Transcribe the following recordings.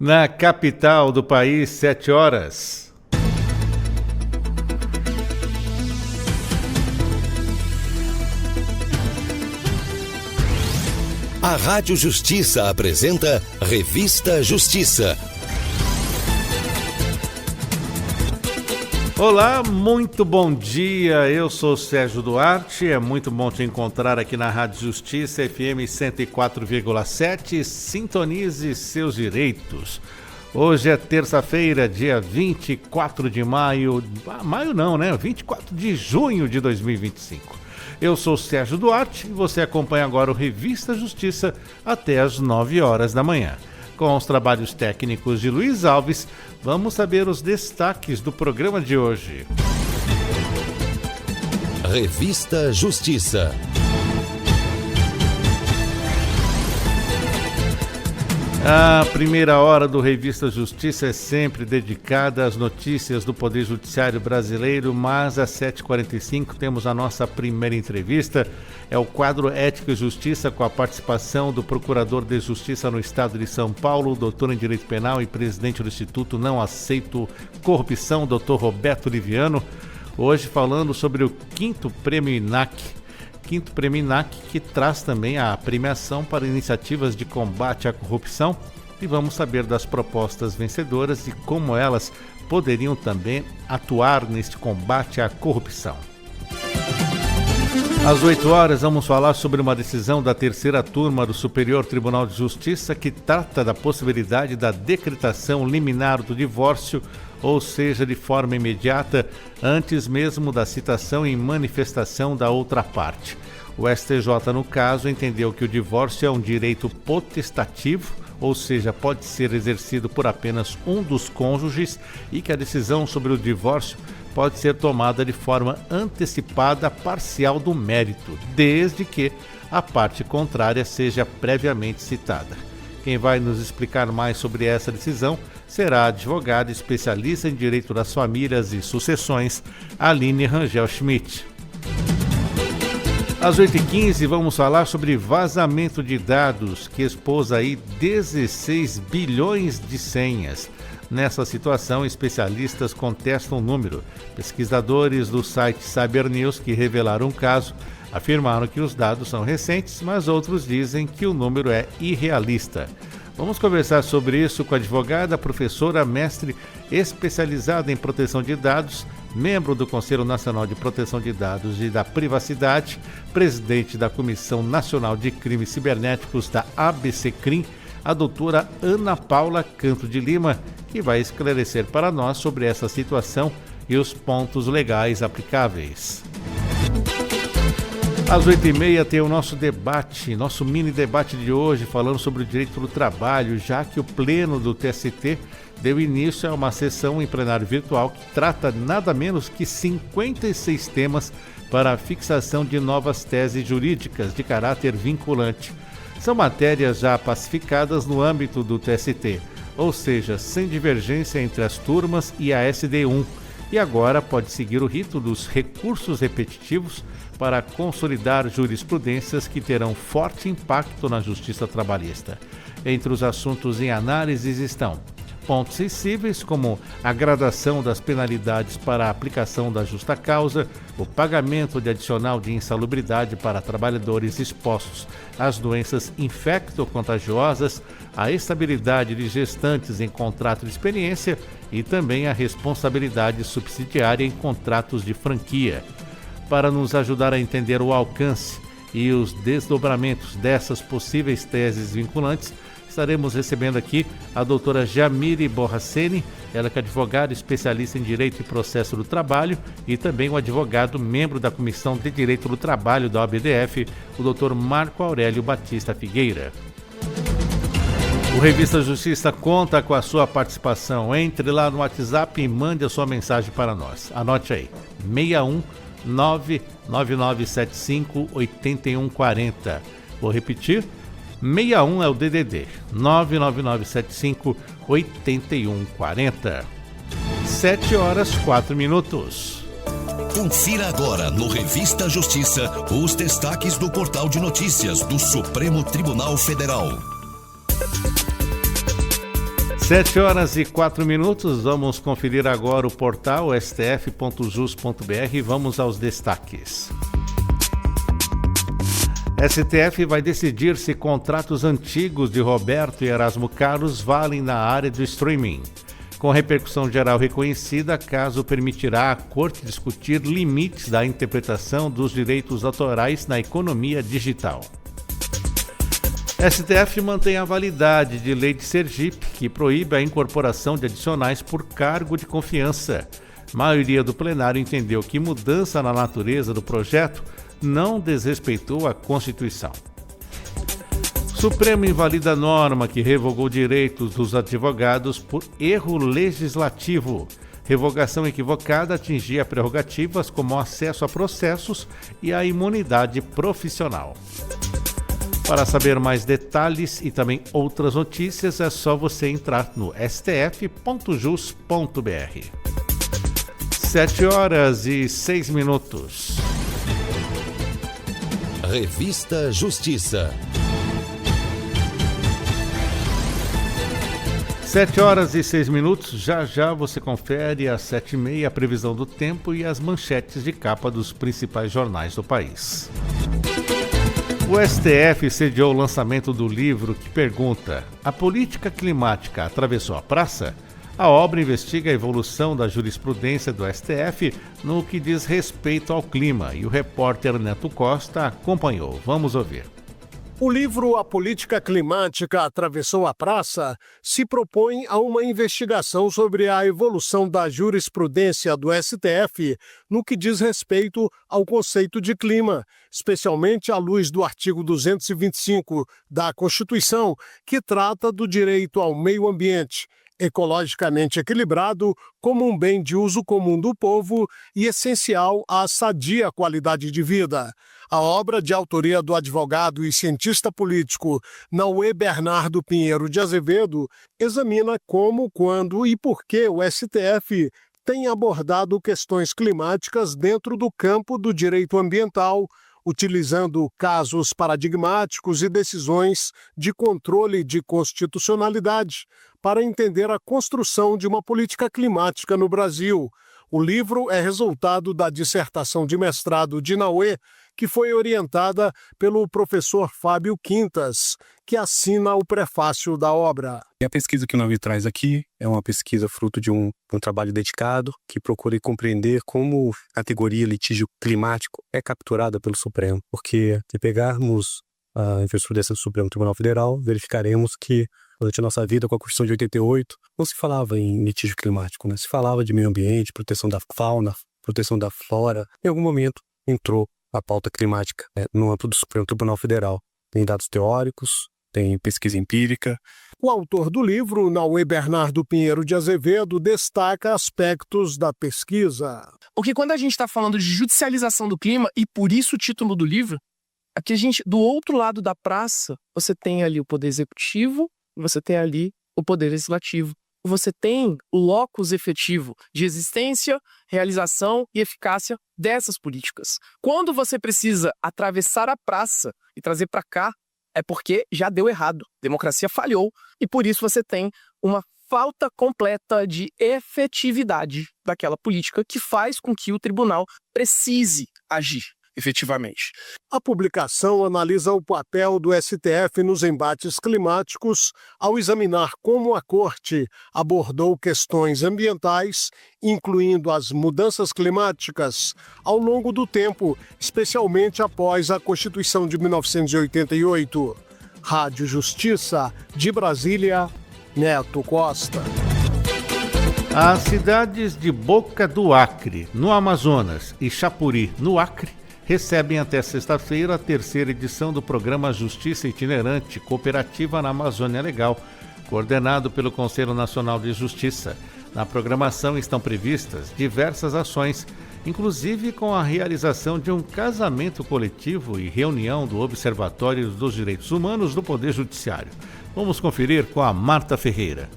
Na capital do país, 7 horas. A Rádio Justiça apresenta Revista Justiça. Olá, muito bom dia, eu sou Sérgio Duarte, é muito bom te encontrar aqui na Rádio Justiça FM 104,7, sintonize seus direitos. Hoje é terça-feira, dia 24 de maio, maio não, né? 24 de junho de 2025. Eu sou Sérgio Duarte e você acompanha agora o Revista Justiça até às 9 horas da manhã. Com os trabalhos técnicos de Luiz Alves, vamos saber os destaques do programa de hoje. Revista Justiça. A primeira hora do Revista Justiça é sempre dedicada às notícias do Poder Judiciário brasileiro, mas às 7h45 temos a nossa primeira entrevista. É o quadro Ética e Justiça, com a participação do Procurador de Justiça no Estado de São Paulo, doutor em Direito Penal e presidente do Instituto Não Aceito Corrupção, doutor Roberto Liviano. Hoje falando sobre o 5º Prêmio INAC. 5º Prêmio INAC, que traz também a premiação para iniciativas de combate à corrupção, e vamos saber das propostas vencedoras e como elas poderiam também atuar neste combate à corrupção. Às 8 horas vamos falar sobre uma decisão da terceira turma do Superior Tribunal de Justiça que trata da possibilidade da decretação liminar do divórcio, ou seja, de forma imediata, antes mesmo da citação em manifestação da outra parte. O STJ, no caso, entendeu que o divórcio é um direito potestativo, ou seja, pode ser exercido por apenas um dos cônjuges, e que a decisão sobre o divórcio pode ser tomada de forma antecipada parcial do mérito, desde que a parte contrária seja previamente citada. Quem vai nos explicar mais sobre essa decisão será a advogada especialista em Direito das Famílias e Sucessões, Aline Rangel Schmidt. Às 8h15 vamos falar sobre vazamento de dados que expôs aí 16 bilhões de senhas. Nessa situação, especialistas contestam o número. Pesquisadores do site Cybernews, que revelaram o caso, afirmaram que os dados são recentes, mas outros dizem que o número é irrealista. Vamos conversar sobre isso com a advogada, professora, mestre especializada em proteção de dados, membro do Conselho Nacional de Proteção de Dados e da Privacidade, presidente da Comissão Nacional de Crimes Cibernéticos da ABC-CRIM, a doutora Ana Paula Canto de Lima, que vai esclarecer para nós sobre essa situação e os pontos legais aplicáveis. Às 8h30 tem o nosso debate, nosso mini debate de hoje, falando sobre o direito do trabalho, já que o Pleno do TST deu início a uma sessão em plenário virtual que trata nada menos que 56 temas para a fixação de novas teses jurídicas de caráter vinculante. São matérias já pacificadas no âmbito do TST, ou seja, sem divergência entre as turmas e a SD1, e agora pode seguir o rito dos recursos repetitivos para consolidar jurisprudências que terão forte impacto na justiça trabalhista. Entre os assuntos em análises estão pontos sensíveis, como a gradação das penalidades para a aplicação da justa causa, o pagamento de adicional de insalubridade para trabalhadores expostos às doenças infecto-contagiosas, a estabilidade de gestantes em contrato de experiência e também a responsabilidade subsidiária em contratos de franquia. Para nos ajudar a entender o alcance e os desdobramentos dessas possíveis teses vinculantes, estaremos recebendo aqui a doutora Jamile Borraceni, ela que é advogada especialista em Direito e Processo do Trabalho, e também o advogado membro da Comissão de Direito do Trabalho da OABDF, o doutor Marco Aurélio Batista Figueira. O Revista Justiça conta com a sua participação. Entre lá no WhatsApp e mande a sua mensagem para nós. Anote aí, 61 99975 8140. Vou repetir, 61 é o DDD, 99975 8140. 7h04. Confira agora no Revista Justiça os destaques do portal de notícias do Supremo Tribunal Federal. 7h04, vamos conferir agora o portal stf.jus.br e vamos aos destaques. STF vai decidir se contratos antigos de Roberto e Erasmo Carlos valem na área do streaming. Com repercussão geral reconhecida, caso permitirá à Corte discutir limites da interpretação dos direitos autorais na economia digital. STF mantém a validade de lei de Sergipe, que proíbe a incorporação de adicionais por cargo de confiança. A maioria do plenário entendeu que mudança na natureza do projeto não desrespeitou a Constituição. Supremo invalida norma que revogou direitos dos advogados por erro legislativo. Revogação equivocada atingia prerrogativas como o acesso a processos e a imunidade profissional. Para saber mais detalhes e também outras notícias, é só você entrar no stf.jus.br. 7h06. Revista Justiça. 7h06. Já você confere às 7h30 a previsão do tempo e as manchetes de capa dos principais jornais do país. O STF sediou o lançamento do livro que pergunta: a política climática atravessou a praça? A obra investiga a evolução da jurisprudência do STF no que diz respeito ao clima e o repórter Neto Costa acompanhou. Vamos ouvir. O livro A Política Climática Atravessou a Praça se propõe a uma investigação sobre a evolução da jurisprudência do STF no que diz respeito ao conceito de clima, especialmente à luz do artigo 225 da Constituição, que trata do direito ao meio ambiente, ecologicamente equilibrado, como um bem de uso comum do povo e essencial à sadia qualidade de vida. A obra, de autoria do advogado e cientista político Naue Bernardo Pinheiro de Azevedo, examina como, quando e por que o STF tem abordado questões climáticas dentro do campo do direito ambiental, utilizando casos paradigmáticos e decisões de controle de constitucionalidade para entender a construção de uma política climática no Brasil. O livro é resultado da dissertação de mestrado de Naue, que foi orientada pelo professor Fábio Quintas, que assina o prefácio da obra. A pesquisa que o Naue traz aqui é uma pesquisa fruto de um trabalho dedicado que procura compreender como a categoria litígio climático é capturada pelo Supremo. Porque se pegarmos a jurisprudência do Supremo Tribunal Federal, verificaremos que durante a nossa vida, com a Constituição de 88, não se falava em litígio climático, né? Se falava de meio ambiente, proteção da fauna, proteção da flora. Em algum momento entrou a pauta climática no âmbito do Supremo Tribunal Federal. Tem dados teóricos, tem pesquisa empírica. O autor do livro, Naue Bernardo Pinheiro de Azevedo, destaca aspectos da pesquisa. Porque quando a gente está falando de judicialização do clima, e por isso o título do livro, aqui do outro lado da praça, você tem ali o poder executivo, você tem ali o poder legislativo. Você tem o locus efetivo de existência, realização e eficácia dessas políticas. Quando você precisa atravessar a praça e trazer para cá, é porque já deu errado. A democracia falhou e por isso você tem uma falta completa de efetividade daquela política que faz com que o tribunal precise agir efetivamente. A publicação analisa o papel do STF nos embates climáticos ao examinar como a Corte abordou questões ambientais, incluindo as mudanças climáticas, ao longo do tempo, especialmente após a Constituição de 1988. Rádio Justiça, de Brasília, Neto Costa. As cidades de Boca do Acre, no Amazonas, e Chapuri, no Acre, recebem até sexta-feira a terceira edição do programa Justiça Itinerante Cooperativa na Amazônia Legal, coordenado pelo Conselho Nacional de Justiça. Na programação estão previstas diversas ações, inclusive com a realização de um casamento coletivo e reunião do Observatório dos Direitos Humanos do Poder Judiciário. Vamos conferir com a Marta Ferreira.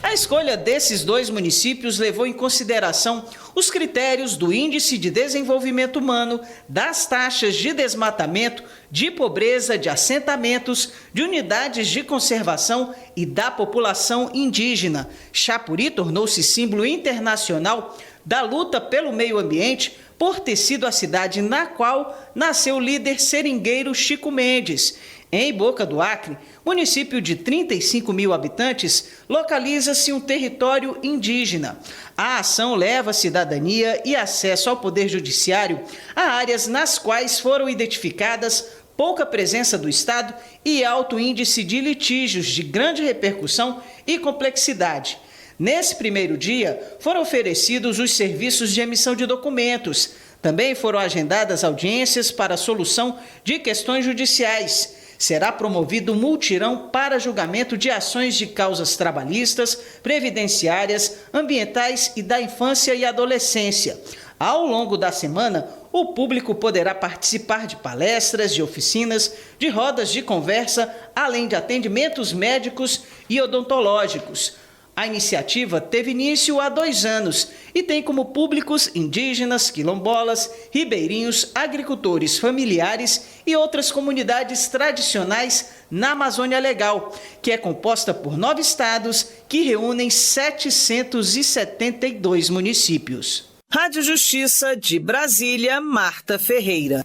A A escolha desses 2 municípios levou em consideração os critérios do Índice de Desenvolvimento Humano, das taxas de desmatamento, de pobreza, de assentamentos, de unidades de conservação e da população indígena. Chapuri tornou-se símbolo internacional da luta pelo meio ambiente por ter sido a cidade na qual nasceu o líder seringueiro Chico Mendes. Em Boca do Acre, município de 35 mil habitantes, localiza-se um território indígena. A ação leva cidadania e acesso ao poder judiciário a áreas nas quais foram identificadas pouca presença do Estado e alto índice de litígios de grande repercussão e complexidade. Nesse primeiro dia, foram oferecidos os serviços de emissão de documentos. Também foram agendadas audiências para a solução de questões judiciais. Será promovido um multirão para julgamento de ações de causas trabalhistas, previdenciárias, ambientais e da infância e adolescência. Ao longo da semana, o público poderá participar de palestras, de oficinas, de rodas de conversa, além de atendimentos médicos e odontológicos. A iniciativa teve início há 2 anos e tem como públicos indígenas, quilombolas, ribeirinhos, agricultores familiares e outras comunidades tradicionais na Amazônia Legal, que é composta por 9 estados que reúnem 772 municípios. Rádio Justiça de Brasília, Marta Ferreira.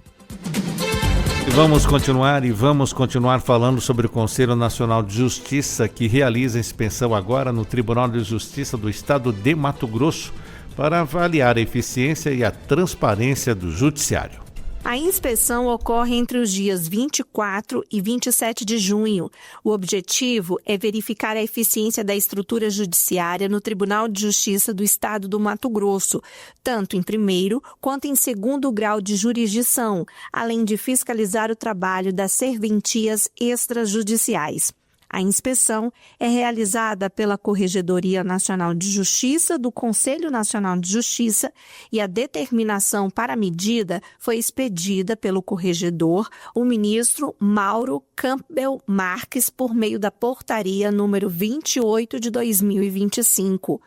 Vamos continuar falando sobre o Conselho Nacional de Justiça, que realiza inspeção agora no Tribunal de Justiça do Estado de Mato Grosso para avaliar a eficiência e a transparência do Judiciário. A inspeção ocorre entre os dias 24 e 27 de junho. O objetivo é verificar a eficiência da estrutura judiciária no Tribunal de Justiça do Estado do Mato Grosso, tanto em primeiro quanto em segundo grau de jurisdição, além de fiscalizar o trabalho das serventias extrajudiciais. A inspeção é realizada pela Corregedoria Nacional de Justiça do Conselho Nacional de Justiça e a determinação para a medida foi expedida pelo corregedor, o ministro Mauro Campbell Marques, por meio da portaria número 28 de 2025.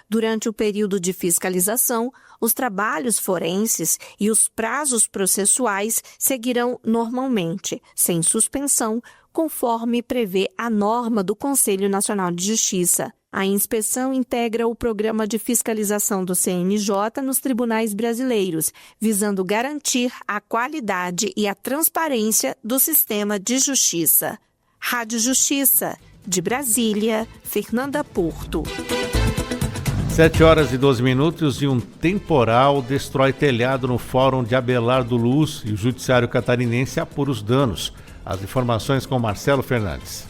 Durante o período de fiscalização, os trabalhos forenses e os prazos processuais seguirão normalmente, sem suspensão, conforme prevê a norma do Conselho Nacional de Justiça. A inspeção integra o programa de fiscalização do CNJ nos tribunais brasileiros, visando garantir a qualidade e a transparência do sistema de justiça. Rádio Justiça, de Brasília, Fernanda Porto. 7h12 e um temporal destrói telhado no Fórum de Abelardo Luz e o Judiciário Catarinense apura os danos. As informações com Marcelo Fernandes.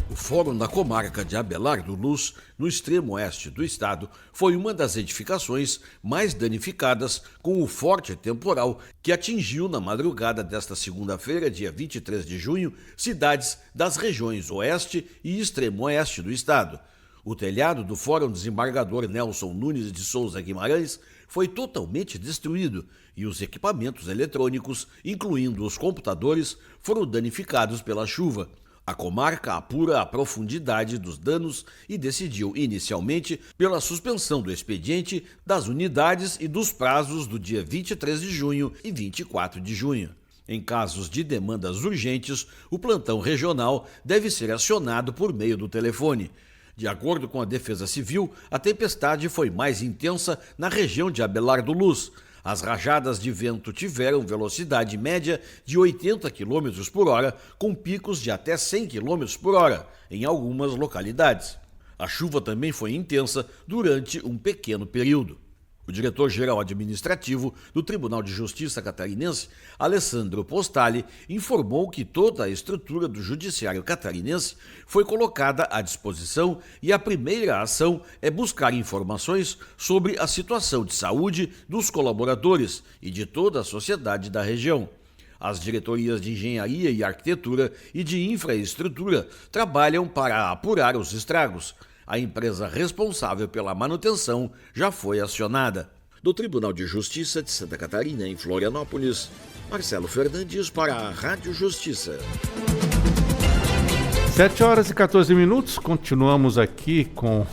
O Fórum da Comarca de Abelardo Luz, no extremo oeste do estado, foi uma das edificações mais danificadas com o forte temporal que atingiu na madrugada desta segunda-feira, dia 23 de junho, cidades das regiões oeste e extremo oeste do estado. O telhado do Fórum Desembargador Nelson Nunes de Souza Guimarães foi totalmente destruído e os equipamentos eletrônicos, incluindo os computadores, foram danificados pela chuva. A comarca apura a profundidade dos danos e decidiu inicialmente pela suspensão do expediente das unidades e dos prazos do dia 23 de junho e 24 de junho. Em casos de demandas urgentes, o plantão regional deve ser acionado por meio do telefone. De acordo com a Defesa Civil, a tempestade foi mais intensa na região de Abelardo Luz. As rajadas de vento tiveram velocidade média de 80 km por hora, com picos de até 100 km por hora, em algumas localidades. A chuva também foi intensa durante um pequeno período. O diretor-geral administrativo do Tribunal de Justiça catarinense, Alessandro Postali, informou que toda a estrutura do Judiciário catarinense foi colocada à disposição e a primeira ação é buscar informações sobre a situação de saúde dos colaboradores e de toda a sociedade da região. As diretorias de Engenharia e Arquitetura e de Infraestrutura trabalham para apurar os estragos. A empresa responsável pela manutenção já foi acionada. Do Tribunal de Justiça de Santa Catarina, em Florianópolis, Marcelo Fernandes para a Rádio Justiça. 7h14, continuamos aqui com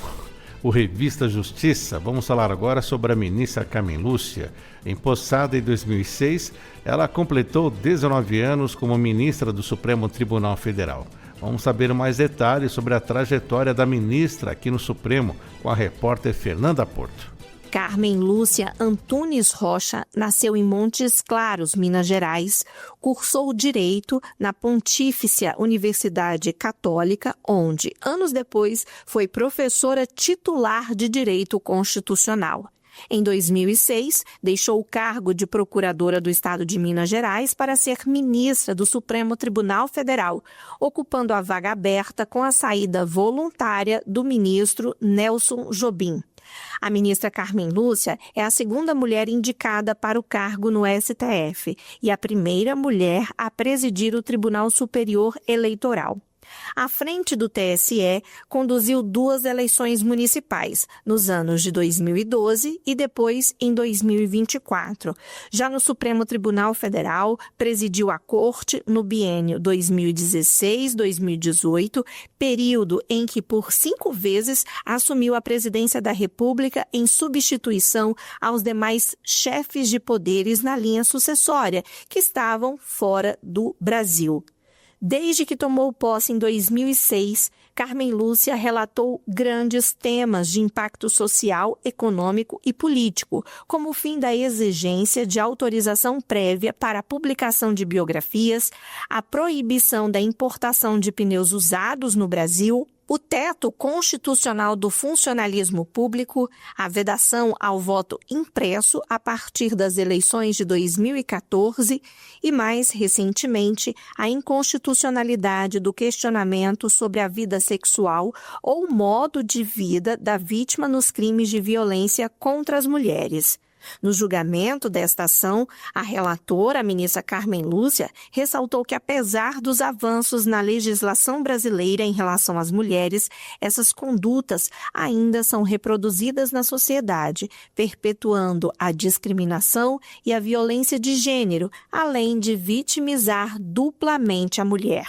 o Revista Justiça. Vamos falar agora sobre a ministra Carmen Lúcia. Empossada em 2006, ela completou 19 anos como ministra do Supremo Tribunal Federal. Vamos saber mais detalhes sobre a trajetória da ministra aqui no Supremo com a repórter Fernanda Porto. Carmen Lúcia Antunes Rocha nasceu em Montes Claros, Minas Gerais, cursou Direito na Pontifícia Universidade Católica, onde, anos depois, foi professora titular de Direito Constitucional. Em 2006, deixou o cargo de procuradora do Estado de Minas Gerais para ser ministra do Supremo Tribunal Federal, ocupando a vaga aberta com a saída voluntária do ministro Nelson Jobim. A ministra Carmen Lúcia é a segunda mulher indicada para o cargo no STF e a primeira mulher a presidir o Tribunal Superior Eleitoral. À frente do TSE, conduziu 2 eleições municipais, nos anos de 2012 e depois em 2024. Já no Supremo Tribunal Federal, presidiu a Corte no biênio 2016-2018, período em que, por 5 vezes, assumiu a presidência da República em substituição aos demais chefes de poderes na linha sucessória, que estavam fora do Brasil. Desde que tomou posse em 2006, Carmen Lúcia relatou grandes temas de impacto social, econômico e político, como o fim da exigência de autorização prévia para a publicação de biografias, a proibição da importação de pneus usados no Brasil, o teto constitucional do funcionalismo público, a vedação ao voto impresso a partir das eleições de 2014 e, mais recentemente, a inconstitucionalidade do questionamento sobre a vida sexual ou modo de vida da vítima nos crimes de violência contra as mulheres. No julgamento desta ação, a relatora, a ministra Carmen Lúcia, ressaltou que, apesar dos avanços na legislação brasileira em relação às mulheres, essas condutas ainda são reproduzidas na sociedade, perpetuando a discriminação e a violência de gênero, além de vitimizar duplamente a mulher.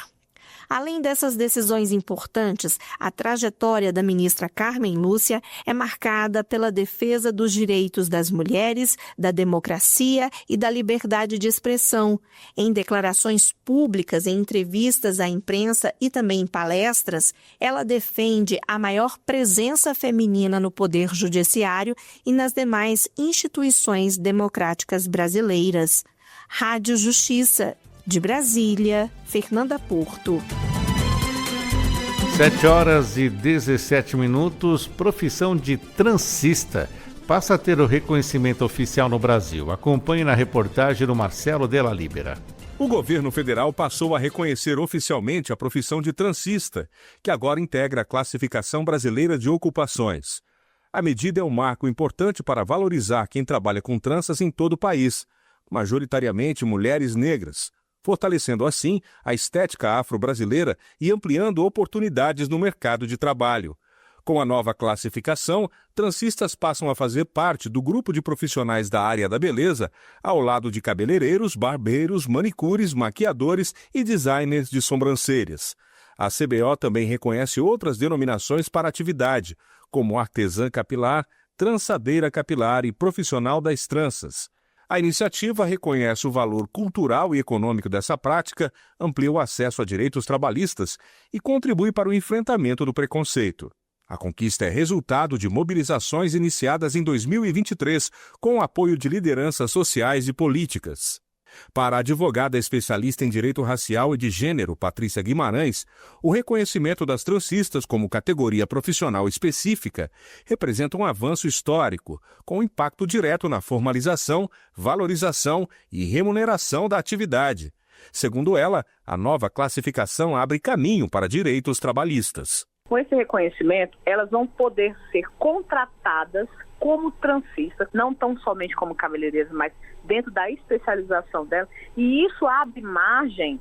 Além dessas decisões importantes, a trajetória da ministra Carmen Lúcia é marcada pela defesa dos direitos das mulheres, da democracia e da liberdade de expressão. Em declarações públicas, em entrevistas à imprensa e também em palestras, ela defende a maior presença feminina no poder judiciário e nas demais instituições democráticas brasileiras. Rádio Justiça. De Brasília, Fernanda Porto. 7h17. Profissão de transista passa a ter o reconhecimento oficial no Brasil. Acompanhe na reportagem do Marcelo Della Libera. O governo federal passou a reconhecer oficialmente a profissão de transista, que agora integra a Classificação Brasileira de Ocupações. A medida é um marco importante para valorizar quem trabalha com tranças em todo o país, majoritariamente mulheres negras, fortalecendo assim a estética afro-brasileira e ampliando oportunidades no mercado de trabalho. Com a nova classificação, transistas passam a fazer parte do grupo de profissionais da área da beleza, ao lado de cabeleireiros, barbeiros, manicures, maquiadores e designers de sobrancelhas. A CBO também reconhece outras denominações para a atividade, como artesã capilar, trançadeira capilar e profissional das tranças. A iniciativa reconhece o valor cultural e econômico dessa prática, amplia o acesso a direitos trabalhistas e contribui para o enfrentamento do preconceito. A conquista é resultado de mobilizações iniciadas em 2023, com o apoio de lideranças sociais e políticas. Para a advogada especialista em direito racial e de gênero, Patrícia Guimarães, o reconhecimento das transistas como categoria profissional específica representa um avanço histórico, com impacto direto na formalização, valorização e remuneração da atividade. Segundo ela, a nova classificação abre caminho para direitos trabalhistas. Com esse reconhecimento, elas vão poder ser contratadas como transistas, não tão somente como cabeleireiras, mas dentro da especialização delas. E isso abre margem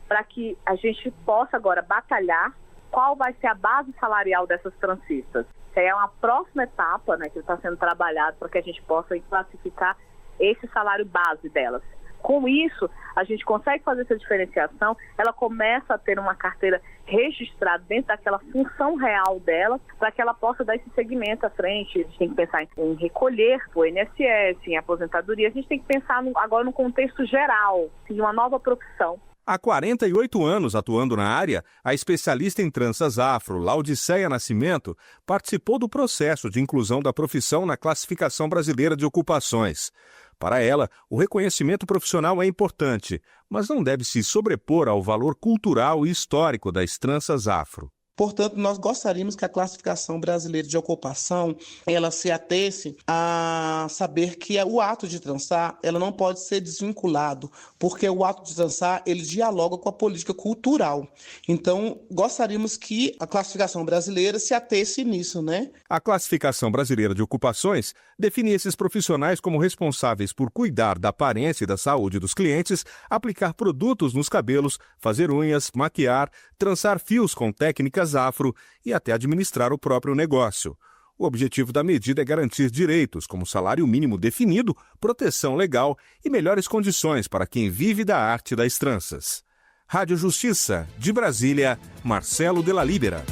para que a gente possa agora batalhar qual vai ser a base salarial dessas transistas. É uma próxima etapa, né, que está sendo trabalhada para que a gente possa classificar esse salário base delas. Com isso, a gente consegue fazer essa diferenciação, ela começa a ter uma carteira registrada dentro daquela função real dela, para que ela possa dar esse segmento à frente. A gente tem que pensar em recolher o INSS, em aposentadoria, a gente tem que pensar agora no contexto geral, de uma nova profissão. Há 48 anos atuando na área, a especialista em tranças afro, Laudiceia Nascimento, participou do processo de inclusão da profissão na Classificação Brasileira de Ocupações. Para ela, o reconhecimento profissional é importante, mas não deve se sobrepor ao valor cultural e histórico das tranças afro. Portanto, nós gostaríamos que a Classificação Brasileira de Ocupação, ela se atesse a saber que o ato de trançar, ela não pode ser desvinculado, porque o ato de trançar, ele dialoga com a política cultural. Então, gostaríamos que a Classificação Brasileira se atesse nisso, né? A Classificação Brasileira de Ocupações define esses profissionais como responsáveis por cuidar da aparência e da saúde dos clientes, aplicar produtos nos cabelos, fazer unhas, maquiar, trançar fios com técnicas afro e até administrar o próprio negócio. O objetivo da medida é garantir direitos, como salário mínimo definido, proteção legal e melhores condições para quem vive da arte das tranças. Rádio Justiça, de Brasília, Marcelo de la Libera.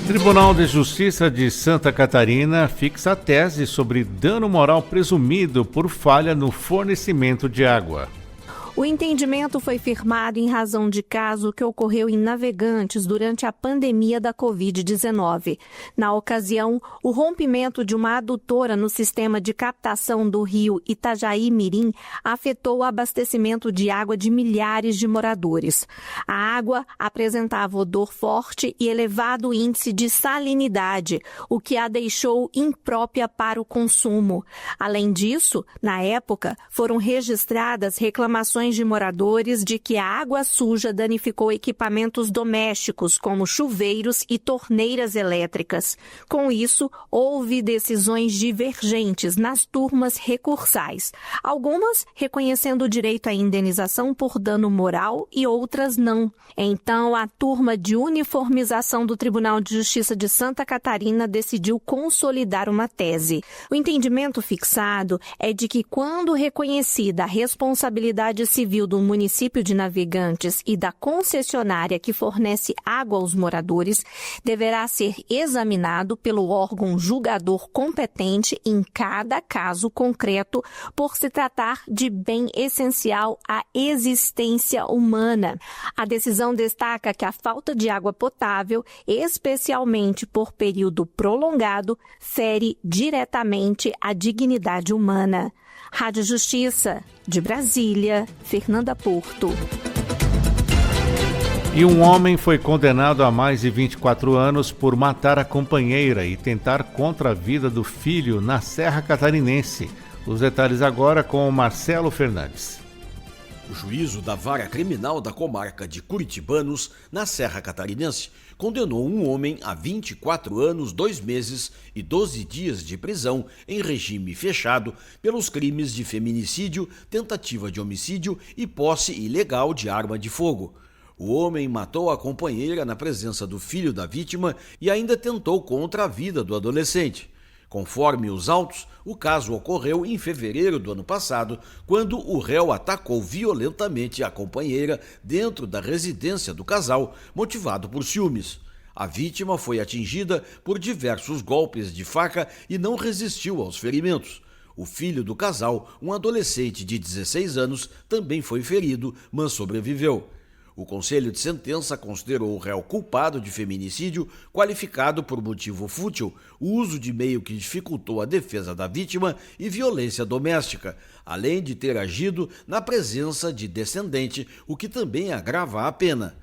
Tribunal de Justiça de Santa Catarina fixa a tese sobre dano moral presumido por falha no fornecimento de água. O entendimento foi firmado em razão de caso que ocorreu em Navegantes durante a pandemia da Covid-19. Na ocasião, o rompimento de uma adutora no sistema de captação do rio Itajaí-Mirim afetou o abastecimento de água de milhares de moradores. A água apresentava odor forte e elevado índice de salinidade, o que a deixou imprópria para o consumo. Além disso, na época, foram registradas reclamações de moradores de que a água suja danificou equipamentos domésticos, como chuveiros e torneiras elétricas. Com isso, houve decisões divergentes nas turmas recursais, algumas reconhecendo o direito à indenização por dano moral e outras não. Então, a turma de uniformização do Tribunal de Justiça de Santa Catarina decidiu consolidar uma tese. O entendimento fixado é de que, quando reconhecida a responsabilidade civil do município de Navegantes e da concessionária que fornece água aos moradores, deverá ser examinado pelo órgão julgador competente em cada caso concreto, por se tratar de bem essencial à existência humana. A decisão destaca que a falta de água potável, especialmente por período prolongado, fere diretamente a dignidade humana. Rádio Justiça, de Brasília, Fernanda Porto. E um homem foi condenado a mais de 24 anos por matar a companheira e tentar contra a vida do filho na Serra Catarinense. Os detalhes agora com o Marcelo Fernandes. O juízo da Vara Criminal da Comarca de Curitibanos, na Serra Catarinense, condenou um homem a 24 anos, 2 meses e 12 dias de prisão em regime fechado pelos crimes de feminicídio, tentativa de homicídio e posse ilegal de arma de fogo. O homem matou a companheira na presença do filho da vítima e ainda tentou contra a vida do adolescente. Conforme os autos, o caso ocorreu em fevereiro do ano passado, quando o réu atacou violentamente a companheira dentro da residência do casal, motivado por ciúmes. A vítima foi atingida por diversos golpes de faca e não resistiu aos ferimentos. O filho do casal, um adolescente de 16 anos, também foi ferido, mas sobreviveu. O Conselho de Sentença considerou o réu culpado de feminicídio, qualificado por motivo fútil, o uso de meio que dificultou a defesa da vítima e violência doméstica, além de ter agido na presença de descendente, o que também agrava a pena.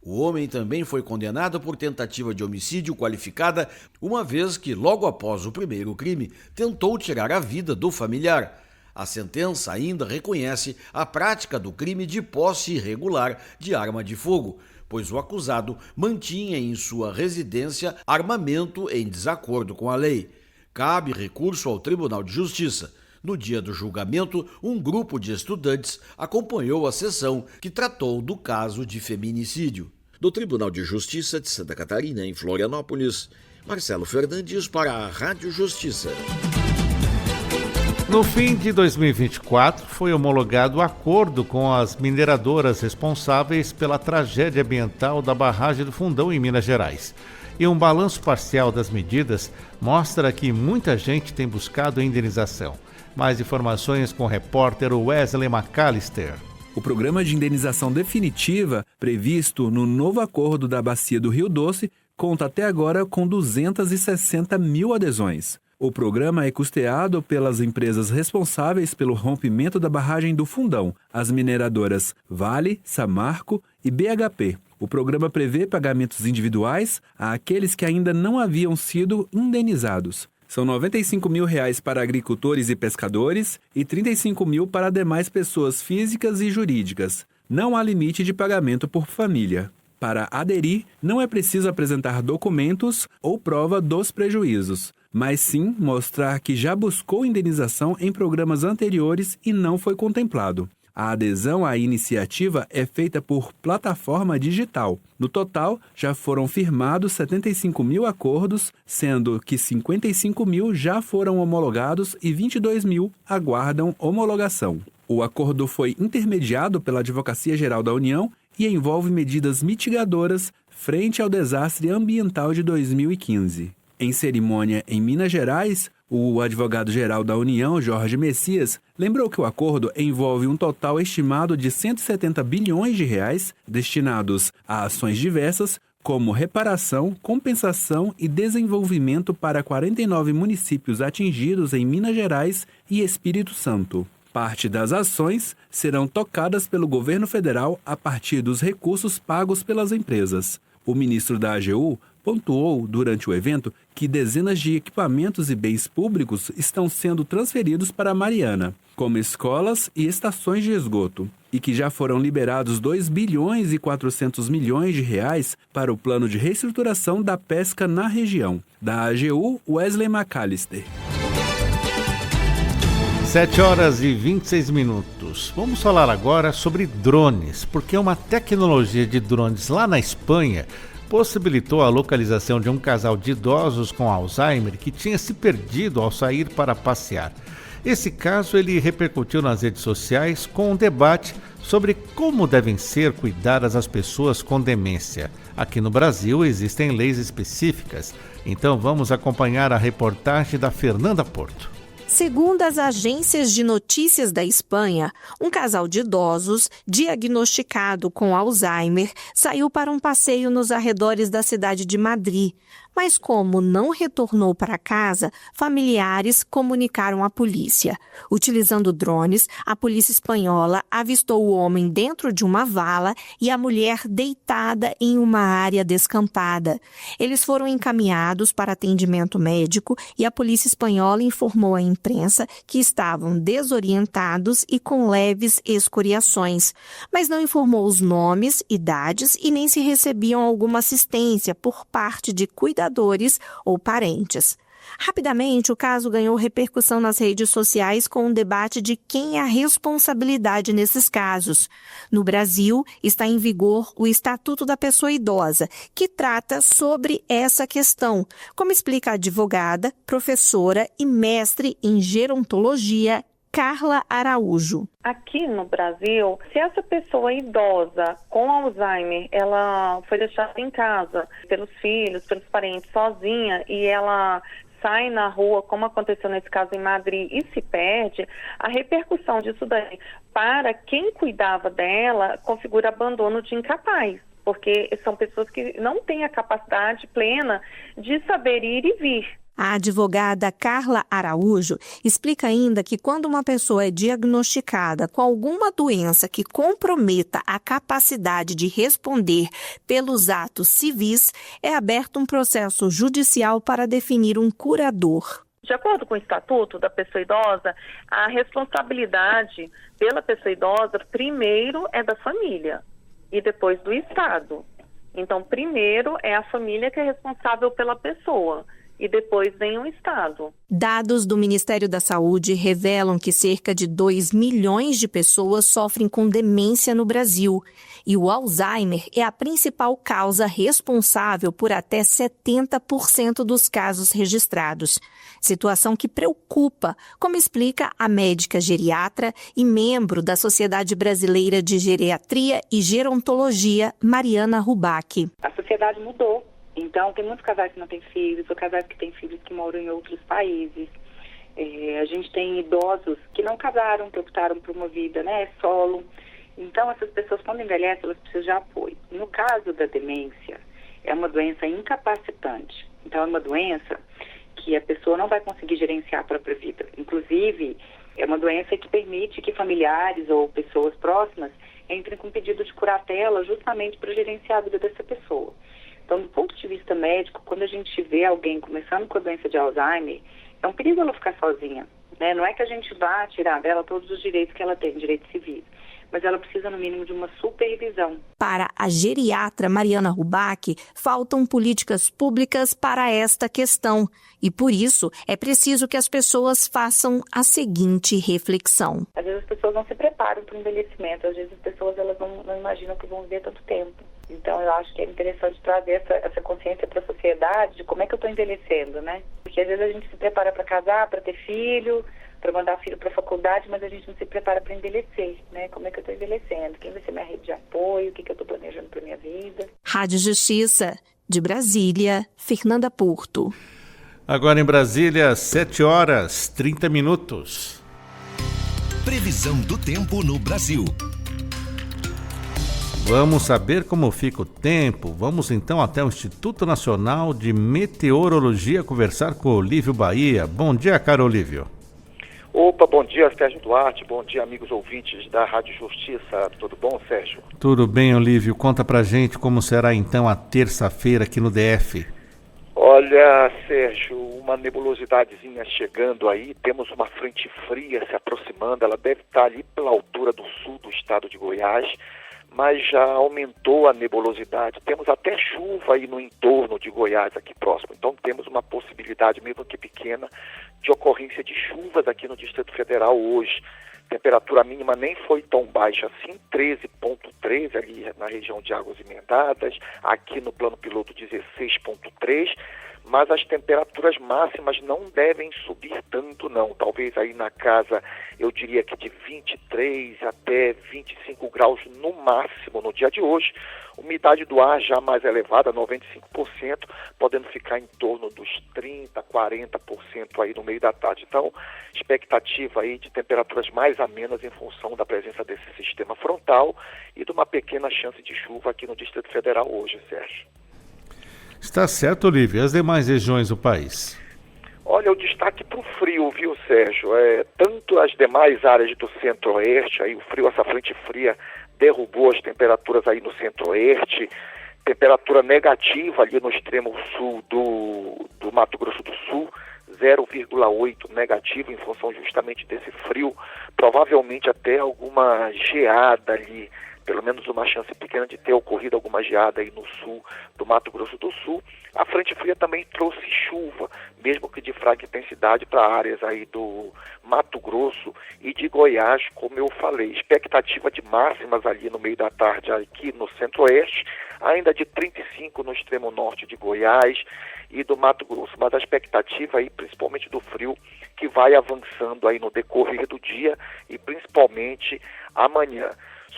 O homem também foi condenado por tentativa de homicídio qualificada, uma vez que, logo após o primeiro crime, tentou tirar a vida do familiar. A sentença ainda reconhece a prática do crime de posse irregular de arma de fogo, pois o acusado mantinha em sua residência armamento em desacordo com a lei. Cabe recurso ao Tribunal de Justiça. No dia do julgamento, um grupo de estudantes acompanhou a sessão que tratou do caso de feminicídio. Do Tribunal de Justiça de Santa Catarina, em Florianópolis, Marcelo Fernandes para a Rádio Justiça. No fim de 2024, foi homologado o acordo com as mineradoras responsáveis pela tragédia ambiental da barragem do Fundão em Minas Gerais. E um balanço parcial das medidas mostra que muita gente tem buscado a indenização. Mais informações com o repórter Wesley McAllister. O programa de indenização definitiva, previsto no novo acordo da Bacia do Rio Doce, conta até agora com 260 mil adesões. O programa é custeado pelas empresas responsáveis pelo rompimento da barragem do Fundão, as mineradoras Vale, Samarco e BHP. O programa prevê pagamentos individuais àqueles que ainda não haviam sido indenizados. São R$ 95 mil para agricultores e pescadores e R$ 35 mil para demais pessoas físicas e jurídicas. Não há limite de pagamento por família. Para aderir, não é preciso apresentar documentos ou prova dos prejuízos, mas sim mostrar que já buscou indenização em programas anteriores e não foi contemplado. A adesão à iniciativa é feita por plataforma digital. No total, já foram firmados 75 mil acordos, sendo que 55 mil já foram homologados e 22 mil aguardam homologação. O acordo foi intermediado pela Advocacia Geral da União e envolve medidas mitigadoras frente ao desastre ambiental de 2015. Em cerimônia em Minas Gerais, o advogado-geral da União, Jorge Messias, lembrou que o acordo envolve um total estimado de R$ 170 bilhões destinados a ações diversas, como reparação, compensação e desenvolvimento para 49 municípios atingidos em Minas Gerais e Espírito Santo. Parte das ações serão tocadas pelo governo federal a partir dos recursos pagos pelas empresas. O ministro da AGU pontuou durante o evento que dezenas de equipamentos e bens públicos estão sendo transferidos para Mariana, como escolas e estações de esgoto, e que já foram liberados 2 bilhões e 400 milhões de reais para o plano de reestruturação da pesca na região. Da AGU, Wesley McAllister. 7 horas e 26 minutos. Vamos falar agora sobre drones, porque uma tecnologia de drones lá na Espanha possibilitou a localização de um casal de idosos com Alzheimer que tinha se perdido ao sair para passear. Esse caso ele repercutiu nas redes sociais com um debate sobre como devem ser cuidadas as pessoas com demência. Aqui no Brasil existem leis específicas, então vamos acompanhar a reportagem da Fernanda Porto. Segundo as agências de notícias da Espanha, um casal de idosos diagnosticado com Alzheimer saiu para um passeio nos arredores da cidade de Madrid. Mas como não retornou para casa, familiares comunicaram à polícia. Utilizando drones, a polícia espanhola avistou o homem dentro de uma vala e a mulher deitada em uma área descampada. Eles foram encaminhados para atendimento médico e a polícia espanhola informou à imprensa que estavam desorientados e com leves escoriações, mas não informou os nomes, idades e nem se recebiam alguma assistência por parte de cuidadores ou parentes. Rapidamente, o caso ganhou repercussão nas redes sociais com um debate de quem é a responsabilidade nesses casos. No Brasil, está em vigor o Estatuto da Pessoa Idosa, que trata sobre essa questão, como explica a advogada, professora e mestre em gerontologia, Carla Araújo. Aqui no Brasil, se essa pessoa idosa com Alzheimer, ela foi deixada em casa pelos filhos, pelos parentes, sozinha, e ela sai na rua, como aconteceu nesse caso em Madrid, e se perde, a repercussão disso daí para quem cuidava dela configura abandono de incapaz, porque são pessoas que não têm a capacidade plena de saber ir e vir. A advogada Carla Araújo explica ainda que quando uma pessoa é diagnosticada com alguma doença que comprometa a capacidade de responder pelos atos civis, é aberto um processo judicial para definir um curador. De acordo com o Estatuto da Pessoa Idosa, a responsabilidade pela pessoa idosa primeiro é da família e depois do Estado. Então, primeiro é a família que é responsável pela pessoa. e depois vem o Estado. Dados do Ministério da Saúde revelam que cerca de 2 milhões de pessoas sofrem com demência no Brasil. E o Alzheimer é a principal causa responsável por até 70% dos casos registrados. Situação que preocupa, como explica a médica geriatra e membro da Sociedade Brasileira de Geriatria e Gerontologia, Mariana Rubac. A sociedade mudou. Então, tem muitos casais que não têm filhos, ou casais que têm filhos que moram em outros países. A gente tem idosos que não casaram, que optaram por uma vida, solo. Então, essas pessoas, quando envelhecem, elas precisam de apoio. No caso da demência, é uma doença incapacitante. Então, é uma doença que a pessoa não vai conseguir gerenciar a própria vida. Inclusive, é uma doença que permite que familiares ou pessoas próximas entrem com pedido de curatela justamente para gerenciar a vida dessa pessoa. Então, do ponto de vista médico, quando a gente vê alguém começando com a doença de Alzheimer, é um perigo ela ficar sozinha, né? Não é que a gente vá tirar dela todos os direitos que ela tem, direitos civis, mas ela precisa, no mínimo, de uma supervisão. Para a geriatra Mariana Rubac, faltam políticas públicas para esta questão. E, por isso, é preciso que as pessoas façam a seguinte reflexão. Às vezes as pessoas não se preparam para o envelhecimento, às vezes as pessoas elas não imaginam que vão viver tanto tempo. Então, eu acho que é interessante trazer essa consciência para a sociedade de como é que eu estou envelhecendo, né? Porque às vezes a gente se prepara para casar, para ter filho, para mandar filho para a faculdade, mas a gente não se prepara para envelhecer, né? Como é que eu estou envelhecendo? Quem vai ser minha rede de apoio? O que eu estou planejando para minha vida? Rádio Justiça, de Brasília, Fernanda Porto. Agora em Brasília, 7h30. Previsão do tempo no Brasil. Vamos saber como fica o tempo. Vamos então até o Instituto Nacional de Meteorologia conversar com o Olívio Bahia. Bom dia, caro Olívio. Opa, bom dia, Sérgio Duarte. Bom dia, amigos ouvintes da Rádio Justiça. Tudo bom, Sérgio? Tudo bem, Olívio. Conta pra gente como será então a terça-feira aqui no DF. Olha, Sérgio, uma nebulosidadezinha chegando aí. Temos uma frente fria se aproximando. Ela deve estar ali pela altura do sul do estado de Goiás, mas já aumentou a nebulosidade. Temos até chuva aí no entorno de Goiás, aqui próximo. Então temos uma possibilidade, mesmo que pequena, de ocorrência de chuvas aqui no Distrito Federal hoje. Temperatura mínima nem foi tão baixa assim, 13,3 ali na região de Águas Emendadas, aqui no plano piloto 16,3, mas as temperaturas máximas não devem subir tanto não, talvez aí na casa, eu diria que de 23 até 25 graus no máximo no dia de hoje. Umidade do ar já mais elevada, 95%, podendo ficar em torno dos 30%, 40% aí no meio da tarde. Então, expectativa aí de temperaturas mais amenas em função da presença desse sistema frontal e de uma pequena chance de chuva aqui no Distrito Federal hoje, Sérgio. Está certo, Olívio. E as demais regiões do país? Olha, o destaque para o frio, viu, Sérgio? Tanto as demais áreas do centro-oeste, aí o frio, essa frente fria derrubou as temperaturas aí no centro-oeste, temperatura negativa ali no extremo sul do Mato Grosso do Sul, 0,8 negativo em função justamente desse frio, provavelmente até alguma geada ali, pelo menos uma chance pequena de ter ocorrido alguma geada aí no sul do Mato Grosso do Sul. A frente fria também trouxe chuva, mesmo que de fraca intensidade, para áreas aí do Mato Grosso e de Goiás, como eu falei. Expectativa de máximas ali no meio da tarde aqui no centro-oeste, ainda de 35 no extremo norte de Goiás e do Mato Grosso, mas a expectativa aí principalmente do frio que vai avançando aí no decorrer do dia e principalmente amanhã.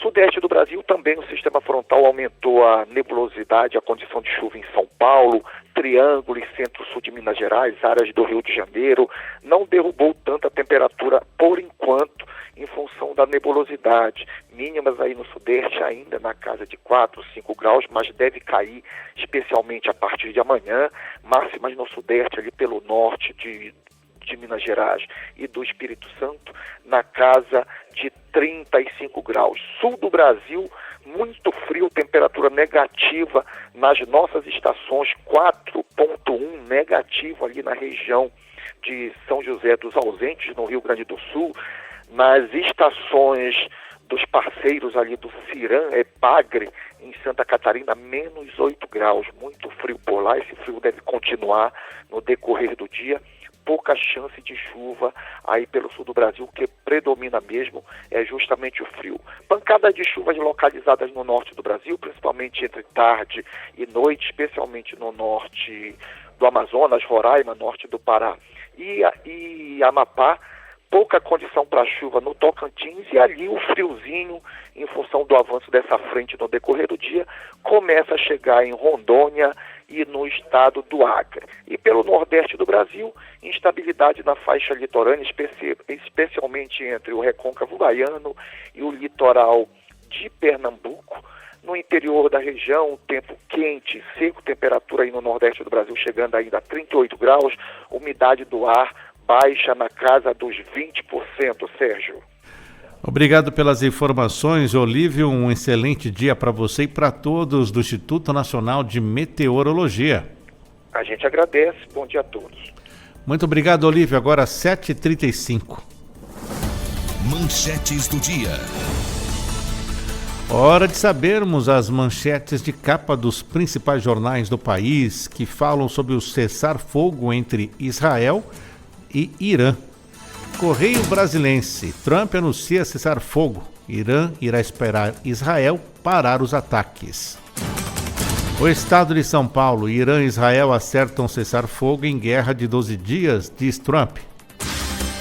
Sudeste do Brasil também o sistema frontal aumentou a nebulosidade, a condição de chuva em São Paulo, Triângulo e centro-sul de Minas Gerais, áreas do Rio de Janeiro. Não derrubou tanta temperatura por enquanto em função da nebulosidade. Mínimas aí no Sudeste ainda na casa de 4, 5 graus, mas deve cair especialmente a partir de amanhã. Máximas no Sudeste ali pelo norte de Minas Gerais e do Espírito Santo na casa de 35 graus. Sul do Brasil, muito frio, temperatura negativa nas nossas estações, 4,1 negativo ali na região de São José dos Ausentes, no Rio Grande do Sul. Nas estações dos parceiros ali do Ciran, Epagre, em Santa Catarina, menos 8 graus, muito frio por lá. Esse frio deve continuar no decorrer do dia. Pouca chance de chuva aí pelo sul do Brasil. O que predomina mesmo é justamente o frio. Pancadas de chuvas localizadas no norte do Brasil, principalmente entre tarde e noite, especialmente no norte do Amazonas, Roraima, norte do Pará e Amapá. Pouca condição para chuva no Tocantins, e ali o friozinho, em função do avanço dessa frente no decorrer do dia, começa a chegar em Rondônia e no estado do Acre. E pelo nordeste do Brasil, instabilidade na faixa litorânea, especialmente entre o recôncavo baiano e o litoral de Pernambuco. No interior da região, tempo quente, seco, temperatura aí no nordeste do Brasil chegando ainda a 38 graus, umidade do ar baixa na casa dos 20%, Sérgio. Obrigado pelas informações, Olívio. Um excelente dia para você e para todos do Instituto Nacional de Meteorologia. A gente agradece. Bom dia a todos. Muito obrigado, Olívio. Agora 7h35. Manchetes do dia. Hora de sabermos as manchetes de capa dos principais jornais do país que falam sobre o cessar-fogo entre Israel e Irã. Correio Brasilense. Trump anuncia cessar-fogo. Irã irá esperar Israel parar os ataques. O Estado de São Paulo. Irã e Israel acertam cessar-fogo em guerra de 12 dias, diz Trump.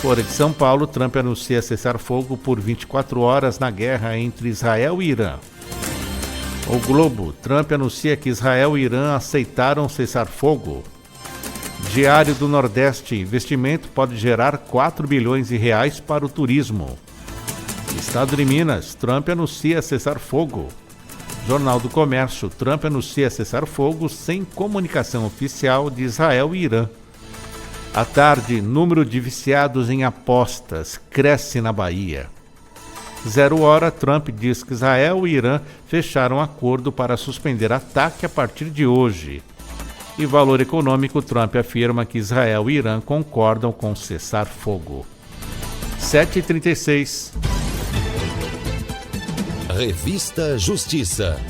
Folha de São Paulo. Trump anuncia cessar-fogo por 24 horas na guerra entre Israel e Irã. O Globo. Trump anuncia que Israel e Irã aceitaram cessar-fogo. Diário do Nordeste. Investimento pode gerar 4 bilhões de reais para o turismo. Estado de Minas. Trump anuncia cessar-fogo. Jornal do Comércio. Trump anuncia cessar-fogo sem comunicação oficial de Israel e Irã. À tarde, número de viciados em apostas cresce na Bahia. 0 hora, Trump diz que Israel e Irã fecharam acordo para suspender ataque a partir de hoje. E Valor Econômico, Trump afirma que Israel e Irã concordam com cessar-fogo. 7h36. Revista Justiça.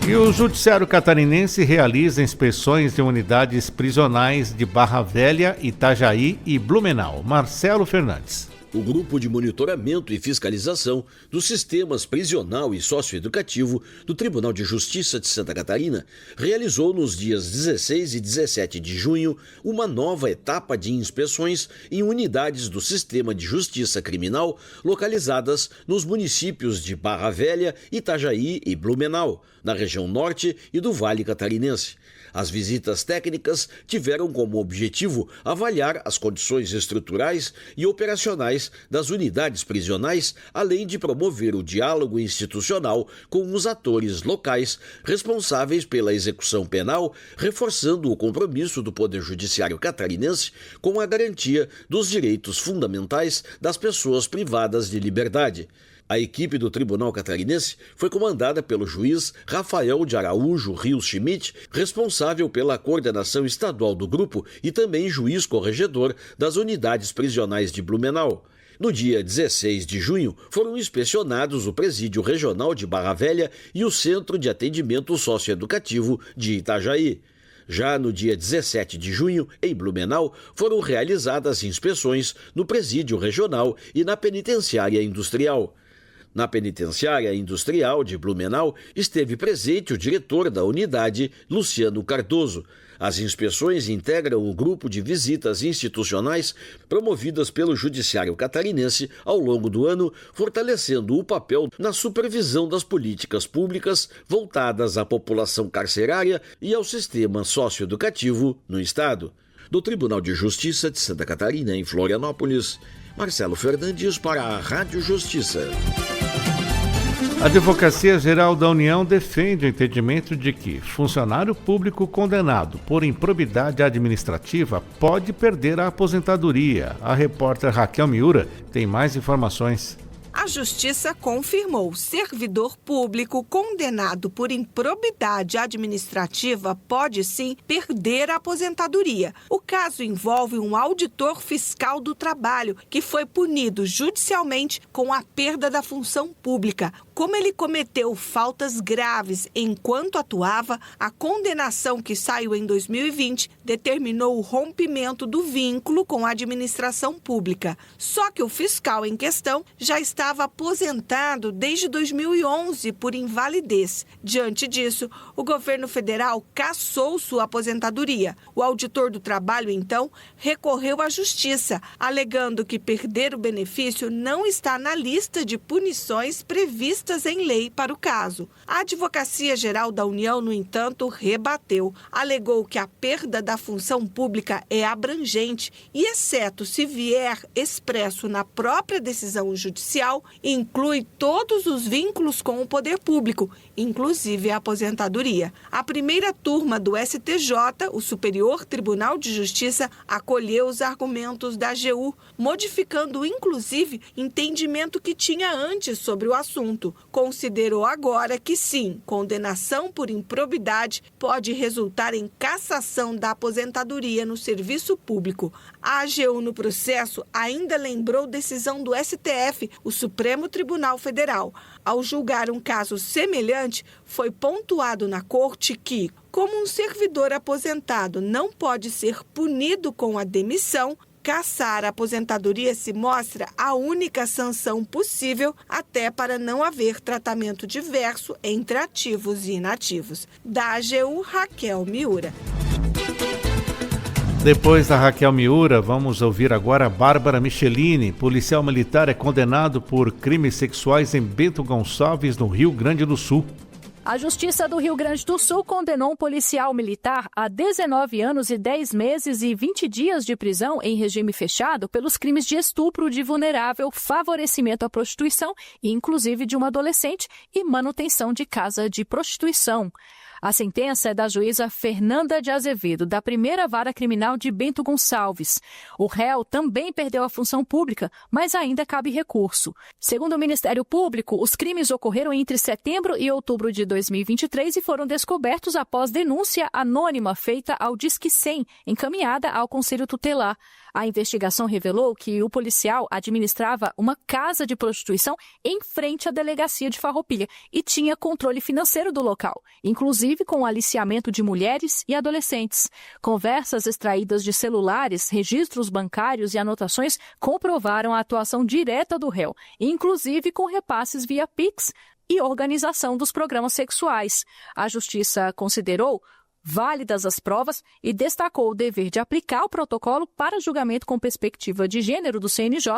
E o Judiciário Catarinense realiza inspeções de unidades prisionais de Barra Velha, Itajaí e Blumenau. Marcelo Fernandes. O Grupo de Monitoramento e Fiscalização dos Sistemas Prisional e Socioeducativo do Tribunal de Justiça de Santa Catarina realizou nos dias 16 e 17 de junho uma nova etapa de inspeções em unidades do Sistema de Justiça Criminal localizadas nos municípios de Barra Velha, Itajaí e Blumenau, na região norte e do Vale Catarinense. As visitas técnicas tiveram como objetivo avaliar as condições estruturais e operacionais das unidades prisionais, além de promover o diálogo institucional com os atores locais responsáveis pela execução penal, reforçando o compromisso do Poder Judiciário catarinense com a garantia dos direitos fundamentais das pessoas privadas de liberdade. A equipe do Tribunal Catarinense foi comandada pelo juiz Rafael de Araújo Rios Schmidt, responsável pela coordenação estadual do grupo e também juiz corregedor das unidades prisionais de Blumenau. No dia 16 de junho, foram inspecionados o Presídio Regional de Barra Velha e o Centro de Atendimento Socioeducativo de Itajaí. Já no dia 17 de junho, em Blumenau, foram realizadas inspeções no Presídio Regional e na Penitenciária Industrial. Na Penitenciária Industrial de Blumenau, esteve presente o diretor da unidade, Luciano Cardoso. As inspeções integram o grupo de visitas institucionais promovidas pelo Judiciário Catarinense ao longo do ano, fortalecendo o papel na supervisão das políticas públicas voltadas à população carcerária e ao sistema socioeducativo no Estado. Do Tribunal de Justiça de Santa Catarina, em Florianópolis, Marcelo Fernandes para a Rádio Justiça. A Advocacia Geral da União defende o entendimento de que funcionário público condenado por improbidade administrativa pode perder a aposentadoria. A repórter Raquel Miura tem mais informações. A Justiça confirmou: servidor público condenado por improbidade administrativa pode sim perder a aposentadoria. O caso envolve um auditor fiscal do trabalho que foi punido judicialmente com a perda da função pública. Como ele cometeu faltas graves enquanto atuava, a condenação que saiu em 2020 determinou o rompimento do vínculo com a administração pública. Só que o fiscal em questão já estava aposentado desde 2011 por invalidez. Diante disso, o governo federal cassou sua aposentadoria. O auditor do trabalho, então, recorreu à justiça, alegando que perder o benefício não está na lista de punições previstas em lei para o caso. A Advocacia Geral da União, no entanto, rebateu. Alegou que a perda da função pública é abrangente e, exceto se vier expresso na própria decisão judicial, inclui todos os vínculos com o poder público, inclusive a aposentadoria. A primeira turma do STJ, o Superior Tribunal de Justiça, acolheu os argumentos da AGU, modificando inclusive entendimento que tinha antes sobre o assunto. Considerou agora que sim, condenação por improbidade pode resultar em cassação da aposentadoria no serviço público. A AGU no processo ainda lembrou decisão do STF, o Supremo Tribunal Federal. Ao julgar um caso semelhante, foi pontuado na corte que, como um servidor aposentado não pode ser punido com a demissão, cassar a aposentadoria se mostra a única sanção possível, até para não haver tratamento diverso entre ativos e inativos. Da AGU, Raquel Miura. Depois da Raquel Miura, vamos ouvir agora a Bárbara Michelini. Policial militar é condenado por crimes sexuais em Bento Gonçalves, no Rio Grande do Sul. A Justiça do Rio Grande do Sul condenou um policial militar a 19 anos e 10 meses e 20 dias de prisão em regime fechado pelos crimes de estupro de vulnerável, favorecimento à prostituição, inclusive de uma adolescente, e manutenção de casa de prostituição. A sentença é da juíza Fernanda de Azevedo, da primeira vara criminal de Bento Gonçalves. O réu também perdeu a função pública, mas ainda cabe recurso. Segundo o Ministério Público, os crimes ocorreram entre setembro e outubro de 2023 e foram descobertos após denúncia anônima feita ao Disque 100, encaminhada ao Conselho Tutelar. A investigação revelou que o policial administrava uma casa de prostituição em frente à delegacia de Farroupilha e tinha controle financeiro do local, inclusive com o aliciamento de mulheres e adolescentes. Conversas extraídas de celulares, registros bancários e anotações comprovaram a atuação direta do réu, inclusive com repasses via Pix e organização dos programas sexuais. A Justiça considerou válidas as provas e destacou o dever de aplicar o protocolo para julgamento com perspectiva de gênero do CNJ,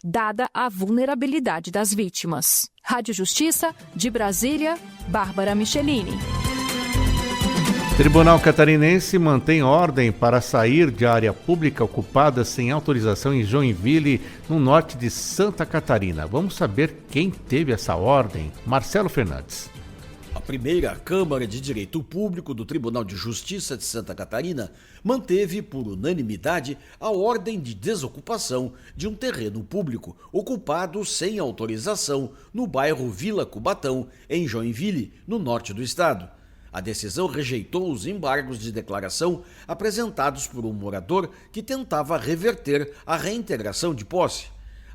dada a vulnerabilidade das vítimas. Rádio Justiça, de Brasília, Bárbara Michelini. Tribunal Catarinense mantém ordem para sair de área pública ocupada sem autorização em Joinville, no norte de Santa Catarina. Vamos saber quem teve essa ordem. Marcelo Fernandes. A primeira Câmara de Direito Público do Tribunal de Justiça de Santa Catarina manteve, por unanimidade, a ordem de desocupação de um terreno público ocupado sem autorização no bairro Vila Cubatão, em Joinville, no norte do estado. A decisão rejeitou os embargos de declaração apresentados por um morador que tentava reverter a reintegração de posse.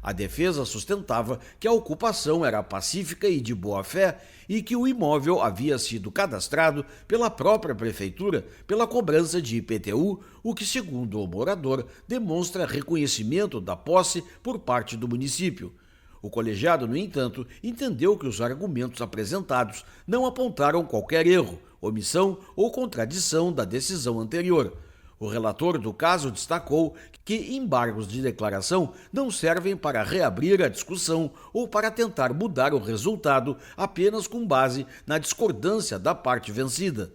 A defesa sustentava que a ocupação era pacífica e de boa-fé e que o imóvel havia sido cadastrado pela própria prefeitura pela cobrança de IPTU, o que, segundo o morador, demonstra reconhecimento da posse por parte do município. O colegiado, no entanto, entendeu que os argumentos apresentados não apontaram qualquer erro, omissão ou contradição da decisão anterior. O relator do caso destacou que embargos de declaração não servem para reabrir a discussão ou para tentar mudar o resultado apenas com base na discordância da parte vencida.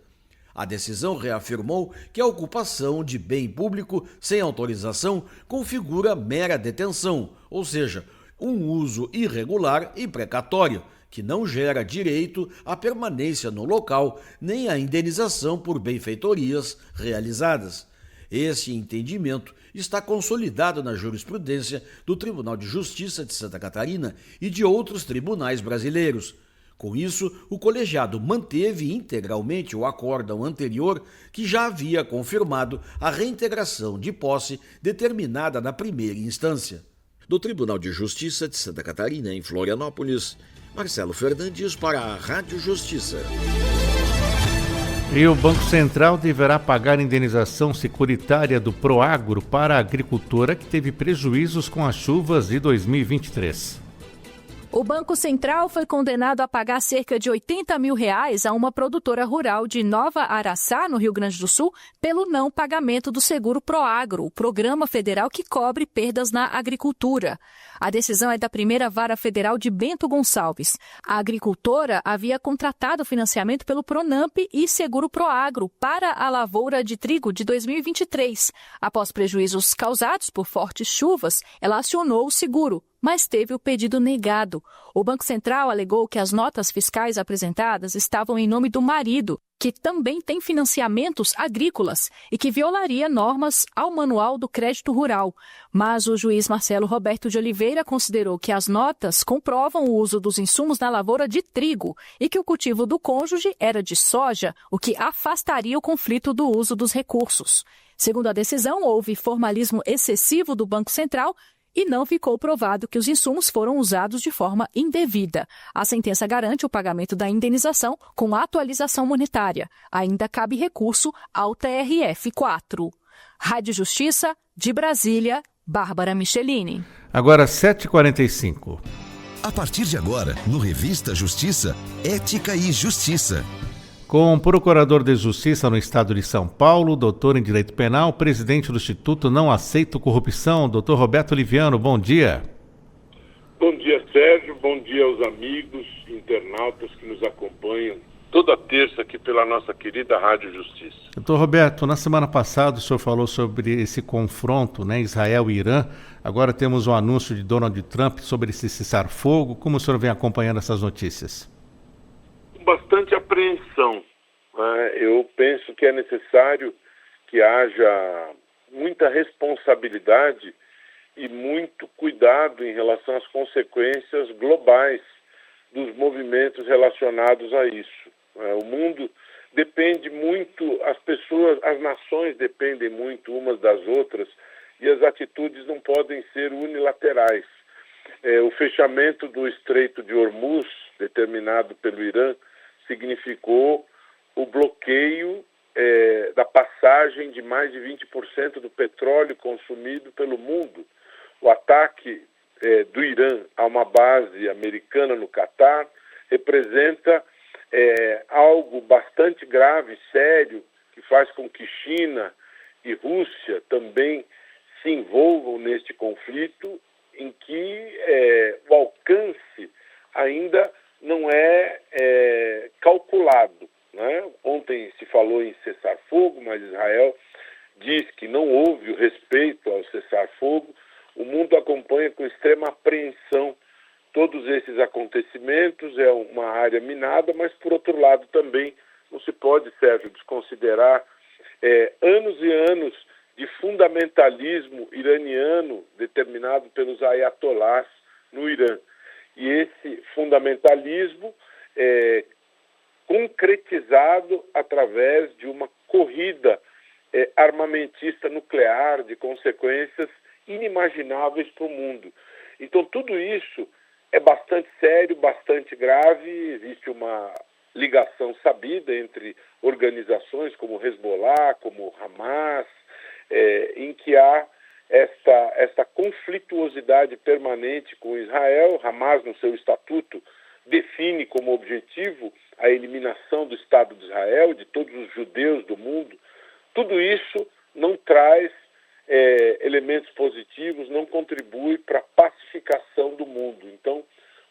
A decisão reafirmou que a ocupação de bem público sem autorização configura mera detenção, ou seja, um uso irregular e precatório, que não gera direito à permanência no local nem à indenização por benfeitorias realizadas. Esse entendimento está consolidado na jurisprudência do Tribunal de Justiça de Santa Catarina e de outros tribunais brasileiros. Com isso, o colegiado manteve integralmente o acórdão anterior, que já havia confirmado a reintegração de posse determinada na primeira instância. Do Tribunal de Justiça de Santa Catarina, em Florianópolis, Marcelo Fernandes para a Rádio Justiça. E o Banco Central deverá pagar indenização securitária do Proagro para a agricultora que teve prejuízos com as chuvas de 2023. O Banco Central foi condenado a pagar cerca de R$80 mil a uma produtora rural de Nova Araçá, no Rio Grande do Sul, pelo não pagamento do seguro Proagro, o programa federal que cobre perdas na agricultura. A decisão é da primeira vara federal de Bento Gonçalves. A agricultora havia contratado financiamento pelo Pronamp e seguro Proagro para a lavoura de trigo de 2023. Após prejuízos causados por fortes chuvas, ela acionou o seguro, mas teve o pedido negado. O Banco Central alegou que as notas fiscais apresentadas estavam em nome do marido, que também tem financiamentos agrícolas e que violaria normas ao Manual do Crédito Rural. Mas o juiz Marcelo Roberto de Oliveira considerou que as notas comprovam o uso dos insumos na lavoura de trigo e que o cultivo do cônjuge era de soja, o que afastaria o conflito do uso dos recursos. Segundo a decisão, houve formalismo excessivo do Banco Central e não ficou provado que os insumos foram usados de forma indevida. A sentença garante o pagamento da indenização com atualização monetária. Ainda cabe recurso ao TRF4. Rádio Justiça, de Brasília, Bárbara Michelini. Agora 7h45. A partir de agora, no Revista Justiça, Ética e Justiça. Com o procurador de Justiça no estado de São Paulo, doutor em Direito Penal, presidente do Instituto Não Aceito Corrupção, doutor Roberto Oliviano, bom dia. Bom dia, Sérgio, bom dia aos amigos internautas que nos acompanham toda terça aqui pela nossa querida Rádio Justiça. Doutor Roberto, na semana passada o senhor falou sobre esse confronto, né, Israel e Irã. Agora temos um anúncio de Donald Trump sobre esse cessar-fogo. Como o senhor vem acompanhando essas notícias? Bastante apreensão. Eu penso que é necessário que haja muita responsabilidade e muito cuidado em relação às consequências globais dos movimentos relacionados a isso. O mundo depende muito, as pessoas, as nações dependem muito umas das outras e as atitudes não podem ser unilaterais. O fechamento do Estreito de Hormuz, determinado pelo Irã, significou o bloqueio da passagem de mais de 20% do petróleo consumido pelo mundo. O ataque do Irã a uma base americana no Catar representa algo bastante grave, sério, que faz com que China e Rússia também se envolvam neste conflito, em que o alcance ainda não é calculado, né? Ontem se falou em cessar-fogo, mas Israel diz que não houve o respeito ao cessar-fogo. O mundo acompanha com extrema apreensão todos esses acontecimentos. É uma área minada, mas por outro lado também não se pode, Sérgio, desconsiderar anos e anos de fundamentalismo iraniano determinado pelos ayatolás no Irã. E esse fundamentalismo é concretizado através de uma corrida armamentista nuclear de consequências inimagináveis para o mundo. Então tudo isso é bastante sério, bastante grave. Existe uma ligação sabida entre organizações como Hezbollah, como Hamas, em que há esta conflituosidade permanente com Israel. Hamas, no seu estatuto, define como objetivo a eliminação do Estado de Israel, de todos os judeus do mundo. Tudo isso não traz elementos positivos, não contribui para a pacificação do mundo. Então,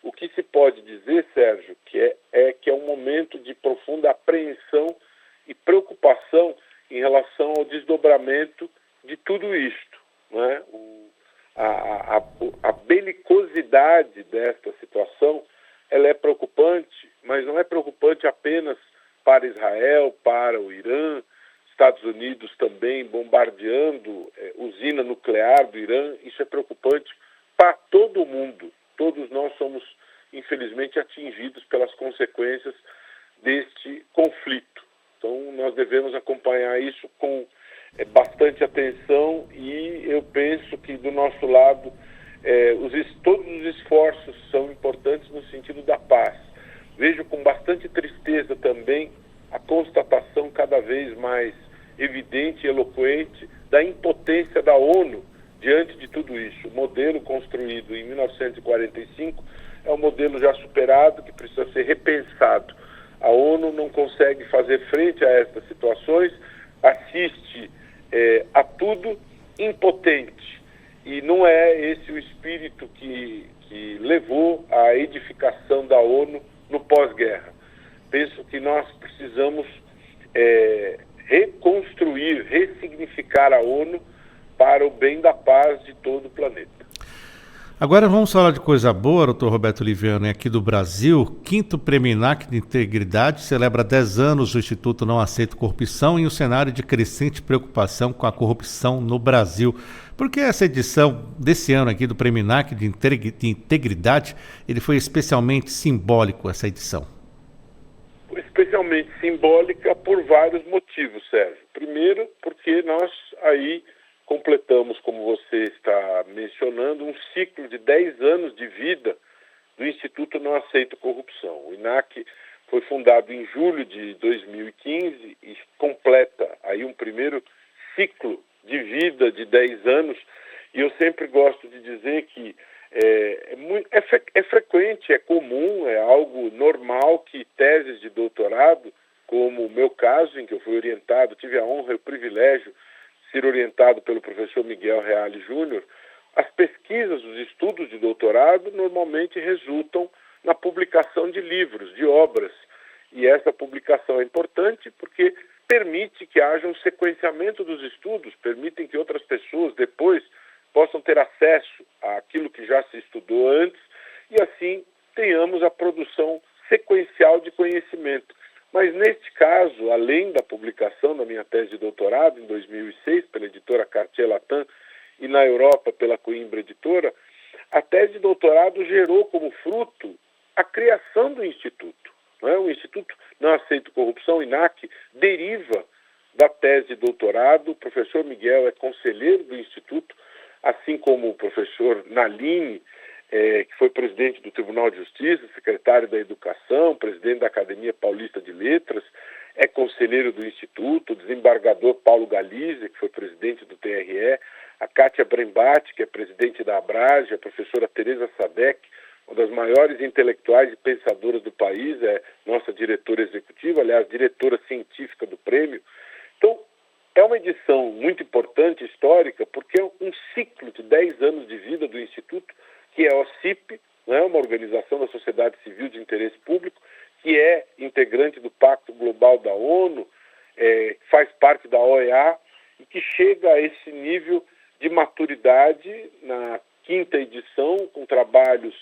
o que se pode dizer, Sérgio, que é um momento de profunda apreensão e preocupação em relação ao desdobramento de tudo isto, né? A belicosidade desta situação, ela é preocupante, mas não é preocupante apenas para Israel, para o Irã. Estados Unidos também bombardeando usina nuclear do Irã, isso é preocupante para todo mundo. Todos nós somos, infelizmente, atingidos pelas consequências deste conflito. Então, nós devemos acompanhar isso com bastante atenção e eu penso que, do nosso lado, todos os esforços são importantes no sentido da paz. Vejo com bastante tristeza também a constatação cada vez mais evidente e eloquente da impotência da ONU diante de tudo isso. O modelo construído em 1945 é um modelo já superado que precisa ser repensado. A ONU não consegue fazer frente a estas situações, assiste a tudo impotente. E não é esse o espírito que levou à edificação da ONU no pós-guerra. Penso que nós precisamos reconstruir, ressignificar a ONU para o bem da paz de todo o planeta. Agora vamos falar de coisa boa, doutor Roberto Oliviano, aqui do Brasil. 5º Prêmio INAC de Integridade celebra 10 anos do Instituto Não Aceito Corrupção em um cenário de crescente preocupação com a corrupção no Brasil. Por que essa edição desse ano aqui do Prêmio INAC de Integridade, ele foi especialmente simbólico, essa edição? Especialmente simbólica por vários motivos, Sérgio. Primeiro, porque nós aí completamos, como você está mencionando, um ciclo de 10 anos de vida do Instituto Não Aceito Corrupção. O INAC foi fundado em julho de 2015 e completa aí um primeiro ciclo de vida de 10 anos. E eu sempre gosto de dizer que é frequente, é comum, é algo normal que teses de doutorado, como o meu caso, em que eu fui orientado, tive a honra e o privilégio de ser orientado pelo professor Miguel Reale Júnior, as pesquisas, os estudos de doutorado normalmente resultam na publicação de livros, de obras. E essa publicação é importante porque permite que haja um sequenciamento dos estudos, permitem que outras pessoas depois possam ter acesso àquilo que já se estudou antes e assim tenhamos a produção sequencial de conhecimento. Mas neste caso, além da publicação da minha tese de doutorado em 2006 pela editora Cartier Latam e na Europa pela Coimbra Editora, a tese de doutorado gerou como fruto a criação do Instituto. O Instituto Não Aceito Corrupção, INAC, deriva da tese de doutorado. O professor Miguel é conselheiro do Instituto, assim como o professor Nalini, que foi presidente do Tribunal de Justiça, secretário da Educação, presidente da Academia Paulista de Letras, é conselheiro do Instituto, o desembargador Paulo Galizia, que foi presidente do TRE, a Kátia Brembati, que é presidente da Abrage, a professora Tereza Sadek, uma das maiores intelectuais e pensadoras do país, é nossa diretora executiva, aliás, diretora científica do prêmio. Então, é uma edição muito importante, histórica, porque é um ciclo de 10 anos de vida do Instituto, que é a OCIP, uma organização da sociedade civil de interesse público, que é integrante do Pacto Global da ONU, faz parte da OEA, e que chega a esse nível de maturidade na 5ª edição, com trabalhos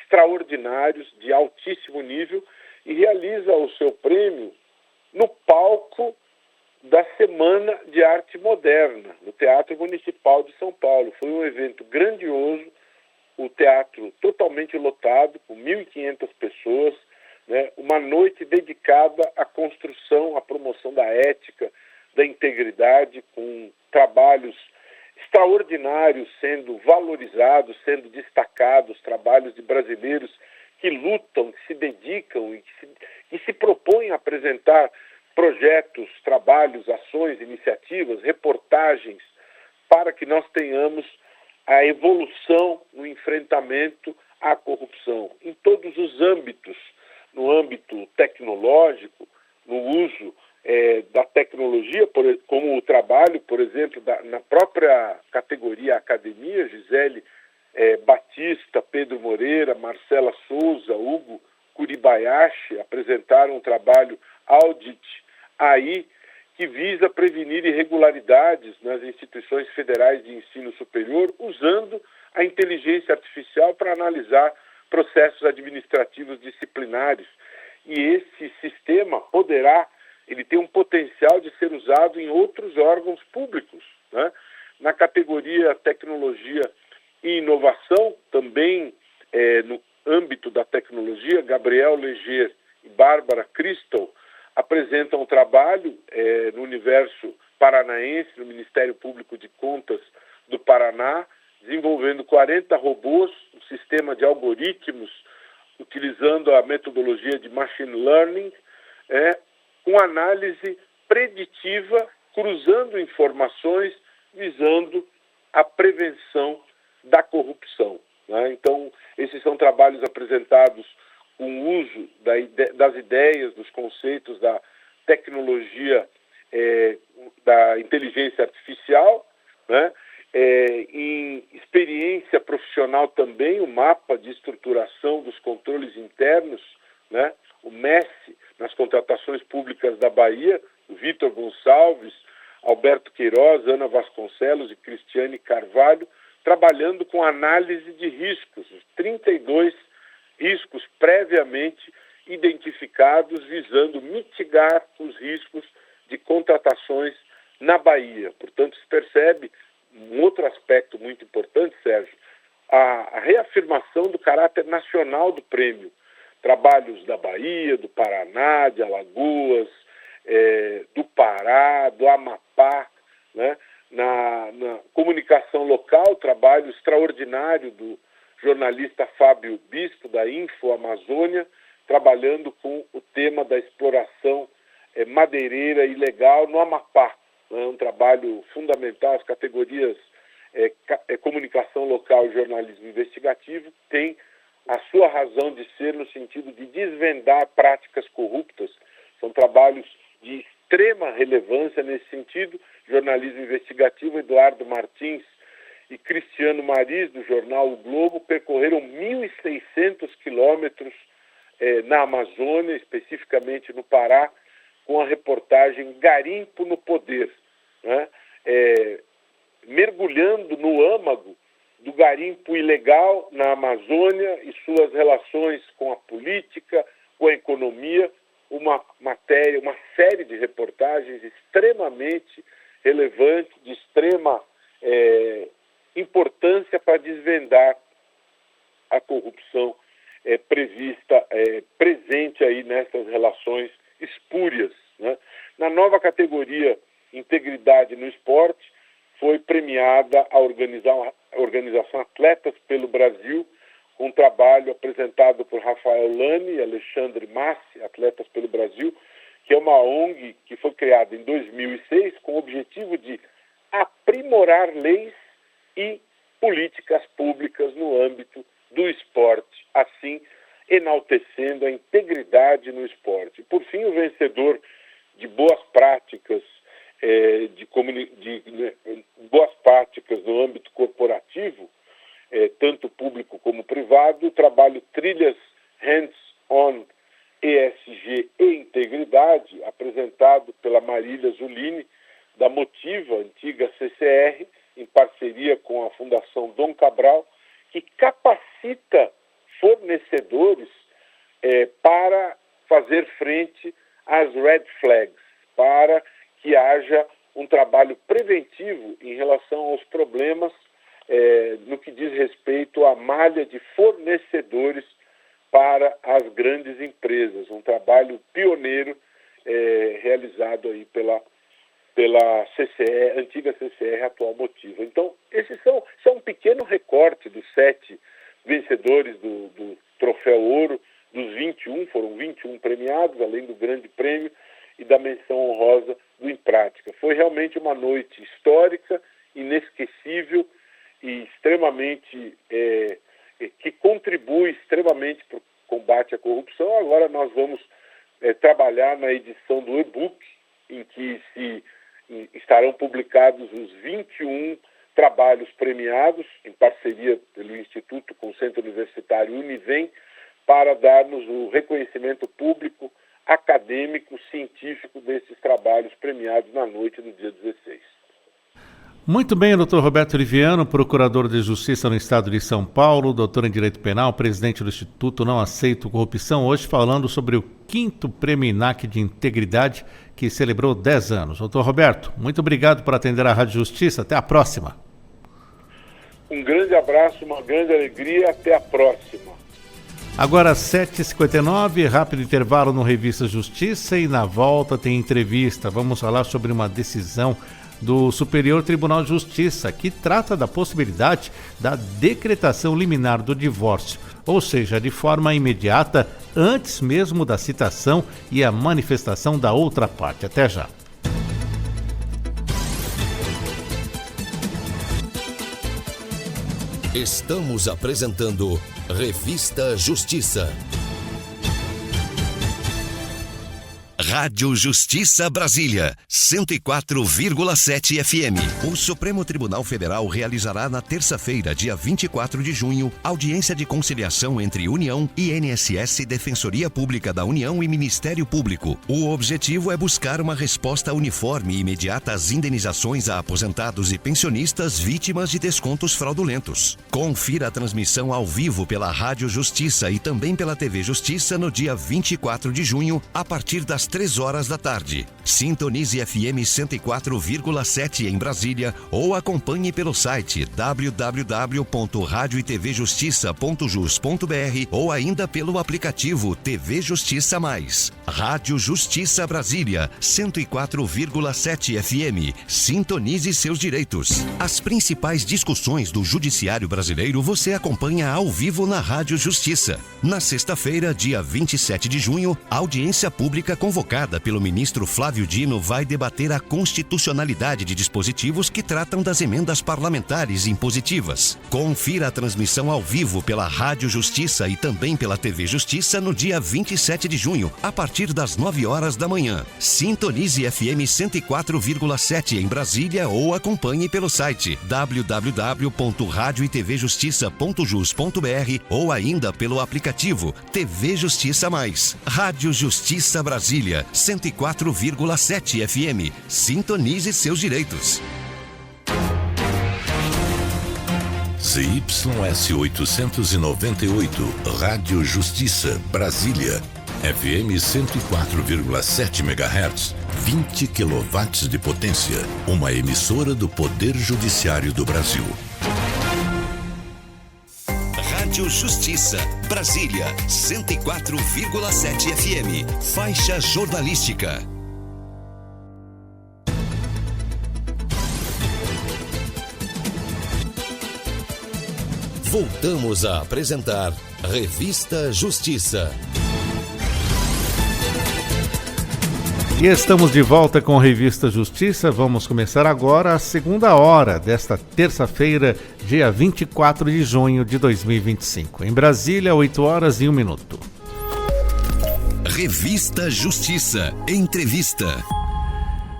extraordinários, de altíssimo nível, e realiza o seu prêmio no palco da Semana de Arte Moderna, no Teatro Municipal de São Paulo. Foi um evento grandioso, o teatro totalmente lotado, com 1.500 pessoas, uma noite dedicada à construção, à promoção da ética, da integridade, com trabalhos extraordinários sendo valorizados, sendo destacados, trabalhos de brasileiros que lutam, que se dedicam e que se propõem a apresentar projetos, trabalhos, ações, iniciativas, reportagens, para que nós tenhamos a evolução no enfrentamento à corrupção, em todos os âmbitos, no âmbito tecnológico, no uso da tecnologia, como o trabalho, por exemplo, na própria categoria academia, Gisele Batista, Pedro Moreira, Marcela Souza, Hugo Kuribayashi apresentaram um trabalho Audit AI, que visa prevenir irregularidades nas instituições federais de ensino superior, usando a inteligência artificial para analisar processos administrativos disciplinares. E esse sistema poderá ele tem um potencial de ser usado em outros órgãos públicos, né? Na categoria tecnologia e inovação, também no âmbito da tecnologia, Gabriel Leger e Bárbara Crystal apresentam um trabalho no universo paranaense, no Ministério Público de Contas do Paraná, desenvolvendo 40 robôs, um sistema de algoritmos, utilizando a metodologia de machine learning, com análise preditiva, cruzando informações, visando a prevenção da corrupção, né? Então, esses são trabalhos apresentados com o uso das ideias, dos conceitos da tecnologia, da inteligência artificial, né? Em experiência profissional também, o mapa de estruturação dos controles internos, né? O MES, nas contratações públicas da Bahia, o Vitor Gonçalves, Alberto Queiroz, Ana Vasconcelos e Cristiane Carvalho, trabalhando com análise de riscos, 32 riscos previamente identificados, visando mitigar os riscos de contratações na Bahia. Portanto, se percebe um outro aspecto muito importante, Sérgio, a reafirmação do caráter nacional do prêmio. Trabalhos da Bahia, do Paraná, de Alagoas, do Pará, do Amapá, né? Na comunicação local, trabalho extraordinário do jornalista Fábio Bispo, da Info Amazônia, trabalhando com o tema da exploração madeireira ilegal no Amapá. É um trabalho fundamental. As categorias comunicação local e jornalismo investigativo têm a sua razão de ser no sentido de desvendar práticas corruptas. São trabalhos de extrema relevância nesse sentido. Jornalismo investigativo, Eduardo Martins e Cristiano Maris, do jornal O Globo, percorreram 1.600 quilômetros na Amazônia, especificamente no Pará, com a reportagem Garimpo no Poder, né? Mergulhando no âmago do garimpo ilegal na Amazônia e suas relações com a política, com a economia, uma série de reportagens extremamente relevantes, de extrema importância para desvendar a corrupção presente aí nessas relações espúrias, né? Na nova categoria Integridade no Esporte, foi premiada a organização Atletas pelo Brasil, com um trabalho apresentado por Rafael Lani e Alexandre Massi, Atletas pelo Brasil, que é uma ONG que foi criada em 2006 com o objetivo de aprimorar leis e políticas públicas no âmbito do esporte, assim enaltecendo a integridade no esporte. Por fim, o vencedor de boas práticas boas práticas no âmbito corporativo, tanto público como privado, o trabalho Trilhas Hands-on ESG e Integridade, apresentado pela Marília Zulini, da Motiva, antiga CCR, em parceria com a Fundação Dom Cabral, que capacita fornecedores para fazer frente às red flags, para que haja um trabalho preventivo em relação aos problemas no que diz respeito à malha de fornecedores para as grandes empresas. Um trabalho pioneiro realizado aí pela CCR, antiga CCR, atual Motiva. Então, esses são um pequeno recorte dos 7 vencedores do Troféu Ouro, dos 21, foram 21 premiados, além do grande prêmio e da menção honrosa do Em Prática. Foi realmente uma noite histórica, inesquecível e extremamente que contribui extremamente para o combate à corrupção. Agora nós vamos trabalhar na edição do e-book, em que estarão publicados os 21 trabalhos premiados, em parceria pelo Instituto com o Centro Universitário Univem, para darmos o reconhecimento público, acadêmico, científico desses trabalhos premiados na noite do dia 16. Muito bem, doutor Roberto Oliviano, procurador de Justiça no Estado de São Paulo, doutor em Direito Penal, presidente do Instituto Não Aceito Corrupção, hoje falando sobre o 5º Prêmio INAC de Integridade, que celebrou 10 anos. Doutor Roberto, muito obrigado por atender a Rádio Justiça. Até a próxima. Um grande abraço, uma grande alegria. Até a próxima. Agora 7h59, rápido intervalo no Revista Justiça e na volta tem entrevista. Vamos falar sobre uma decisão do Superior Tribunal de Justiça que trata da possibilidade da decretação liminar do divórcio, ou seja, de forma imediata, antes mesmo da citação e a manifestação da outra parte. Até já. Estamos apresentando Revista Justiça. Rádio Justiça Brasília, 104,7 FM. O Supremo Tribunal Federal realizará na terça-feira, dia 24 de junho, audiência de conciliação entre União, INSS, Defensoria Pública da União e Ministério Público. O objetivo é buscar uma resposta uniforme e imediata às indenizações a aposentados e pensionistas vítimas de descontos fraudulentos. Confira a transmissão ao vivo pela Rádio Justiça e também pela TV Justiça no dia 24 de junho, a partir das 3 horas da tarde. Sintonize FM 104,7 em Brasília ou acompanhe pelo site www.radioetvjustiça.jus.br ou ainda pelo aplicativo TV Justiça Mais. Rádio Justiça Brasília, 104,7 FM. Sintonize seus direitos. As principais discussões do Judiciário Brasileiro você acompanha ao vivo na Rádio Justiça. Na sexta-feira, dia 27 de junho, audiência pública convocada pelo ministro Flávio Dino vai debater a constitucionalidade de dispositivos que tratam das emendas parlamentares impositivas. Confira a transmissão ao vivo pela Rádio Justiça e também pela TV Justiça no dia 27 de junho, a partir das 9 horas da manhã. Sintonize FM 104,7 em Brasília ou acompanhe pelo site www.radioetvjustiça.jus.br ou ainda pelo aplicativo TV Justiça Mais. Rádio Justiça Brasília, 104,7 FM. Sintonize seus direitos. ZYS 898, Rádio Justiça, Brasília. FM 104,7 MHz, 20 kW de potência. Uma emissora do Poder Judiciário do Brasil. Rádio Justiça, Brasília, 104,7 FM. Faixa jornalística. Voltamos a apresentar Revista Justiça. E estamos de volta com a Revista Justiça. Vamos começar agora a segunda hora desta terça-feira, dia 24 de junho de 2025. Em Brasília, 8 horas e 1 minuto. Revista Justiça. Entrevista.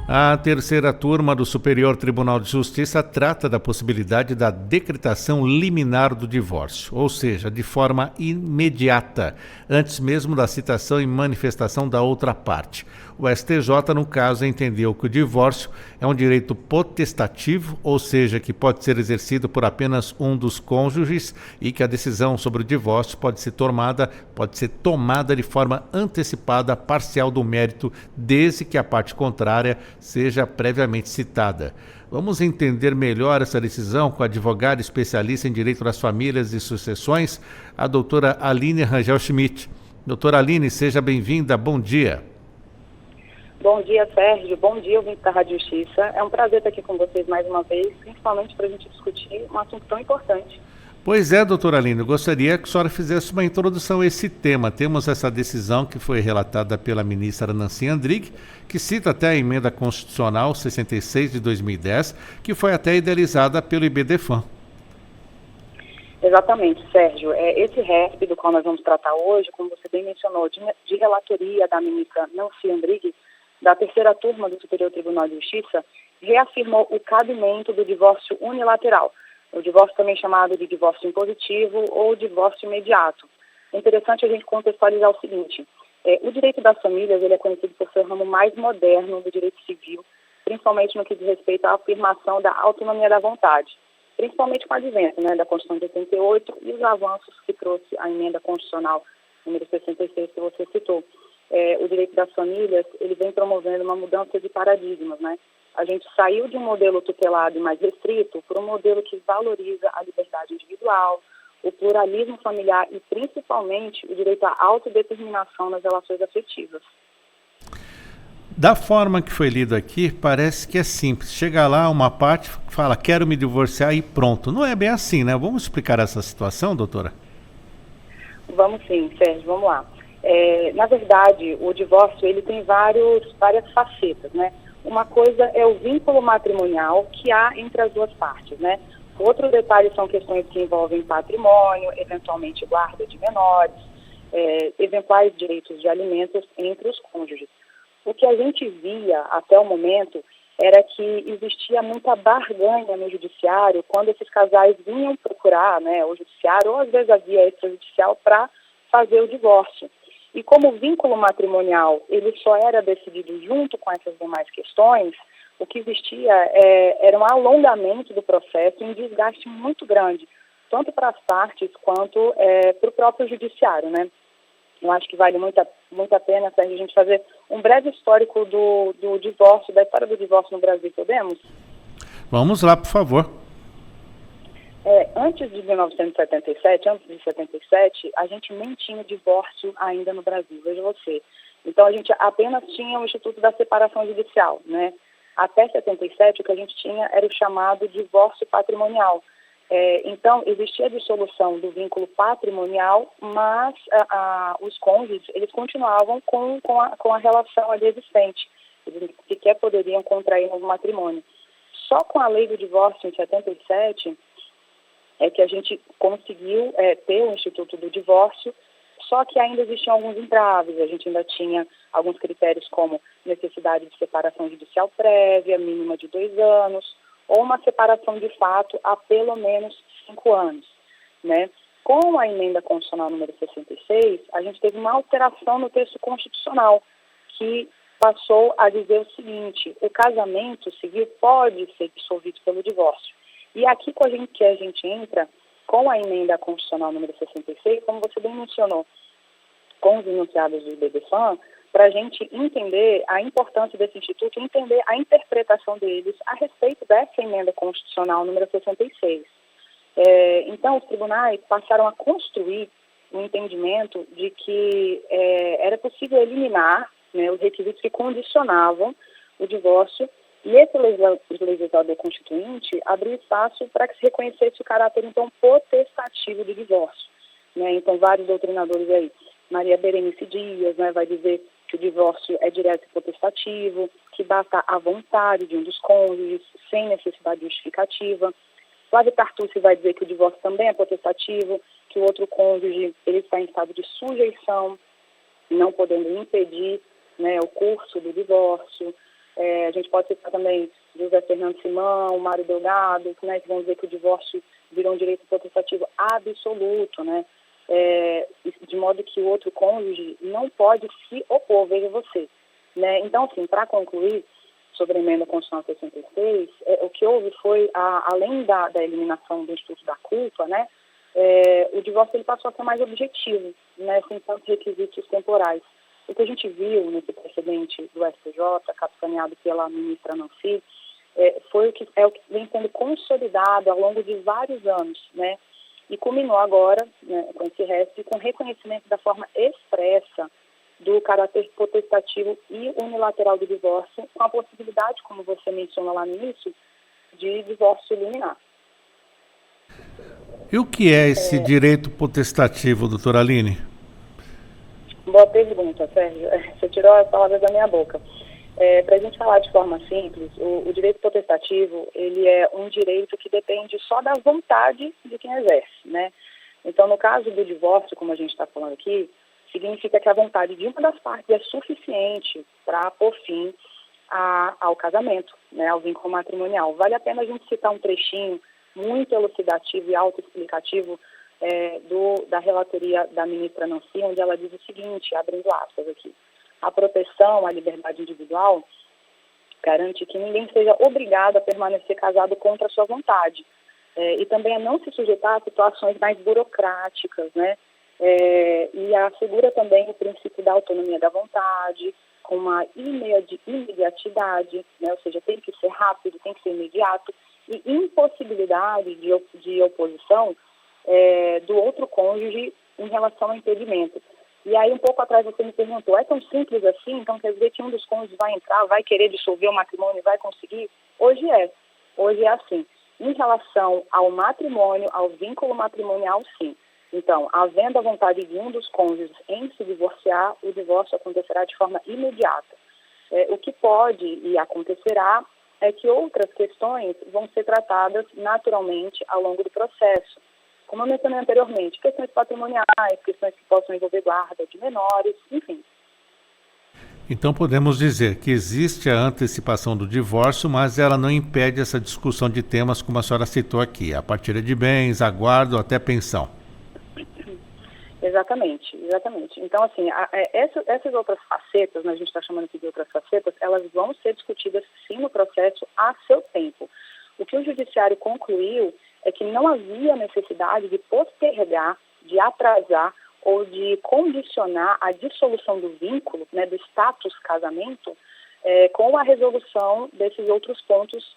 A terceira turma do Superior Tribunal de Justiça trata da possibilidade da decretação liminar do divórcio, ou seja, de forma imediata, antes mesmo da citação e manifestação da outra parte. O STJ, no caso, entendeu que o divórcio é um direito potestativo, ou seja, que pode ser exercido por apenas um dos cônjuges e que a decisão sobre o divórcio pode ser tomada de forma antecipada, parcial do mérito, desde que a parte contrária seja previamente citada. Vamos entender melhor essa decisão com a advogada especialista em direito das famílias e sucessões, a doutora Aline Rangel Schmidt. Doutora Aline, seja bem-vinda, bom dia. Bom dia, Sérgio. Bom dia, ouvinte da Rádio Justiça. É um prazer estar aqui com vocês mais uma vez, principalmente para a gente discutir um assunto tão importante. Pois é, doutora Aline, eu gostaria que a senhora fizesse uma introdução a esse tema. Temos essa decisão que foi relatada pela ministra Nancy Andrighi, que cita até a emenda constitucional 66 de 2010, que foi até idealizada pelo IBDFAM. Exatamente, Sérgio. Esse RESP do qual nós vamos tratar hoje, como você bem mencionou, de relatoria da ministra Nancy Andrighi, da terceira turma do Superior Tribunal de Justiça, reafirmou o cabimento do divórcio unilateral, o divórcio também chamado de divórcio impositivo ou divórcio imediato. É interessante a gente contextualizar o seguinte, o direito das famílias ele é conhecido por ser o ramo mais moderno do direito civil, principalmente no que diz respeito à afirmação da autonomia da vontade, principalmente com o advento da Constituição de 88 e os avanços que trouxe a emenda constitucional número 66 que você citou. o direito das famílias, ele vem promovendo uma mudança de paradigmas, né? A gente saiu de um modelo tutelado e mais restrito para um modelo que valoriza a liberdade individual, o pluralismo familiar e, principalmente, o direito à autodeterminação nas relações afetivas. Da forma que foi lido aqui, parece que é simples. Chega lá, uma parte fala, quero me divorciar e pronto. Não é bem assim, né? Vamos explicar essa situação, doutora? Vamos sim, Sérgio, vamos lá. Na verdade, o divórcio ele tem várias facetas, né? Uma coisa é o vínculo matrimonial que há entre as duas partes, né? Outro detalhe são questões que envolvem patrimônio, eventualmente guarda de menores, eventuais direitos de alimentos entre os cônjuges. O que a gente via até o momento era que existia muita barganha no judiciário quando esses casais vinham procurar, né, o judiciário, ou às vezes a via extrajudicial, para fazer o divórcio. E como o vínculo matrimonial ele só era decidido junto com essas demais questões, o que existia era um alongamento do processo e um desgaste muito grande, tanto para as partes quanto para o próprio judiciário, né? Eu acho que vale muito a pena, Sérgio, a gente fazer um breve histórico do divórcio, da história do divórcio no Brasil, podemos? Vamos lá, por favor. Antes de 1977, antes de 77, a gente nem tinha divórcio ainda no Brasil, veja você. Então, a gente apenas tinha o Instituto da Separação Judicial, né? Até 77, o que a gente tinha era o chamado divórcio patrimonial. Então, existia a dissolução do vínculo patrimonial, mas os cônjuges, eles continuavam com a relação ali existente. Eles sequer poderiam contrair novo matrimônio. Só com a lei do divórcio em 77 é que a gente conseguiu ter o Instituto do Divórcio, só que ainda existiam alguns entraves. A gente ainda tinha alguns critérios como necessidade de separação judicial prévia, mínima de 2 anos, ou uma separação de fato há pelo menos 5 anos, né? Com a emenda constitucional número 66, a gente teve uma alteração no texto constitucional, que passou a dizer o seguinte: o casamento civil pode ser dissolvido pelo divórcio. E aqui que a gente entra com a emenda constitucional número 66, como você bem mencionou, com os enunciados do BDFAM, para a gente entender a importância desse instituto, entender a interpretação deles a respeito dessa emenda constitucional número 66. Então, os tribunais passaram a construir um entendimento de que era possível eliminar, né, os requisitos que condicionavam o divórcio, e esse legislador constituinte abriu espaço para que se reconhecesse o caráter, então, potestativo do divórcio, né? Então, vários doutrinadores aí, Maria Berenice Dias, né, vai dizer que o divórcio é direto e potestativo, que basta a vontade de um dos cônjuges, sem necessidade justificativa. Flávio Tartucci vai dizer que o divórcio também é potestativo, que o outro cônjuge ele está em estado de sujeição, não podendo impedir, né, o curso do divórcio. A gente pode citar também José Fernando Simão, Mário Delgado, né, que vão dizer que o divórcio virou um direito potestativo absoluto, né? De modo que o outro cônjuge não pode se opor, veja você, né? Então, assim, para concluir sobre a emenda constitucional 66, o que houve foi, além da eliminação do Instituto da Culpa, né, o divórcio ele passou a ser mais objetivo, né, sem tantos requisitos temporais. O que a gente viu nesse precedente do STJ, capitaneado pela ministra Nancy, foi o que vem sendo consolidado ao longo de vários anos, né? E culminou agora, né, com esse resto, com reconhecimento da forma expressa do caráter potestativo e unilateral do divórcio, com a possibilidade, como você mencionou lá no início, de divórcio liminar. E o que é esse direito potestativo, doutora Aline? Boa pergunta, Sérgio. Você tirou as palavras da minha boca. Para a gente falar de forma simples, o direito potestativo, ele é um direito que depende só da vontade de quem exerce, né? Então, no caso do divórcio, como a gente está falando aqui, significa que a vontade de uma das partes é suficiente para pôr fim ao casamento, né, ao vínculo matrimonial. Vale a pena a gente citar um trechinho muito elucidativo e autoexplicativo da relatoria da ministra Nancy, onde ela diz o seguinte, abrindo aspas aqui: a proteção à liberdade individual garante que ninguém seja obrigado a permanecer casado contra a sua vontade, e também a não se sujeitar a situações mais burocráticas, né, e assegura também o princípio da autonomia da vontade, com uma imediatidade, né? Ou seja, tem que ser rápido, tem que ser imediato, e impossibilidade de oposição do outro cônjuge em relação ao impedimento. E aí, um pouco atrás, você me perguntou, é tão simples assim? Então, quer dizer que um dos cônjuges vai entrar, vai querer dissolver o matrimônio e vai conseguir? Hoje é assim. Em relação ao matrimônio, ao vínculo matrimonial, sim. Então, havendo a vontade de um dos cônjuges em se divorciar, o divórcio acontecerá de forma imediata. O que pode e acontecerá é que outras questões vão ser tratadas naturalmente ao longo do processo. Como eu mencionei anteriormente, questões patrimoniais, questões que possam envolver guarda de menores, enfim. Então podemos dizer que existe a antecipação do divórcio, mas ela não impede essa discussão de temas como a senhora citou aqui, a partilha de bens, aguardo até pensão. Exatamente. Então, assim, essas outras facetas, né, a gente está chamando aqui de outras facetas, elas vão ser discutidas sim no processo a seu tempo. O que o judiciário concluiu é que não havia necessidade de postergar, de atrasar ou de condicionar a dissolução do vínculo, né, do status casamento, com a resolução desses outros pontos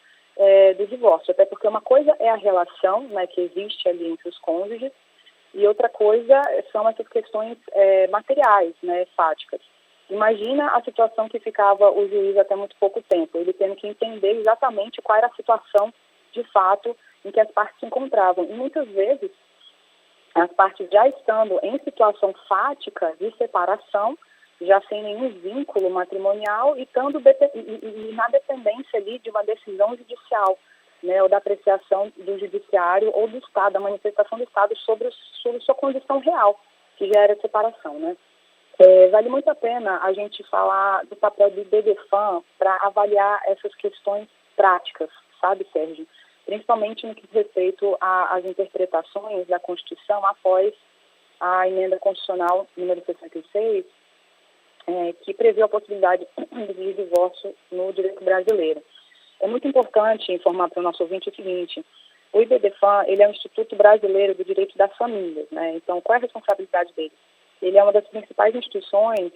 do divórcio. Até porque uma coisa é a relação, né, que existe ali entre os cônjuges, e outra coisa são essas questões materiais, né, fáticas. Imagina a situação que ficava o juiz até muito pouco tempo, ele tendo que entender exatamente qual era a situação de fato em que as partes se encontravam. E muitas vezes, as partes já estando em situação fática de separação, já sem nenhum vínculo matrimonial e na dependência ali de uma decisão judicial, né, ou da apreciação do judiciário ou do Estado, da manifestação do Estado sobre sua condição real, que já era separação, né? Vale muito a pena a gente falar do papel do IBDFAM para avaliar essas questões práticas, sabe, Sérgio? Principalmente no que diz respeito às interpretações da Constituição após a emenda constitucional número 66, que prevê a possibilidade de divórcio no direito brasileiro. É muito importante informar para o nosso ouvinte o seguinte: o IBDFAM, ele é o Instituto Brasileiro do Direito das Famílias, né? Então, qual é a responsabilidade dele? Ele é uma das principais instituições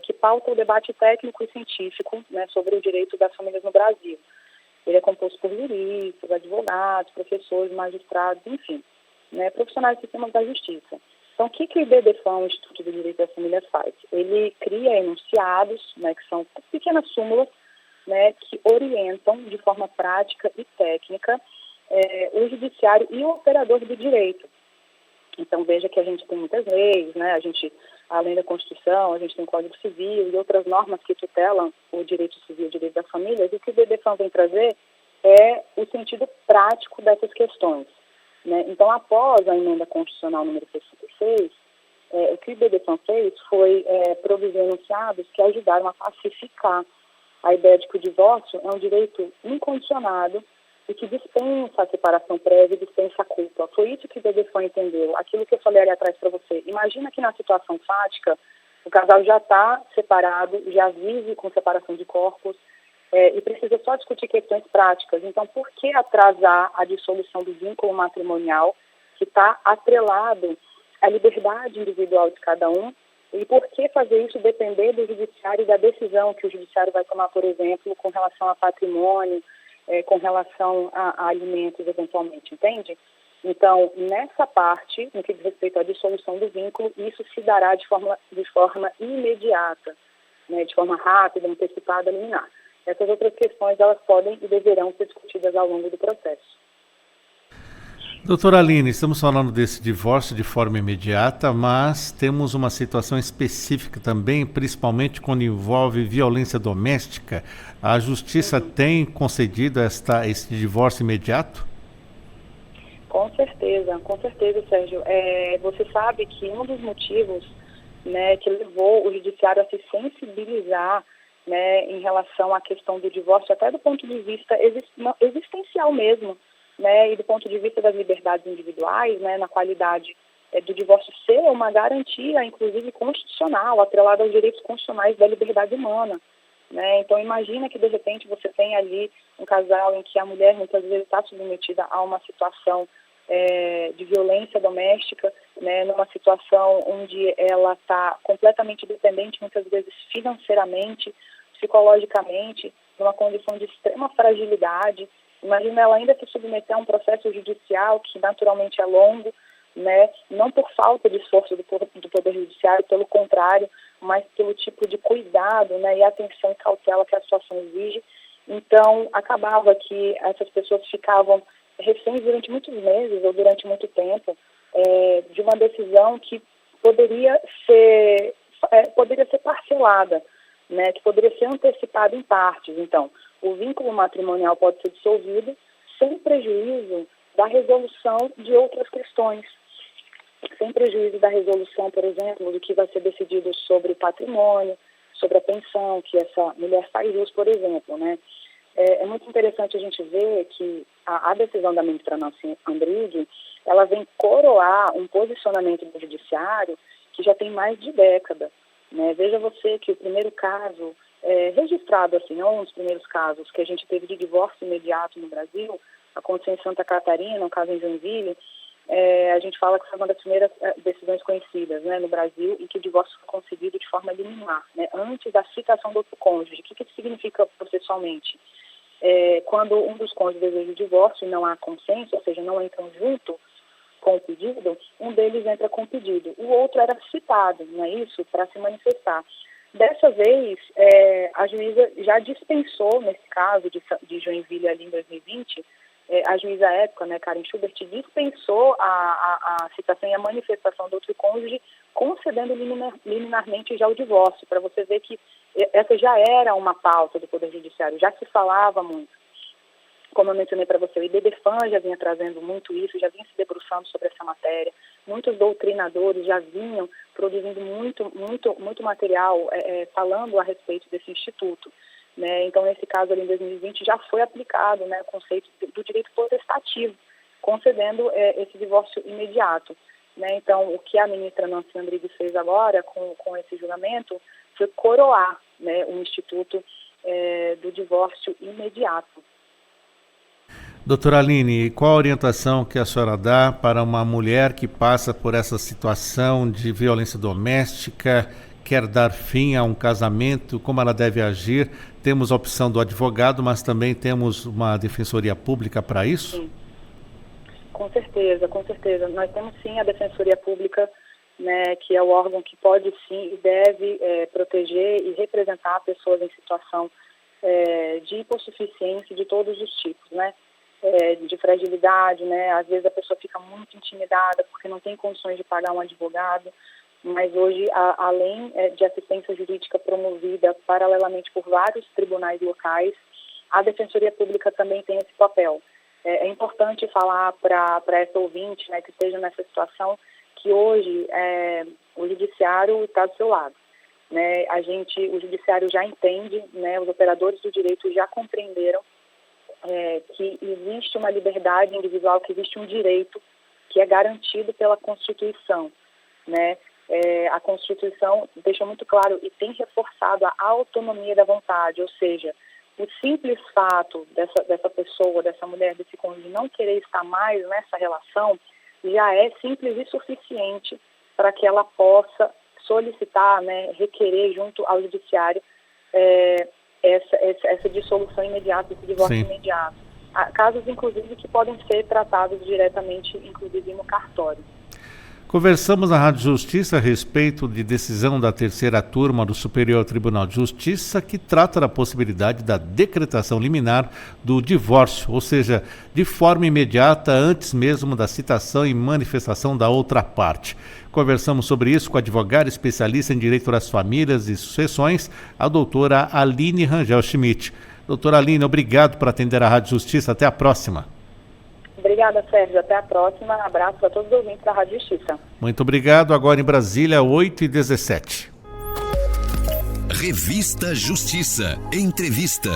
que pauta o debate técnico e científico, né, sobre o direito das famílias no Brasil. Ele é composto por juristas, advogados, professores, magistrados, enfim, né, profissionais do sistema da justiça. Então, o que o IBDFAM, o Instituto do Direito das Famílias, faz? Ele cria enunciados, né, que são pequenas súmulas, né, que orientam de forma prática e técnica o judiciário e o operador do direito. Então, veja que a gente tem muitas leis, né? A gente, além da Constituição, a gente tem o Código Civil e outras normas que tutelam o direito civil e o direito das famílias. E o que o IBDFAM vem trazer é o sentido prático dessas questões, né? Então, após a emenda constitucional número 66, o que o IBDFAM fez foi produzir enunciados que ajudaram a pacificar a ideia de que o divórcio é um direito incondicionado e que dispensa a separação prévia e dispensa a culpa. Foi isso que o IBDFAM entendeu. Aquilo que eu falei ali atrás para você. Imagina que na situação fática, o casal já está separado, já vive com separação de corpos e precisa só discutir questões práticas. Então, por que atrasar a dissolução do vínculo matrimonial que está atrelado à liberdade individual de cada um? E por que fazer isso depender do judiciário e da decisão que o judiciário vai tomar, por exemplo, com relação a patrimônio, com relação a alimentos, eventualmente, entende? Então, nessa parte, no que diz respeito à dissolução do vínculo, isso se dará de forma imediata, né, de forma rápida, antecipada, liminar. Essas outras questões, elas podem e deverão ser discutidas ao longo do processo. Doutora Aline, estamos falando desse divórcio de forma imediata, mas temos uma situação específica também, principalmente quando envolve violência doméstica. A Justiça tem concedido esse divórcio imediato? Com certeza, Sérgio. Você sabe que um dos motivos, né, que levou o Judiciário a se sensibilizar, né, em relação à questão do divórcio, até do ponto de vista existencial mesmo, né, e do ponto de vista das liberdades individuais, né, na qualidade do divórcio ser uma garantia, inclusive constitucional, atrelada aos direitos constitucionais da liberdade humana, né? Então, imagina que, de repente, você tem ali um casal em que a mulher, muitas vezes, está submetida a uma situação de violência doméstica, né, numa situação onde ela está completamente dependente, muitas vezes financeiramente, psicologicamente, numa condição de extrema fragilidade. Imagina ela ainda se submeter a um processo judicial que naturalmente é longo, né, não por falta de esforço do Poder Judiciário, pelo contrário, mas pelo tipo de cuidado, né, e atenção e cautela que a situação exige. Então, acabava que essas pessoas ficavam reféns durante muitos meses ou durante muito tempo de uma decisão que poderia ser parcelada, né, que poderia ser antecipada em partes. Então, o vínculo matrimonial pode ser dissolvido sem prejuízo da resolução de outras questões, sem prejuízo da resolução, por exemplo, do que vai ser decidido sobre o patrimônio, sobre a pensão que essa mulher faz jus, por exemplo, né? É muito interessante a gente ver que a decisão da ministra Nancy Andrighi, ela vem coroar um posicionamento do judiciário que já tem mais de década, né? Veja você que o primeiro caso registrado, assim, não um dos primeiros casos que a gente teve de divórcio imediato no Brasil, aconteceu em Santa Catarina, um caso em Joinville. A gente fala que foi uma das primeiras decisões conhecidas, né, no Brasil, em que o divórcio foi concedido de forma liminar, né, antes da citação do outro cônjuge. O que isso significa processualmente? Quando um dos cônjuges deseja o divórcio e não há consenso, ou seja, não entram junto com o pedido, um deles entra com o pedido. O outro era citado, não é isso, para se manifestar. Dessa vez, a juíza já dispensou, nesse caso de Joinville ali em 2020, a juíza à época, né, Karen Schubert, dispensou a citação e a manifestação do outro cônjuge, concedendo liminarmente já o divórcio, para você ver que essa já era uma pauta do Poder Judiciário, já se falava muito. Como eu mencionei para você, o IBDFAN já vinha trazendo muito isso, já vinha se debruçando sobre essa matéria, muitos doutrinadores já vinham produzindo muito material falando a respeito desse instituto. Né? Então, nesse caso ali em 2020, já foi aplicado, né, o conceito do direito potestativo, concedendo esse divórcio imediato. Né? Então, o que a ministra Nancy Andrighi fez agora com esse julgamento foi coroar, né, o instituto do divórcio imediato. Doutora Aline, qual a orientação que a senhora dá para uma mulher que passa por essa situação de violência doméstica, quer dar fim a um casamento, como ela deve agir? Temos a opção do advogado, mas também temos uma defensoria pública para isso? Sim. Com certeza, com certeza. Nós temos sim a defensoria pública, né, que é o órgão que pode sim e deve proteger e representar pessoas em situação de hipossuficiência de todos os tipos, né? De fragilidade, né? Às vezes a pessoa fica muito intimidada porque não tem condições de pagar um advogado, mas hoje, além de assistência jurídica promovida paralelamente por vários tribunais locais, a Defensoria Pública também tem esse papel. É importante falar para essa ouvinte, né, que esteja nessa situação, que hoje o Judiciário está do seu lado. Né? O Judiciário já entende, né, os operadores do direito já compreenderam que existe uma liberdade individual, que existe um direito que é garantido pela Constituição, né? A Constituição deixa muito claro e tem reforçado a autonomia da vontade, ou seja, o simples fato dessa pessoa, dessa mulher, desse cônjuge não querer estar mais nessa relação já é simples e suficiente para que ela possa solicitar, né, requerer junto ao Judiciário essa dissolução imediata, esse divórcio imediato. Há casos, inclusive, que podem ser tratados diretamente, inclusive no cartório. Conversamos na Rádio Justiça a respeito de decisão da terceira turma do Superior Tribunal de Justiça que trata da possibilidade da decretação liminar do divórcio, ou seja, de forma imediata antes mesmo da citação e manifestação da outra parte. Conversamos sobre isso com a advogada especialista em Direito das Famílias e Sucessões, a doutora Aline Rangel Schmidt. Doutora Aline, obrigado por atender a Rádio Justiça. Até a próxima. Obrigada, Sérgio. Até a próxima. Abraço a todos os ouvintes da Rádio Justiça. Muito obrigado. Agora em Brasília, 8h17. Revista Justiça. Entrevista.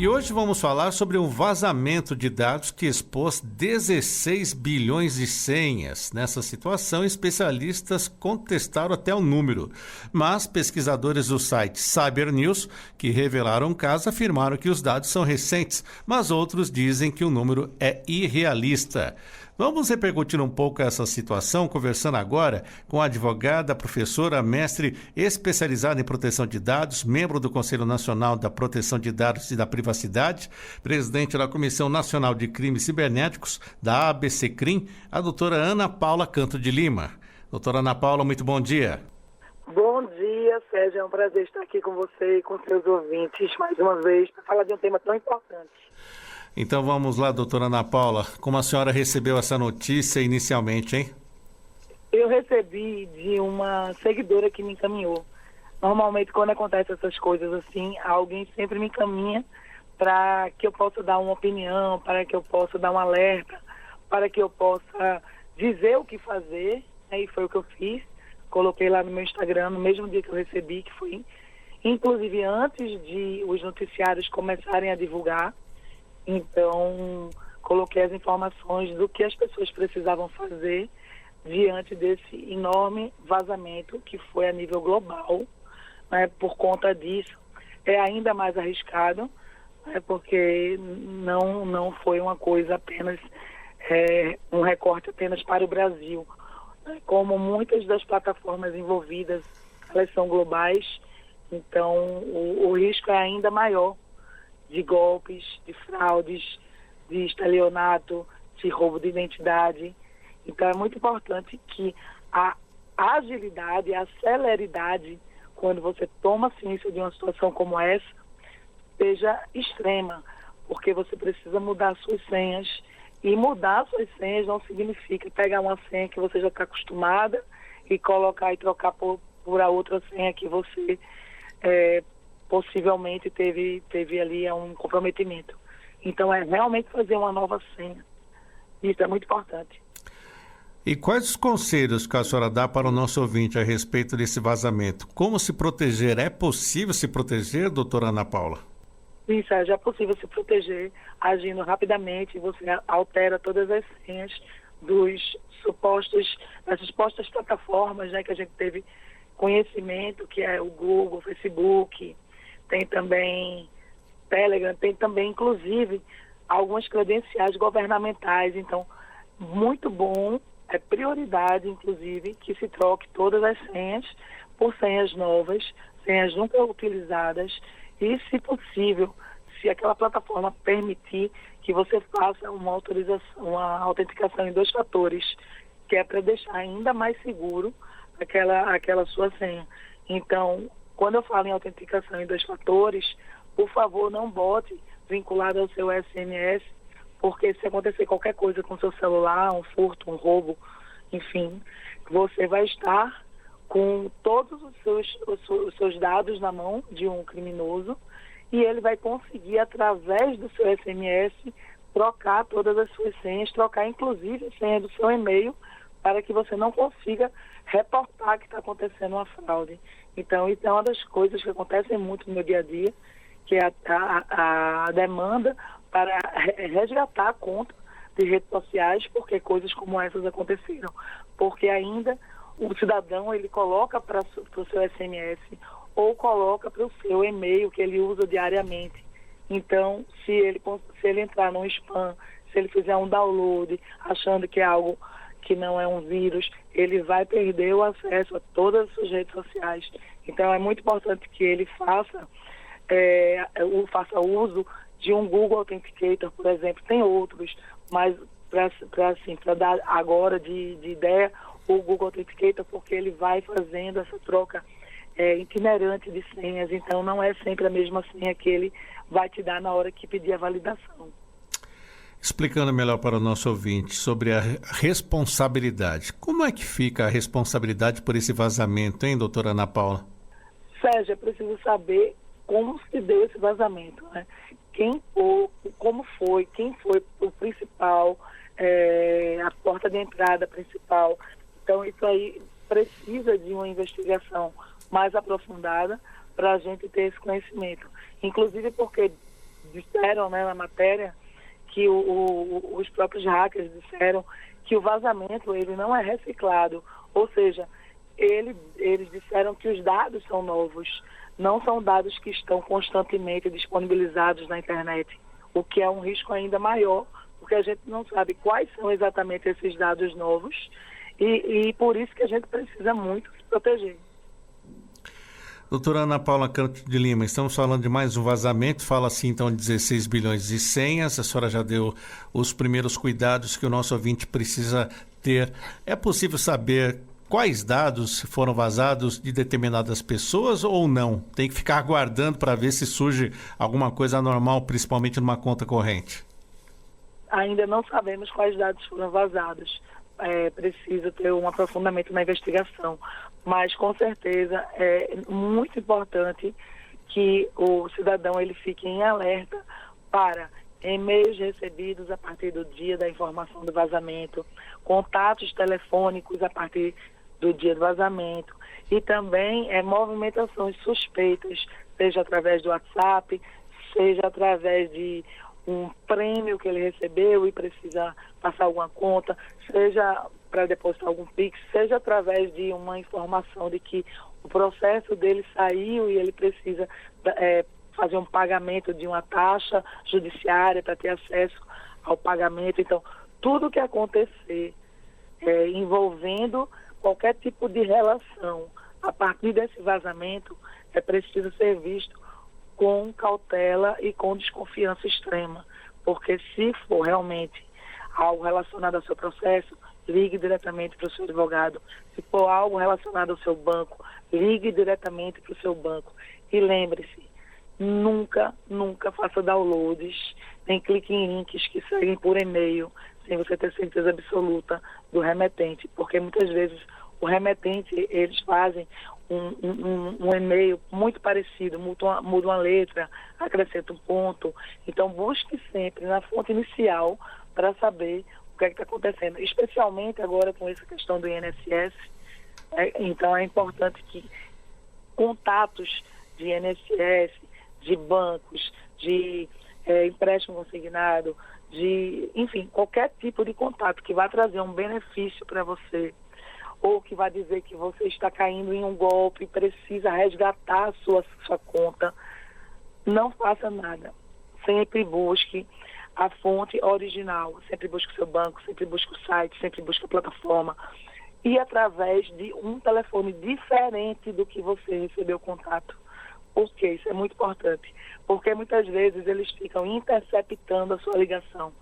E hoje vamos falar sobre um vazamento de dados que expôs 16 bilhões de senhas. Nessa situação, especialistas contestaram até o número, mas pesquisadores do site Cybernews, que revelaram o caso, afirmaram que os dados são recentes, mas outros dizem que o número é irrealista. Vamos repercutir um pouco essa situação, conversando agora com a advogada, professora, mestre especializada em proteção de dados, membro do Conselho Nacional da Proteção de Dados e da Privacidade, presidente da Comissão Nacional de Crimes Cibernéticos, da ABC-CRIM, a doutora Ana Paula Canto de Lima. Doutora Ana Paula, muito bom dia. Bom dia, Sérgio. É um prazer estar aqui com você e com seus ouvintes mais uma vez para falar de um tema tão importante. Então vamos lá, doutora Ana Paula. Como a senhora recebeu essa notícia inicialmente, hein? Eu recebi de uma seguidora que me encaminhou. Normalmente, quando acontecem essas coisas assim, alguém sempre me encaminha para que eu possa dar uma opinião, para que eu possa dar um alerta, para que eu possa dizer o que fazer. Aí foi o que eu fiz. Coloquei lá no meu Instagram, no mesmo dia que eu recebi, que foi inclusive antes de os noticiários começarem a divulgar. Então, coloquei as informações do que as pessoas precisavam fazer diante desse enorme vazamento que foi a nível global. Né? Por conta disso, é ainda mais arriscado, né? Porque não foi uma coisa apenas, um recorte apenas para o Brasil. Né? Como muitas das plataformas envolvidas, elas são globais, então o risco é ainda maior de golpes, de fraudes, de estelionato, de roubo de identidade. Então é muito importante que a agilidade, a celeridade, quando você toma ciência de uma situação como essa, seja extrema, porque você precisa mudar suas senhas. E mudar suas senhas não significa pegar uma senha que você já está acostumada e colocar e trocar por a outra senha que você possivelmente teve ali um comprometimento. Então é realmente fazer uma nova senha. Isso é muito importante. E quais os conselhos que a senhora dá para o nosso ouvinte a respeito desse vazamento? Como se proteger? É possível se proteger, doutora Ana Paula? Sim, Sérgio, é possível se proteger agindo rapidamente. Você altera todas as senhas das supostas plataformas, né, que a gente teve conhecimento, que é o Google, o Facebook, tem também Telegram, tem também, inclusive, algumas credenciais governamentais. Então, muito bom, é prioridade, inclusive, que se troque todas as senhas por senhas novas, senhas nunca utilizadas, e, se possível, se aquela plataforma permitir, que você faça uma autenticação em 2 fatores, que é para deixar ainda mais seguro aquela sua senha. Então, quando eu falo em autenticação em 2 fatores, por favor, não bote vinculado ao seu SMS, porque se acontecer qualquer coisa com o seu celular, um furto, um roubo, enfim, você vai estar com todos os seus dados na mão de um criminoso e ele vai conseguir, através do seu SMS, trocar todas as suas senhas, trocar inclusive a senha do seu e-mail, para que você não consiga reportar que está acontecendo uma fraude. Então, isso é uma das coisas que acontecem muito no meu dia a dia, que é a demanda para resgatar a conta de redes sociais, porque coisas como essas aconteceram. Porque ainda o cidadão, ele coloca para o seu SMS ou coloca para o seu e-mail que ele usa diariamente. Então, se ele entrar num spam, se ele fizer um download achando que é algo que não é um vírus, ele vai perder o acesso a todas as suas redes sociais. Então, é muito importante que ele faça uso de um Google Authenticator, por exemplo. Tem outros, mas para dar agora de ideia, o Google Authenticator, porque ele vai fazendo essa troca itinerante de senhas, então não é sempre a mesma senha que ele vai te dar na hora que pedir a validação. Explicando melhor para o nosso ouvinte sobre a responsabilidade. Como é que fica a responsabilidade por esse vazamento, hein, doutora Ana Paula? Sérgio, é preciso saber como se deu esse vazamento, né? Quem foi o principal, a porta de entrada principal. Então, isso aí precisa de uma investigação mais aprofundada para a gente ter esse conhecimento. Inclusive porque disseram, né, na matéria, que os próprios hackers disseram que o vazamento ele não é reciclado, ou seja, eles disseram que os dados são novos, não são dados que estão constantemente disponibilizados na internet, o que é um risco ainda maior, porque a gente não sabe quais são exatamente esses dados novos e por isso que a gente precisa muito se proteger. Doutora Ana Paula Canto de Lima, estamos falando de mais um vazamento, fala-se então de 16 bilhões de senhas, a senhora já deu os primeiros cuidados que o nosso ouvinte precisa ter. É possível saber quais dados foram vazados de determinadas pessoas ou não? Tem que ficar aguardando para ver se surge alguma coisa anormal, principalmente numa conta corrente. Ainda não sabemos quais dados foram vazados. Precisa ter um aprofundamento na investigação. Mas, com certeza, é muito importante que o cidadão ele fique em alerta para e-mails recebidos a partir do dia da informação do vazamento, contatos telefônicos a partir do dia do vazamento e também movimentações suspeitas, seja através do WhatsApp, seja através de um prêmio que ele recebeu e precisa passar alguma conta, seja para depositar algum Pix, seja através de uma informação de que o processo dele saiu e ele precisa fazer um pagamento de uma taxa judiciária para ter acesso ao pagamento. Então, tudo que acontecer envolvendo qualquer tipo de relação a partir desse vazamento é preciso ser visto com cautela e com desconfiança extrema, porque se for realmente algo relacionado ao seu processo, ligue diretamente para o seu advogado. Se for algo relacionado ao seu banco, ligue diretamente para o seu banco. E lembre-se, nunca faça downloads, nem clique em links que seguem por e-mail, sem você ter certeza absoluta do remetente, porque muitas vezes o remetente, eles fazem um e-mail muito parecido, muda uma letra, acrescenta um ponto. Então, busque sempre na fonte inicial para saber o que está acontecendo, especialmente agora com essa questão do INSS. Então, é importante que contatos de INSS, de bancos, de empréstimo consignado, enfim, qualquer tipo de contato que vá trazer um benefício para você, ou que vai dizer que você está caindo em um golpe e precisa resgatar a sua conta, não faça nada. Sempre busque a fonte original, sempre busque o seu banco, sempre busque o site, sempre busque a plataforma. E através de um telefone diferente do que você recebeu o contato. Por quê? Isso é muito importante. Porque muitas vezes eles ficam interceptando a sua ligação.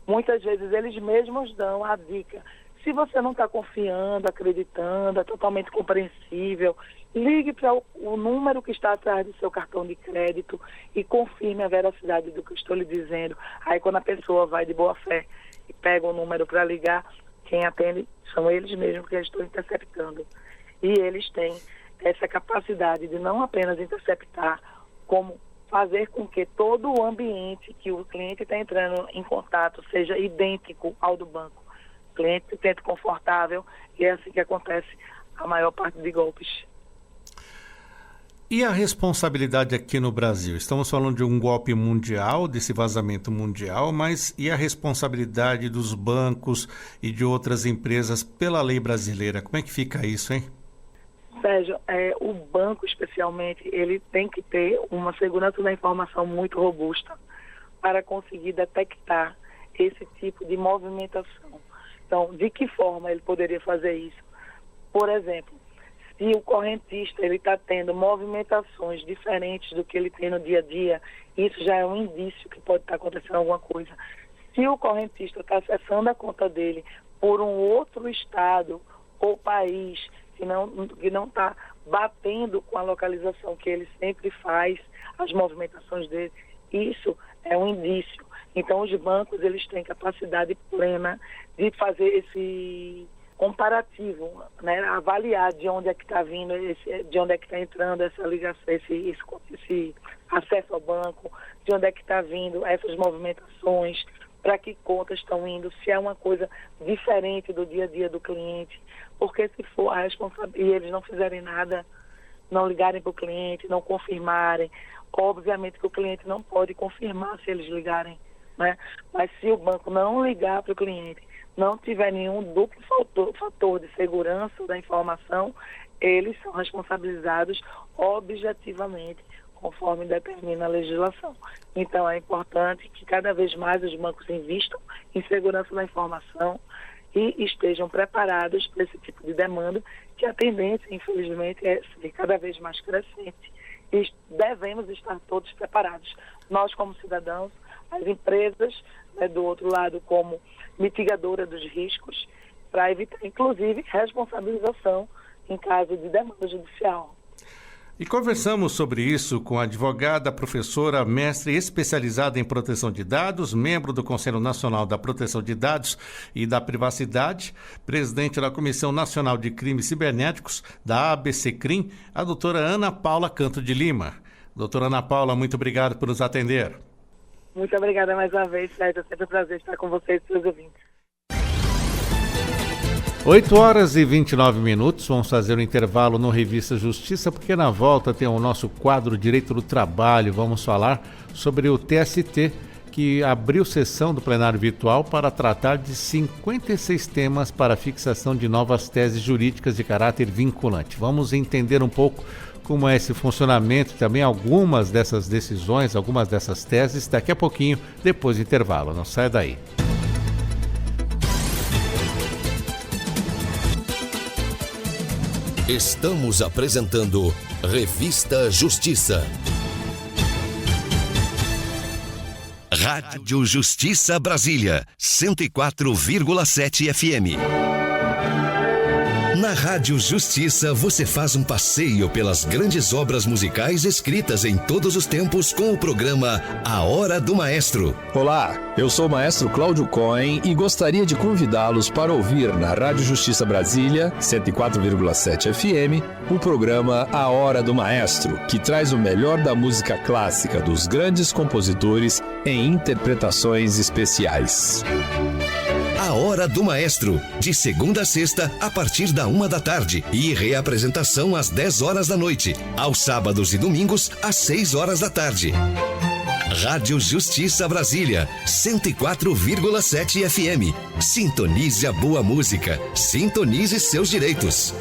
Muitas vezes eles mesmos dão a dica. Se você não está confiando, acreditando, é totalmente compreensível, ligue para o número que está atrás do seu cartão de crédito e confirme a veracidade do que eu estou lhe dizendo. Aí quando a pessoa vai de boa fé e pega o número para ligar, quem atende são eles mesmos que estão interceptando. E eles têm essa capacidade de não apenas interceptar, como fazer com que todo o ambiente que o cliente está entrando em contato seja idêntico ao do banco. O cliente se sente confortável e é assim que acontece a maior parte de golpes. E a responsabilidade aqui no Brasil? Estamos falando de um golpe mundial, desse vazamento mundial, mas e a responsabilidade dos bancos e de outras empresas pela lei brasileira? Como é que fica isso, hein? Sérgio, o banco especialmente, ele tem que ter uma segurança da informação muito robusta para conseguir detectar esse tipo de movimentação. Então, de que forma ele poderia fazer isso? Por exemplo, se o correntista ele está tendo movimentações diferentes do que ele tem no dia a dia, isso já é um indício que pode estar acontecendo alguma coisa. Se o correntista está acessando a conta dele por um outro estado ou país que não está batendo com a localização que ele sempre faz, as movimentações dele, isso é um indício. Então, os bancos eles têm capacidade plena de fazer esse comparativo, né? Avaliar de onde é que está vindo, de onde é que está entrando essa ligação, esse acesso ao banco, de onde é que está vindo essas movimentações, para que contas estão indo, se é uma coisa diferente do dia a dia do cliente, porque se for a responsabilidade e eles não fizerem nada, não ligarem para o cliente, não confirmarem. Obviamente que o cliente não pode confirmar se eles ligarem, né? Mas se o banco não ligar para o cliente, não tiver nenhum duplo fator de segurança da informação, eles são responsabilizados objetivamente, conforme determina a legislação. Então, é importante que cada vez mais os bancos invistam em segurança da informação e estejam preparados para esse tipo de demanda, que a tendência, infelizmente, é ser cada vez mais crescente. E devemos estar todos preparados. Nós, como cidadãos, as empresas, né, do outro lado, como mitigadora dos riscos, para evitar, inclusive, responsabilização em caso de demanda judicial. E conversamos sobre isso com a advogada, professora, mestre especializada em proteção de dados, membro do Conselho Nacional da Proteção de Dados e da Privacidade, presidente da Comissão Nacional de Crimes Cibernéticos, da ABC-CRIM, a doutora Ana Paula Canto de Lima. Doutora Ana Paula, muito obrigado por nos atender. Muito obrigada mais uma vez, Sérgio. É sempre um prazer estar com vocês e seus ouvintes. 8 horas e 29 minutos, vamos fazer um intervalo no Revista Justiça, porque na volta tem o nosso quadro Direito do Trabalho. Vamos falar sobre o TST, que abriu sessão do plenário virtual para tratar de 56 temas para fixação de novas teses jurídicas de caráter vinculante. Vamos entender um pouco como é esse funcionamento e também algumas dessas decisões, algumas dessas teses, daqui a pouquinho, depois do intervalo. Não sai daí. Estamos apresentando Revista Justiça. Rádio Justiça Brasília, 104,7 FM. Na Rádio Justiça, você faz um passeio pelas grandes obras musicais escritas em todos os tempos com o programa A Hora do Maestro. Olá, eu sou o maestro Cláudio Cohen e gostaria de convidá-los para ouvir na Rádio Justiça Brasília, 104,7 FM, o programa A Hora do Maestro, que traz o melhor da música clássica dos grandes compositores em interpretações especiais. A Hora do Maestro, de segunda a sexta, a partir da 1 da tarde e reapresentação às 10 horas da noite, aos sábados e domingos às 6 horas da tarde. Rádio Justiça Brasília, 104,7 FM. Sintonize a boa música, sintonize seus direitos.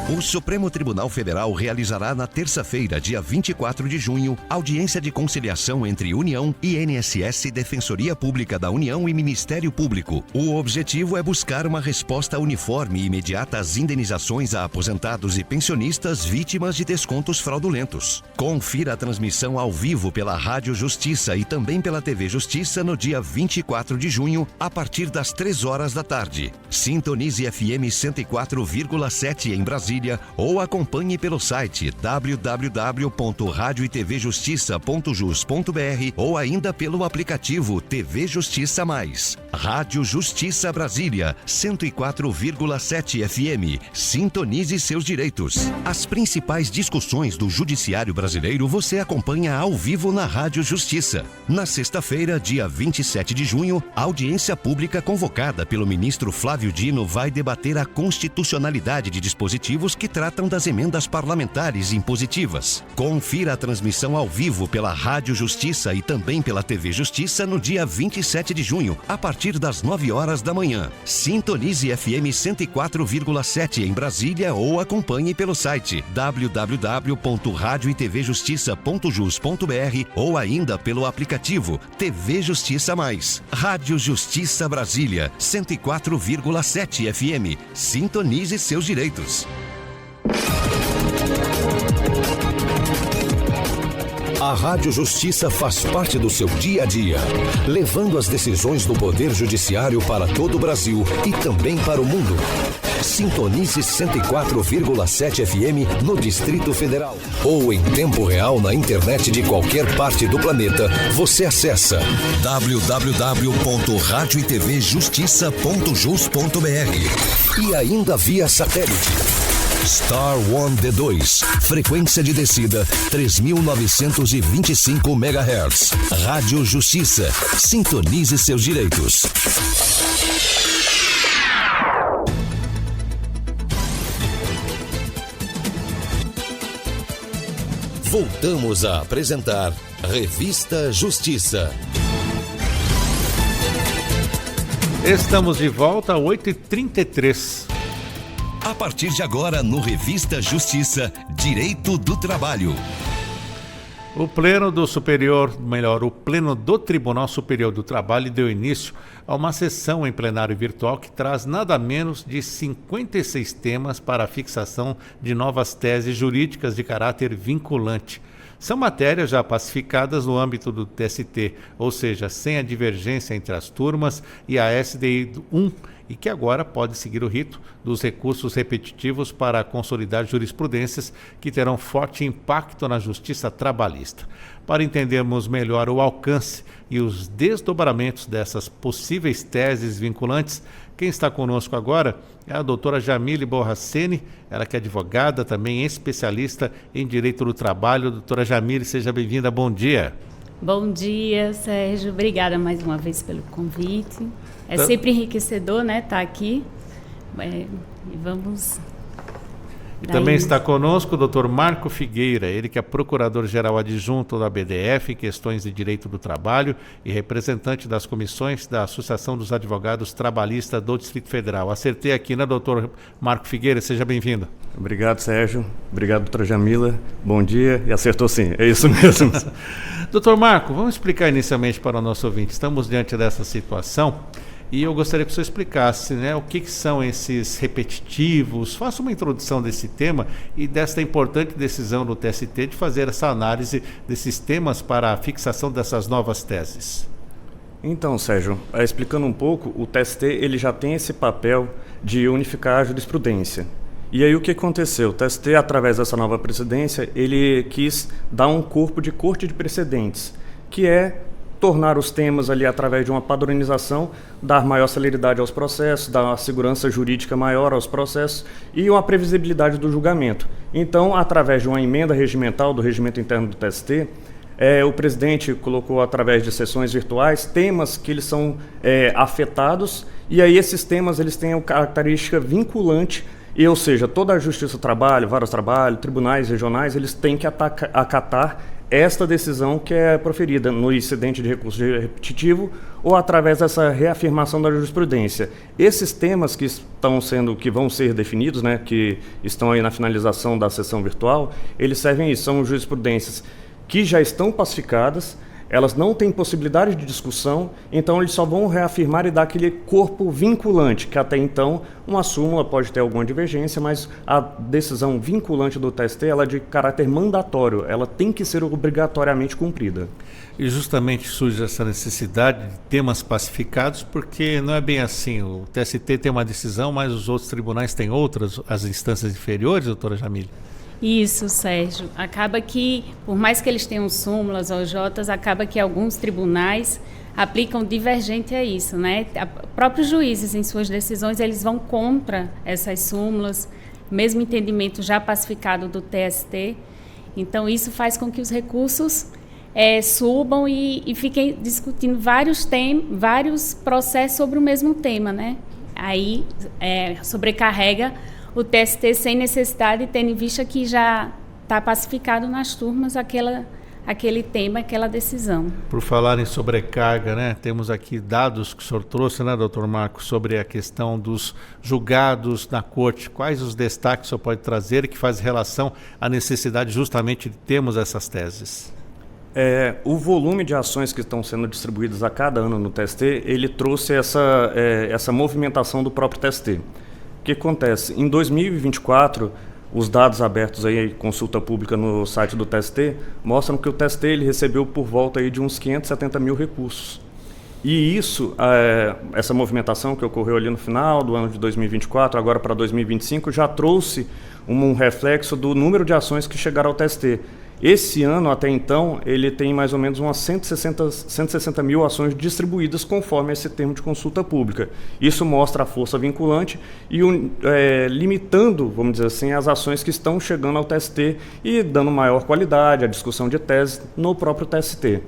O Supremo Tribunal Federal realizará na terça-feira, dia 24 de junho, audiência de conciliação entre União, INSS, Defensoria Pública da União e Ministério Público. O objetivo é buscar uma resposta uniforme e imediata às indenizações a aposentados e pensionistas vítimas de descontos fraudulentos. Confira a transmissão ao vivo pela Rádio Justiça e também pela TV Justiça no dia 24 de junho, a partir das 3 horas da tarde. Sintonize FM 104,7 em Brasília ou acompanhe pelo site www.radioetvjustiça.jus.br ou ainda pelo aplicativo TV Justiça Mais. Rádio Justiça Brasília, 104,7 FM. Sintonize seus direitos. As principais discussões do Judiciário Brasileiro você acompanha ao vivo na Rádio Justiça. Na sexta-feira, dia 27 de junho, a audiência pública convocada pelo ministro Flávio Dino vai debater a constitucionalidade de dispositivos que tratam das emendas parlamentares impositivas. Confira a transmissão ao vivo pela Rádio Justiça e também pela TV Justiça no dia 27 de junho, a partir das 9 horas da manhã. Sintonize FM 104,7 em Brasília ou acompanhe pelo site www.radioetvjustiça.jus.br ou ainda pelo aplicativo TV Justiça Mais. Rádio Justiça Brasília, 104,7 FM. Sintonize seus direitos. A Rádio Justiça faz parte do seu dia a dia, levando as decisões do Poder Judiciário para todo o Brasil e também para o mundo. Sintonize 104,7 FM no Distrito Federal. Ou em tempo real na internet de qualquer parte do planeta, você acessa www.radioetvjustiça.jus.br e ainda via satélite. Star One D2, frequência de descida 3.925 MHz. Rádio Justiça, sintonize seus direitos. Voltamos a apresentar Revista Justiça. Estamos de volta a 8h33. A partir de agora, no Revista Justiça, Direito do Trabalho. O Pleno do Tribunal Superior do Trabalho deu início a uma sessão em plenário virtual que traz nada menos de 56 temas para a fixação de novas teses jurídicas de caráter vinculante. São matérias já pacificadas no âmbito do TST, ou seja, sem a divergência entre as turmas e a SDI 1, e que agora pode seguir o rito dos recursos repetitivos para consolidar jurisprudências que terão forte impacto na justiça trabalhista. Para entendermos melhor o alcance e os desdobramentos dessas possíveis teses vinculantes, quem está conosco agora é a doutora Jamile Borraceni, ela que é advogada, também especialista em Direito do Trabalho. Doutora Jamile, seja bem-vinda, bom dia. Bom dia, Sérgio. Obrigada mais uma vez pelo convite. É sempre enriquecedor, né, estar aqui. E vamos... E também está conosco o doutor Marco Figueira, ele que é procurador-geral adjunto da BDF em questões de direito do trabalho e representante das comissões da Associação dos Advogados Trabalhistas do Distrito Federal. Acertei aqui, né, doutor Marco Figueira? Seja bem-vindo. Obrigado, Sérgio. Obrigado, doutora Jamila. Bom dia. E acertou sim, é isso mesmo. Doutor Marco, vamos explicar inicialmente para o nosso ouvinte. Estamos diante dessa situação e eu gostaria que o senhor explicasse, né, o que são esses repetitivos. Faça uma introdução desse tema e desta importante decisão do TST de fazer essa análise desses temas para a fixação dessas novas teses. Então, Sérgio, explicando um pouco, o TST ele já tem esse papel de unificar a jurisprudência. E aí o que aconteceu? O TST, através dessa nova presidência, ele quis dar um corpo de corte de precedentes, que é tornar os temas ali através de uma padronização, dar maior celeridade aos processos, dar uma segurança jurídica maior aos processos e uma previsibilidade do julgamento. Então, através de uma emenda regimental do regimento interno do TST, o presidente colocou através de sessões virtuais temas que eles são afetados, e aí esses temas eles têm a característica vinculante, ou seja, toda a Justiça do Trabalho, Varas do Trabalho, tribunais regionais, eles têm que acatar esta decisão que é proferida no incidente de recurso repetitivo ou através dessa reafirmação da jurisprudência. Esses temas que vão ser definidos, né, que estão aí na finalização da sessão virtual, eles servem a isso, são jurisprudências que já estão pacificadas, elas não têm possibilidade de discussão, então eles só vão reafirmar e dar aquele corpo vinculante, que até então uma súmula pode ter alguma divergência, mas a decisão vinculante do TST ela é de caráter mandatório, ela tem que ser obrigatoriamente cumprida. E justamente surge essa necessidade de temas pacificados, porque não é bem assim, o TST tem uma decisão, mas os outros tribunais têm outras, as instâncias inferiores, doutora Jamile? Isso, Sérgio. Acaba que, por mais que eles tenham súmulas ou OJs, acaba que alguns tribunais aplicam divergente a isso, né? Próprios juízes, em suas decisões, eles vão contra essas súmulas, mesmo entendimento já pacificado do TST. Então, isso faz com que os recursos subam e fiquem discutindo vários processos sobre o mesmo tema, né? Aí, sobrecarrega o TST sem necessidade, tendo em vista que já está pacificado nas turmas aquele tema, aquela decisão. Por falar em sobrecarga, né, temos aqui dados que o senhor trouxe, né, doutor Marcos, sobre a questão dos julgados na corte. Quais os destaques o senhor pode trazer que faz relação à necessidade justamente de termos essas teses? O volume de ações que estão sendo distribuídas a cada ano no TST, ele trouxe essa movimentação do próprio TST. O que acontece? Em 2024, os dados abertos aí, consulta pública no site do TST, mostram que o TST ele recebeu por volta aí de uns 570 mil recursos. E isso, essa movimentação que ocorreu ali no final do ano de 2024, agora para 2025, já trouxe um reflexo do número de ações que chegaram ao TST. Esse ano, até então, ele tem mais ou menos umas 160 mil ações distribuídas conforme esse termo de consulta pública. Isso mostra a força vinculante e limitando, vamos dizer assim, as ações que estão chegando ao TST e dando maior qualidade à discussão de teses no próprio TST.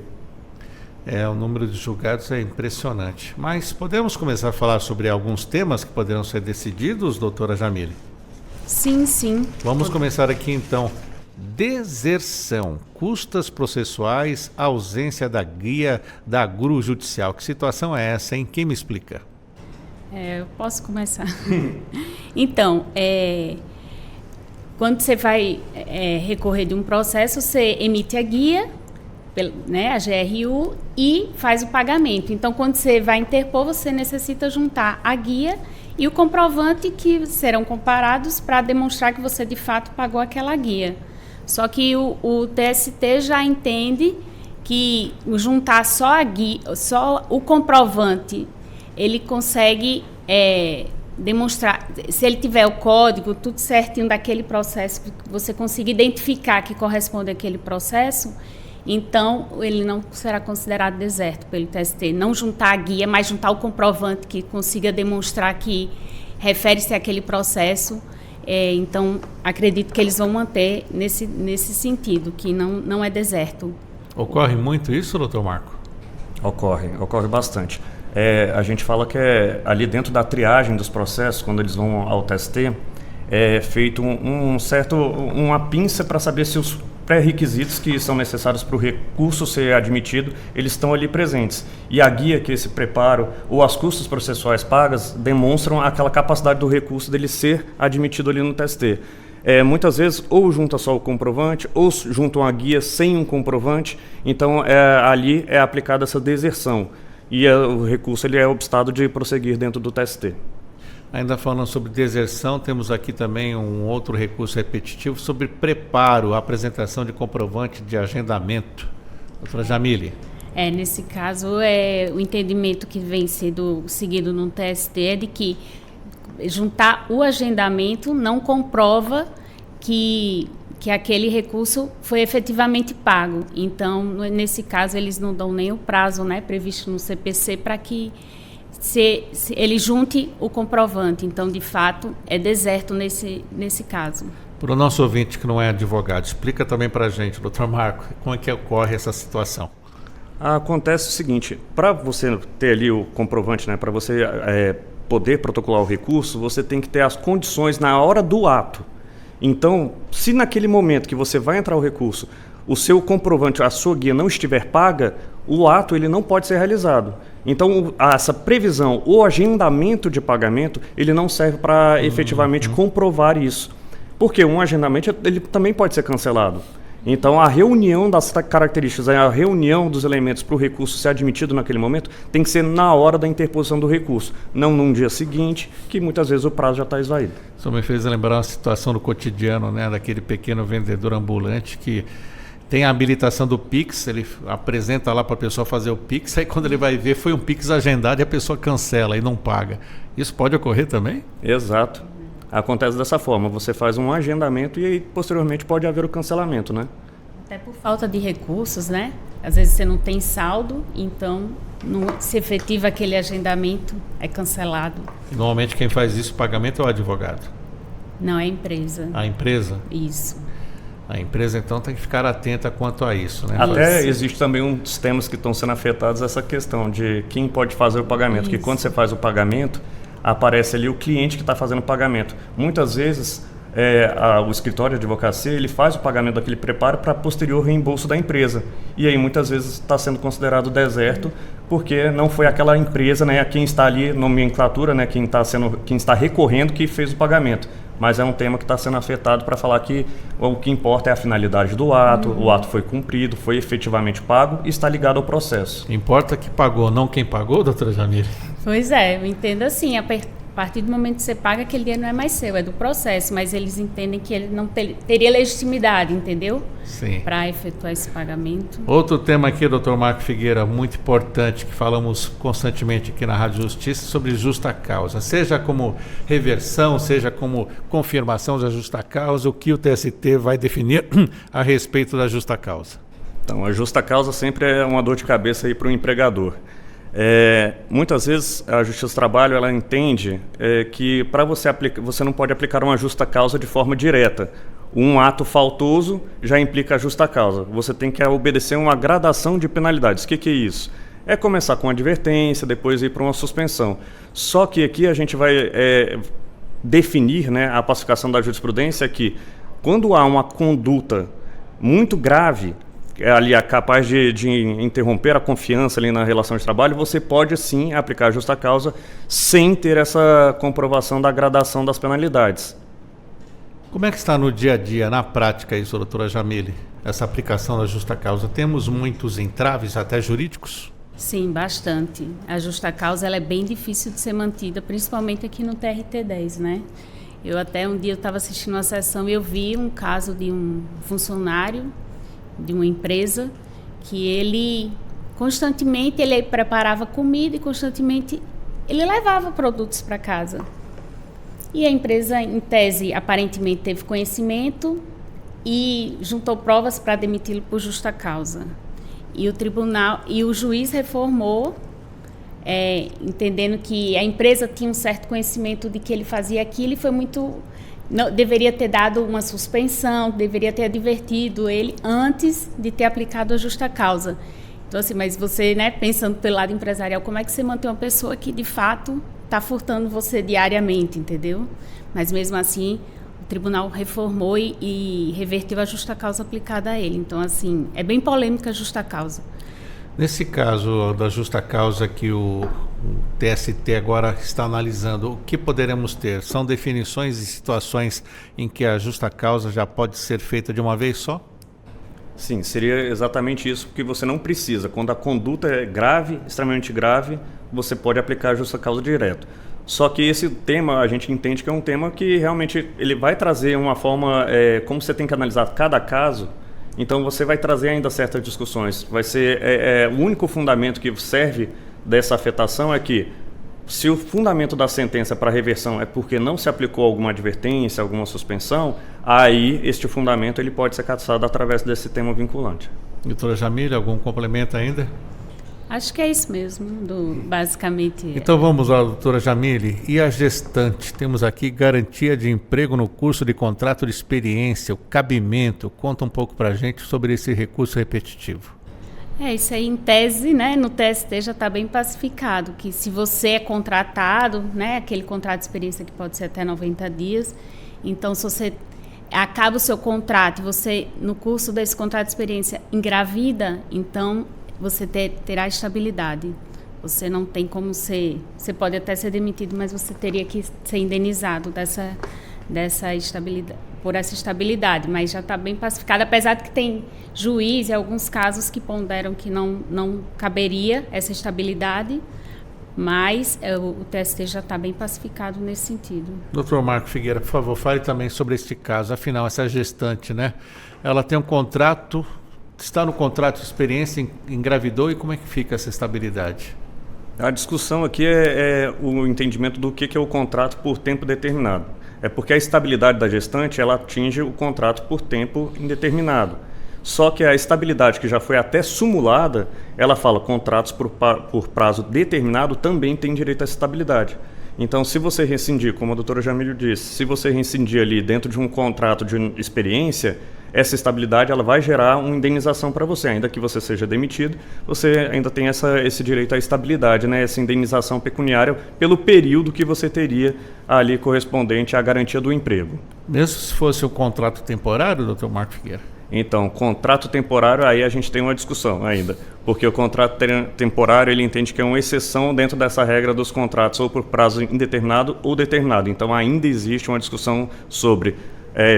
O número de julgados é impressionante. Mas podemos começar a falar sobre alguns temas que poderão ser decididos, doutora Jamile? Sim. Vamos começar aqui, então, Deserção, custas processuais, ausência da guia da agru judicial. Que situação é essa, hein? Quem me explica? Eu posso começar. Então, quando você vai recorrer de um processo, você emite a guia, né, a GRU, e faz o pagamento. Então, quando você vai interpor, você necessita juntar a guia e o comprovante, que serão comparados para demonstrar que você de fato pagou aquela guia. Só que o TST já entende que juntar só a guia, só o comprovante, ele consegue demonstrar, se ele tiver o código, tudo certinho daquele processo, que você consiga identificar que corresponde àquele processo, então ele não será considerado deserto pelo TST. Não juntar a guia, mas juntar o comprovante que consiga demonstrar que refere-se àquele processo. Então, acredito que eles vão manter nesse sentido, que não é deserto. Ocorre muito isso, doutor Marco? Ocorre bastante. A gente fala que ali dentro da triagem dos processos, quando eles vão ao TST, é feito uma pinça para saber se os pré-requisitos que são necessários para o recurso ser admitido, eles estão ali presentes. E a guia que esse preparo ou as custas processuais pagas demonstram aquela capacidade do recurso dele ser admitido ali no TST. Muitas vezes ou junta só o comprovante ou juntam a guia sem um comprovante, então ali é aplicada essa deserção e o recurso ele é obstado de prosseguir dentro do TST. Ainda falando sobre deserção, temos aqui também um outro recurso repetitivo sobre preparo, apresentação de comprovante de agendamento. Doutora Jamile. Nesse caso, o entendimento que vem sendo seguido no TST é de que juntar o agendamento não comprova que aquele recurso foi efetivamente pago. Então, nesse caso, eles não dão nem o prazo, né, previsto no CPC para que se ele junte o comprovante. Então, de fato, é deserto nesse caso. Para o nosso ouvinte que não é advogado, explica também para a gente, doutor Marco, como é que ocorre essa situação. Acontece o seguinte, para você ter ali o comprovante, né, para você poder protocolar o recurso, você tem que ter as condições na hora do ato. Então, se naquele momento que você vai entrar o recurso, o seu comprovante, a sua guia não estiver paga, o ato ele não pode ser realizado. Então, essa previsão, o agendamento de pagamento, ele não serve para efetivamente comprovar isso. Porque um agendamento ele também pode ser cancelado. Então, a reunião das características, a reunião dos elementos para o recurso ser admitido naquele momento, tem que ser na hora da interposição do recurso, não num dia seguinte, que muitas vezes o prazo já está esvaído. Isso me fez lembrar uma situação do cotidiano, né, daquele pequeno vendedor ambulante que tem a habilitação do Pix, ele apresenta lá para a pessoa fazer o Pix, aí quando ele vai ver foi um Pix agendado e a pessoa cancela e não paga. Isso pode ocorrer também? Exato. Acontece dessa forma, você faz um agendamento e aí, posteriormente pode haver o cancelamento, né? Até por falta de recursos, né? Às vezes você não tem saldo, então não se efetiva aquele agendamento, é cancelado. Normalmente quem faz isso, o pagamento é o advogado? Não, é a empresa. A empresa? Isso. A empresa, então, tem que ficar atenta quanto a isso, né? Até existe também um dos temas que estão sendo afetados, essa questão de quem pode fazer o pagamento. Isso. Que quando você faz o pagamento, aparece ali o cliente que está fazendo o pagamento. Muitas vezes, o escritório de advocacia, ele faz o pagamento daquele preparo para posterior reembolso da empresa. E aí, muitas vezes, está sendo considerado deserto, porque não foi aquela empresa, né, quem está ali, nomenclatura, né, quem está recorrendo, que fez o pagamento. Mas é um tema que está sendo afetado para falar que o que importa é a finalidade do ato, o ato foi cumprido, foi efetivamente pago e está ligado ao processo. Importa que pagou, não quem pagou, doutora Jamile? Pois é, eu entendo assim, a partir do momento que você paga, aquele dinheiro não é mais seu, é do processo, mas eles entendem que ele não teria legitimidade, entendeu? Sim. Para efetuar esse pagamento. Outro tema aqui, doutor Marco Figueira, muito importante, que falamos constantemente aqui na Rádio Justiça, sobre justa causa. Seja como reversão, seja como confirmação da justa causa, o que o TST vai definir a respeito da justa causa? Então, a justa causa sempre é uma dor de cabeça aí para o empregador. Muitas vezes a Justiça do Trabalho ela entende que para você não pode aplicar uma justa causa de forma direta. Um ato faltoso já implica a justa causa. Você tem que obedecer uma gradação de penalidades. O que é isso? É começar com advertência, depois ir para uma suspensão. Só que aqui a gente vai definir, né, a pacificação da jurisprudência que Quando há uma conduta muito grave, ali é capaz de interromper a confiança ali na relação de trabalho, você pode sim aplicar a justa causa sem ter essa comprovação da gradação das penalidades. Como é que está no dia a dia, na prática isso, doutora Jamile, essa aplicação da justa causa? Temos muitos entraves, até jurídicos? Sim, bastante. A justa causa ela é bem difícil de ser mantida, principalmente aqui no TRT-10, né? Eu até um dia estava assistindo uma sessão e eu vi um caso de um funcionário de uma empresa que ele constantemente ele preparava comida e constantemente ele levava produtos para casa. E a empresa, em tese, aparentemente teve conhecimento e juntou provas para demiti-lo por justa causa. E o tribunal e o juiz reformou, entendendo que a empresa tinha um certo conhecimento de que ele fazia aquilo e foi muito... Não, deveria ter dado uma suspensão, deveria ter advertido ele antes de ter aplicado a justa causa. Então, assim, mas você, né, pensando pelo lado empresarial, como é que você mantém uma pessoa que, de fato, está furtando você diariamente, entendeu? Mas, mesmo assim, o tribunal reformou e reverteu a justa causa aplicada a ele. Então, assim, é bem polêmica a justa causa. Nesse caso da justa causa que o TST agora está analisando, o que poderemos ter? São definições e situações em que a justa causa já pode ser feita de uma vez só? Sim, seria exatamente isso, porque você não precisa. Quando a conduta é grave, extremamente grave, você pode aplicar a justa causa direto. Só que esse tema, a gente entende que é um tema que realmente ele vai trazer uma forma, como você tem que analisar cada caso, então você vai trazer ainda certas discussões. Vai ser o único fundamento que serve dessa afetação é que se o fundamento da sentença para reversão é porque não se aplicou alguma advertência, alguma suspensão, aí este fundamento ele pode ser cassado através desse tema vinculante. Doutora Jamile, algum complemento ainda? Acho que é isso mesmo, basicamente. Então vamos lá, doutora Jamile. E a gestante? Temos aqui garantia de emprego no curso de contrato de experiência, o cabimento. Conta um pouco para a gente sobre esse recurso repetitivo. Isso aí em tese, né, no TST já está bem pacificado, que se você é contratado, né, aquele contrato de experiência que pode ser até 90 dias, então se você acaba o seu contrato, você no curso desse contrato de experiência engravida, então você terá estabilidade. Você não tem como ser... Você pode até ser demitido, mas você teria que ser indenizado dessa estabilidade, por essa estabilidade. Mas já está bem pacificado, apesar de que tem juiz em alguns casos que ponderam que não caberia essa estabilidade, mas o TST já está bem pacificado nesse sentido. Doutor Marco Figueira, por favor, fale também sobre este caso. Afinal, essa gestante, né? Ela tem um contrato... Está no contrato de experiência, engravidou, e como é que fica essa estabilidade? A discussão aqui é o entendimento do que é o contrato por tempo determinado. É porque a estabilidade da gestante ela atinge o contrato por tempo indeterminado. Só que a estabilidade que já foi até simulada, ela fala contratos por prazo determinado também tem direito a estabilidade. Então, se você rescindir, como a doutora Jamile disse, se você rescindir ali dentro de um contrato de experiência, essa estabilidade ela vai gerar uma indenização para você. Ainda que você seja demitido, você ainda tem esse direito à estabilidade, né? Essa indenização pecuniária pelo período que você teria ali correspondente à garantia do emprego. Mesmo se fosse um contrato temporário, doutor Marco Figueira? Então, contrato temporário, aí a gente tem uma discussão ainda, porque o contrato temporário ele entende que é uma exceção dentro dessa regra dos contratos ou por prazo indeterminado ou determinado. Então, ainda existe uma discussão sobre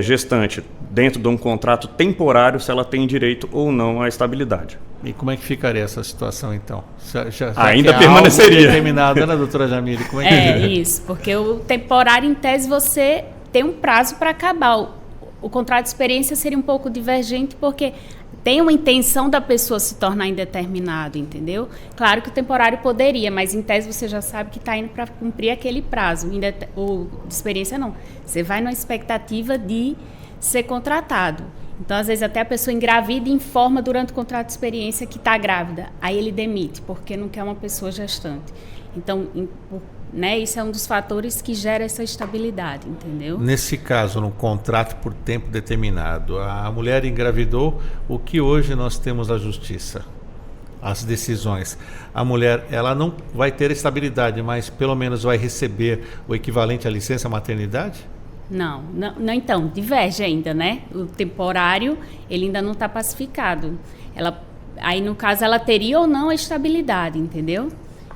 gestante dentro de um contrato temporário, se ela tem direito ou não à estabilidade. E como é que ficaria essa situação, então? Já ainda permaneceria. Determinada, né, doutora Jamile? Como é que isso, porque o temporário, em tese, você tem um prazo para acabar. O contrato de experiência seria um pouco divergente, porque tem uma intenção da pessoa se tornar indeterminado, entendeu? Claro que o temporário poderia, mas em tese você já sabe que está indo para cumprir aquele prazo. O de experiência não. Você vai numa expectativa de ser contratado. Então, às vezes, até a pessoa engravida e informa durante o contrato de experiência que está grávida. Aí ele demite, porque não quer uma pessoa gestante. Então, né, isso é um dos fatores que gera essa estabilidade, entendeu? Nesse caso, no contrato por tempo determinado, a mulher engravidou, o que hoje nós temos na justiça? As decisões. A mulher, ela não vai ter estabilidade, mas pelo menos vai receber o equivalente à licença maternidade? Não, então, diverge ainda, né? O temporário, ele ainda não está pacificado. Aí, no caso, ela teria ou não a estabilidade, entendeu?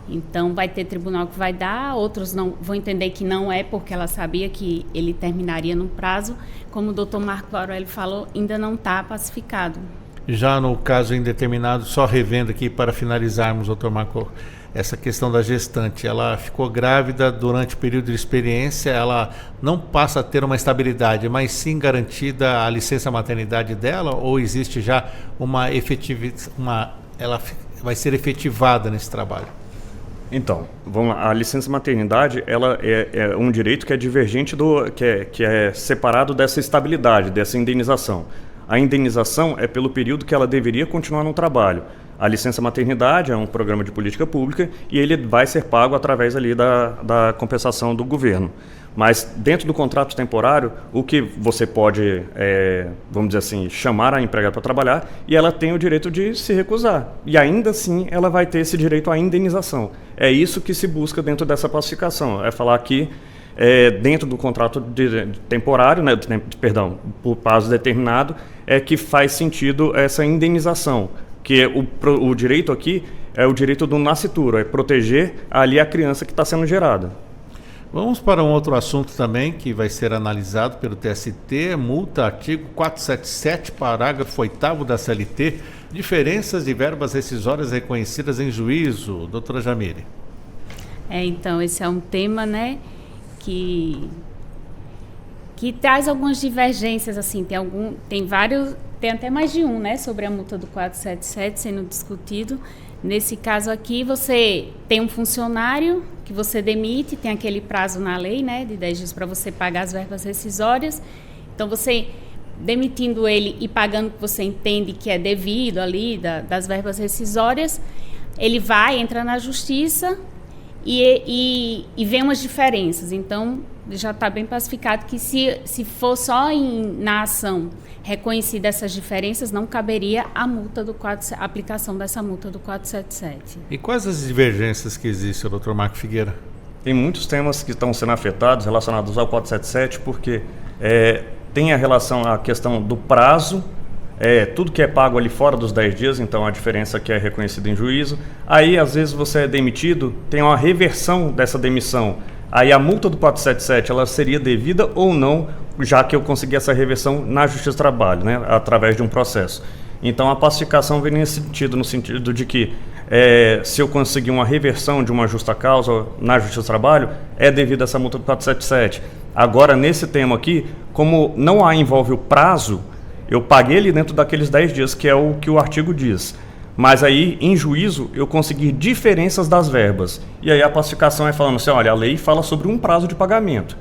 Então, vai ter tribunal que vai dar, outros não vão entender que não é, porque ela sabia que ele terminaria no prazo. Como o doutor Marco Aurélio falou, ainda não está pacificado. Já no caso indeterminado, só revendo aqui para finalizarmos, doutor Marco, essa questão da gestante, ela ficou grávida durante o período de experiência, ela não passa a ter uma estabilidade, mas sim garantida a licença maternidade dela, ou existe já ela vai ser efetivada nesse trabalho? Então, vamos lá. A licença maternidade, ela é um direito que é divergente que é separado dessa estabilidade, dessa indenização. A indenização é pelo período que ela deveria continuar no trabalho. A licença maternidade é um programa de política pública e ele vai ser pago através ali da compensação do governo. Mas dentro do contrato temporário, o que você pode, vamos dizer assim, chamar a empregada para trabalhar, e ela tem o direito de se recusar. E ainda assim ela vai ter esse direito à indenização. É isso que se busca dentro dessa pacificação. É falar que dentro do contrato temporário, né, por prazo determinado, é que faz sentido essa indenização. Que o direito aqui é o direito do nascituro, é proteger ali a criança que está sendo gerada. Vamos para um outro assunto também que vai ser analisado pelo TST, multa artigo 477, parágrafo 8º da CLT, diferenças de verbas rescisórias reconhecidas em juízo. Doutora Jamile. Então, esse é um tema, né, que traz algumas divergências, assim, tem vários, tem até mais de um, né, sobre a multa do 477 sendo discutido. Nesse caso aqui, você tem um funcionário que você demite, tem aquele prazo na lei, né, de 10 dias para você pagar as verbas rescisórias. Então, você demitindo ele e pagando o que você entende que é devido ali das verbas rescisórias, ele entra na justiça e vê umas diferenças. Então, já está bem pacificado que se for só na ação reconhecida essas diferenças, não caberia a aplicação dessa multa do 477. E quais as divergências que existem, doutor Marco Figueira? Tem muitos temas que estão sendo afetados relacionados ao 477, porque tem a questão do prazo, tudo que é pago ali fora dos 10 dias, então a diferença que é reconhecida em juízo. Aí, às vezes, você é demitido, tem uma reversão dessa demissão. Aí a multa do 477, ela seria devida ou não, já que eu consegui essa reversão na Justiça do Trabalho, né, através de um processo. Então a pacificação vem no sentido de que se eu conseguir uma reversão de uma justa causa na Justiça do Trabalho, é devido a essa multa do 477. Agora, nesse tema aqui, como não envolve o prazo, eu paguei ali dentro daqueles 10 dias, que é o que o artigo diz. Mas aí, em juízo, eu consegui diferenças das verbas. E aí a pacificação é falando assim, olha, a lei fala sobre um prazo de pagamento.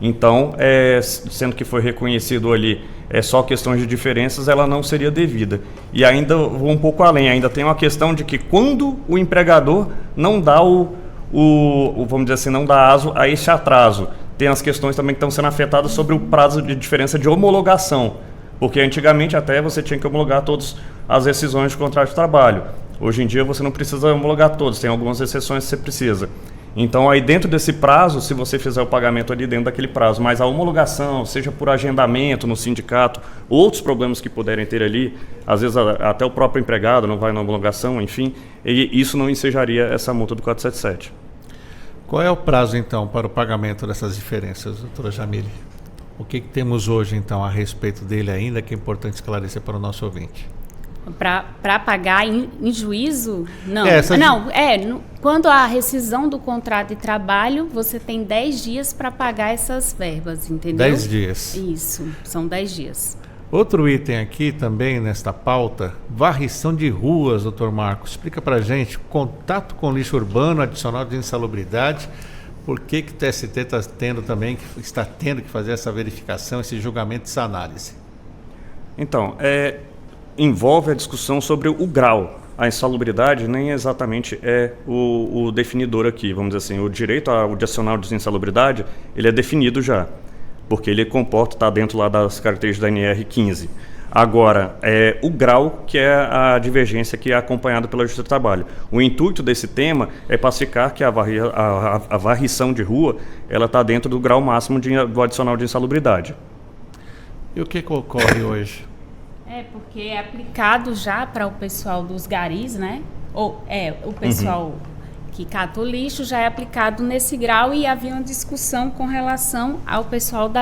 Então, sendo que foi reconhecido ali só questões de diferenças, ela não seria devida. E ainda vou um pouco além, ainda tem uma questão de que quando o empregador não dá vamos dizer assim, não dá aso a esse atraso, tem as questões também que estão sendo afetadas sobre o prazo de diferença de homologação. Porque antigamente até você tinha que homologar todas as rescisões de contrato de trabalho. Hoje em dia você não precisa homologar todos, tem algumas exceções que você precisa. Então aí dentro desse prazo, se você fizer o pagamento ali dentro daquele prazo, mas a homologação, seja por agendamento no sindicato, outros problemas que puderem ter ali, às vezes até o próprio empregado não vai na homologação, enfim, e isso não ensejaria essa multa do 477. Qual é o prazo então para o pagamento dessas diferenças, doutora Jamile? O que temos hoje, então, a respeito dele ainda, que é importante esclarecer para o nosso ouvinte? Para pagar em juízo? Não. Quando a rescisão do contrato de trabalho, você tem 10 dias para pagar essas verbas, entendeu? 10 dias. Isso, são 10 dias. Outro item aqui também nesta pauta, varrição de ruas, doutor Marcos. Explica para a gente, contato com lixo urbano, adicional de insalubridade. Por que o TST está tendo que fazer essa verificação, esse julgamento, essa análise? Então, envolve a discussão sobre o grau. A insalubridade nem exatamente é o definidor aqui, vamos dizer assim. O direito ao adicional de insalubridade, ele é definido já, porque ele está dentro lá das características da NR 15. Agora, o grau que é a divergência que é acompanhada pela Justiça do Trabalho. O intuito desse tema é pacificar que a varrição de rua ela está dentro do grau máximo do adicional de insalubridade. E o que ocorre hoje? Porque é aplicado já para o pessoal dos garis, né? O pessoal que cata o lixo já é aplicado nesse grau, e havia uma discussão com relação ao pessoal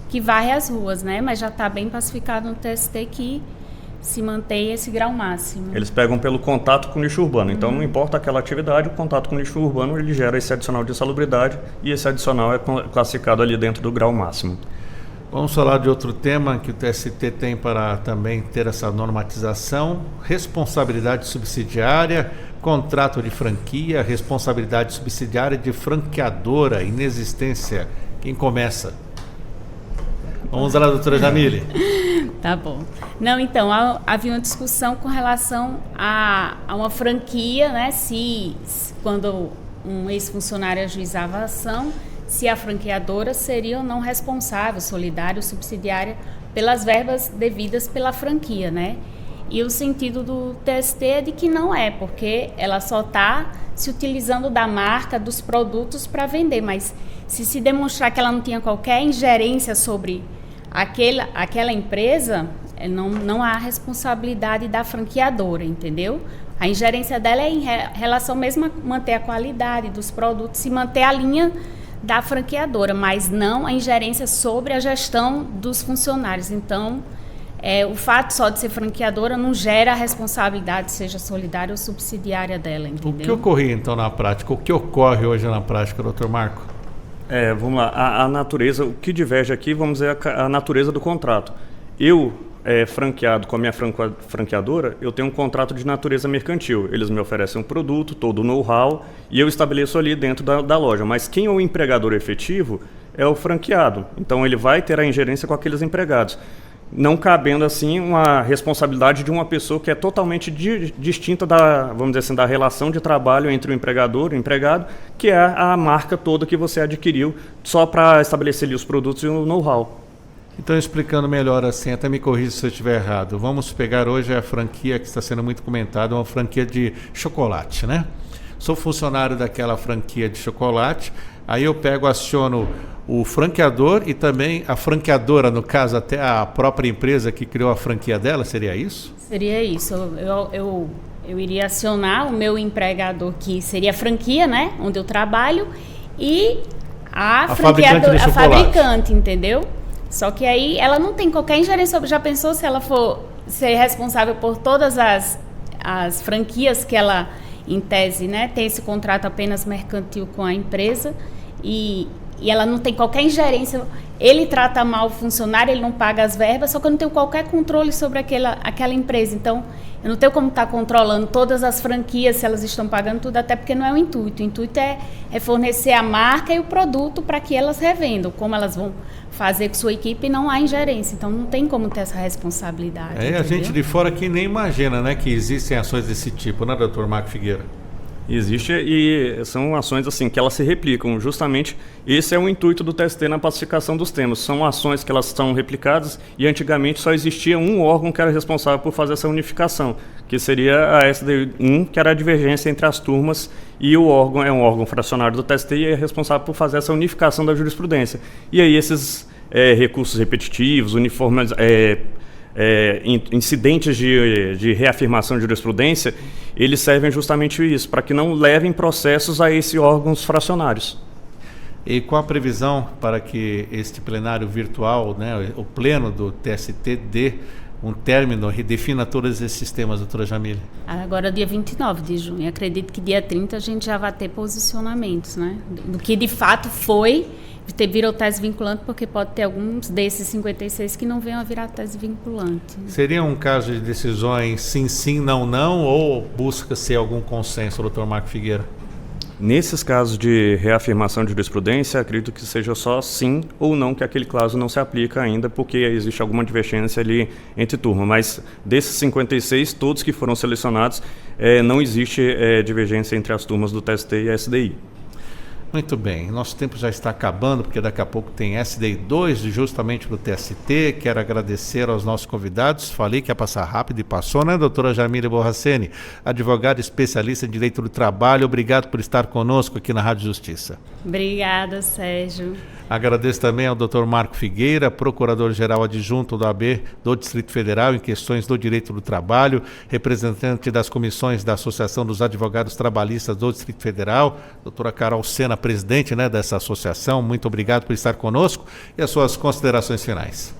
que varre as ruas, né? Mas já está bem pacificado no TST que se mantém esse grau máximo. Eles pegam pelo contato com lixo urbano, então não importa aquela atividade, o contato com lixo urbano ele gera esse adicional de insalubridade, e esse adicional é classificado ali dentro do grau máximo. Vamos falar de outro tema que o TST tem para também ter essa normatização: responsabilidade subsidiária, contrato de franquia, responsabilidade subsidiária de franqueadora, inexistência. Quem começa? Vamos lá, doutora Jamile. Tá bom. Não, então, havia uma discussão com relação a uma franquia, né? Se quando um ex-funcionário ajuizava a ação, se a franqueadora seria ou não responsável, solidária ou subsidiária pelas verbas devidas pela franquia, né? E o sentido do TST é de que não é, porque ela só está se utilizando da marca, dos produtos para vender, mas se demonstrar que ela não tinha qualquer ingerência sobre aquela empresa, não há responsabilidade da franqueadora, entendeu? A ingerência dela é em relação mesmo a manter a qualidade dos produtos e manter a linha da franqueadora, mas não a ingerência sobre a gestão dos funcionários. Então, o fato só de ser franqueadora não gera a responsabilidade, seja solidária ou subsidiária dela, entendeu? O que ocorria então na prática? O que ocorre hoje na prática, doutor Marco? Vamos lá, a natureza, o que diverge aqui, vamos dizer, a natureza do contrato. Eu, franqueado com a minha franqueadora, eu tenho um contrato de natureza mercantil. Eles me oferecem um produto, todo o know-how, e eu estabeleço ali dentro da loja. Mas quem é o empregador efetivo é o franqueado. Então ele vai ter a ingerência com aqueles empregados, não cabendo assim uma responsabilidade de uma pessoa que é totalmente distinta vamos dizer assim, da relação de trabalho entre o empregador e o empregado, que é a marca toda que você adquiriu só para estabelecer ali os produtos e o know-how. Então, explicando melhor assim, até me corrija se eu estiver errado, vamos pegar hoje a franquia que está sendo muito comentada, uma franquia de chocolate, né? Sou funcionário daquela franquia de chocolate, aí eu aciono o franqueador e também a franqueadora, no caso até a própria empresa que criou a franquia dela, seria isso? Seria isso, eu iria acionar o meu empregador, que seria a franquia, né, onde eu trabalho, e a franqueadora, a fabricante, entendeu? Só que aí ela não tem qualquer ingerência. Já pensou se ela for ser responsável por todas as franquias que ela, em tese, né, tem esse contrato apenas mercantil com a empresa, e ela não tem qualquer ingerência. Ele trata mal o funcionário, ele não paga as verbas, só que eu não tenho qualquer controle sobre aquela empresa. Então, eu não tenho como estar controlando todas as franquias, se elas estão pagando tudo, até porque não é o intuito. O intuito é fornecer a marca e o produto para que elas revendam. Como elas vão fazer com sua equipe, não há ingerência. Então, não tem como ter essa responsabilidade. A gente de fora aqui nem imagina, né, que existem ações desse tipo, né, doutor Marco Figueira? Existe, e são ações assim que elas se replicam. Justamente esse é o intuito do TST na pacificação dos temas. São ações que elas são replicadas, e antigamente só existia um órgão que era responsável por fazer essa unificação, que seria a SDI1, que era a divergência entre as turmas, e o órgão é um órgão fracionário do TST e é responsável por fazer essa unificação da jurisprudência. E aí esses recursos repetitivos, uniformes, incidentes de reafirmação de jurisprudência, eles servem justamente isso, para que não levem processos a esses órgãos fracionários. E qual a previsão para que este plenário virtual, né, o pleno do TST, dê um término, redefina todos esses temas, doutora Jamile? Agora, dia 29 de junho. Acredito que dia 30 a gente já vai ter posicionamentos, né? Do que de fato virou tese vinculante, porque pode ter alguns desses 56 que não venham a virar tese vinculante. Seria um caso de decisões sim, sim, não, não, ou busca-se algum consenso, doutor Marco Figueira? Nesses casos de reafirmação de jurisprudência, acredito que seja só sim ou não, que aquele caso não se aplica ainda, porque existe alguma divergência ali entre turmas. Mas desses 56, todos que foram selecionados, não existe divergência entre as turmas do TST e a SDI. Muito bem, nosso tempo já está acabando, porque daqui a pouco tem SDI 2 justamente para o TST. Quero agradecer aos nossos convidados. Falei que ia passar rápido e passou, né, doutora Jamília Borraceni, advogada especialista em direito do trabalho. Obrigado por estar conosco aqui na Rádio Justiça. Obrigada, Sérgio. Agradeço também ao Dr. Marco Figueira, procurador-geral adjunto do AB do Distrito Federal em questões do direito do trabalho, representante das comissões da Associação dos Advogados Trabalhistas do Distrito Federal, doutora Carol Sena, presidente, né, dessa associação. Muito obrigado por estar conosco e as suas considerações finais.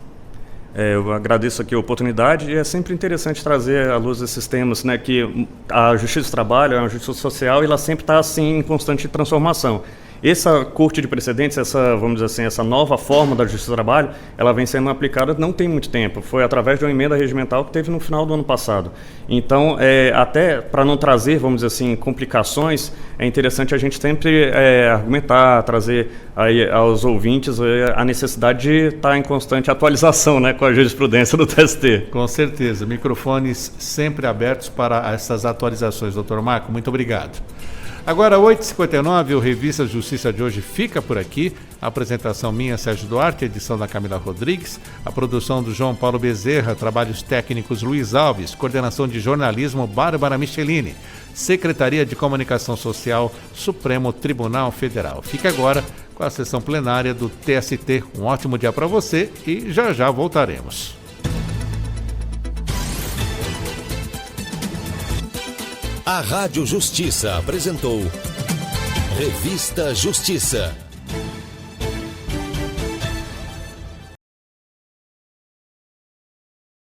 Eu agradeço aqui a oportunidade e é sempre interessante trazer à luz esses temas, né, que a justiça do trabalho, a justiça social, ela sempre está assim, em constante transformação. Essa corte de precedentes, vamos dizer assim, essa nova forma da Justiça do Trabalho, ela vem sendo aplicada não tem muito tempo. Foi através de uma emenda regimental que teve no final do ano passado. Então, até para não trazer, vamos dizer assim, complicações, é interessante a gente sempre argumentar, trazer aí aos ouvintes a necessidade de estar em constante atualização, né, com a jurisprudência do TST. Com certeza. Microfones sempre abertos para essas atualizações. Doutor Marco, muito obrigado. Agora, 8h59, o Revista Justiça de hoje fica por aqui. A apresentação minha, Sérgio Duarte, edição da Camila Rodrigues, a produção do João Paulo Bezerra, trabalhos técnicos Luiz Alves, coordenação de jornalismo Bárbara Michelini, Secretaria de Comunicação Social, Supremo Tribunal Federal. Fique agora com a sessão plenária do TST. Um ótimo dia para você e já já voltaremos. A Rádio Justiça apresentou Revista Justiça.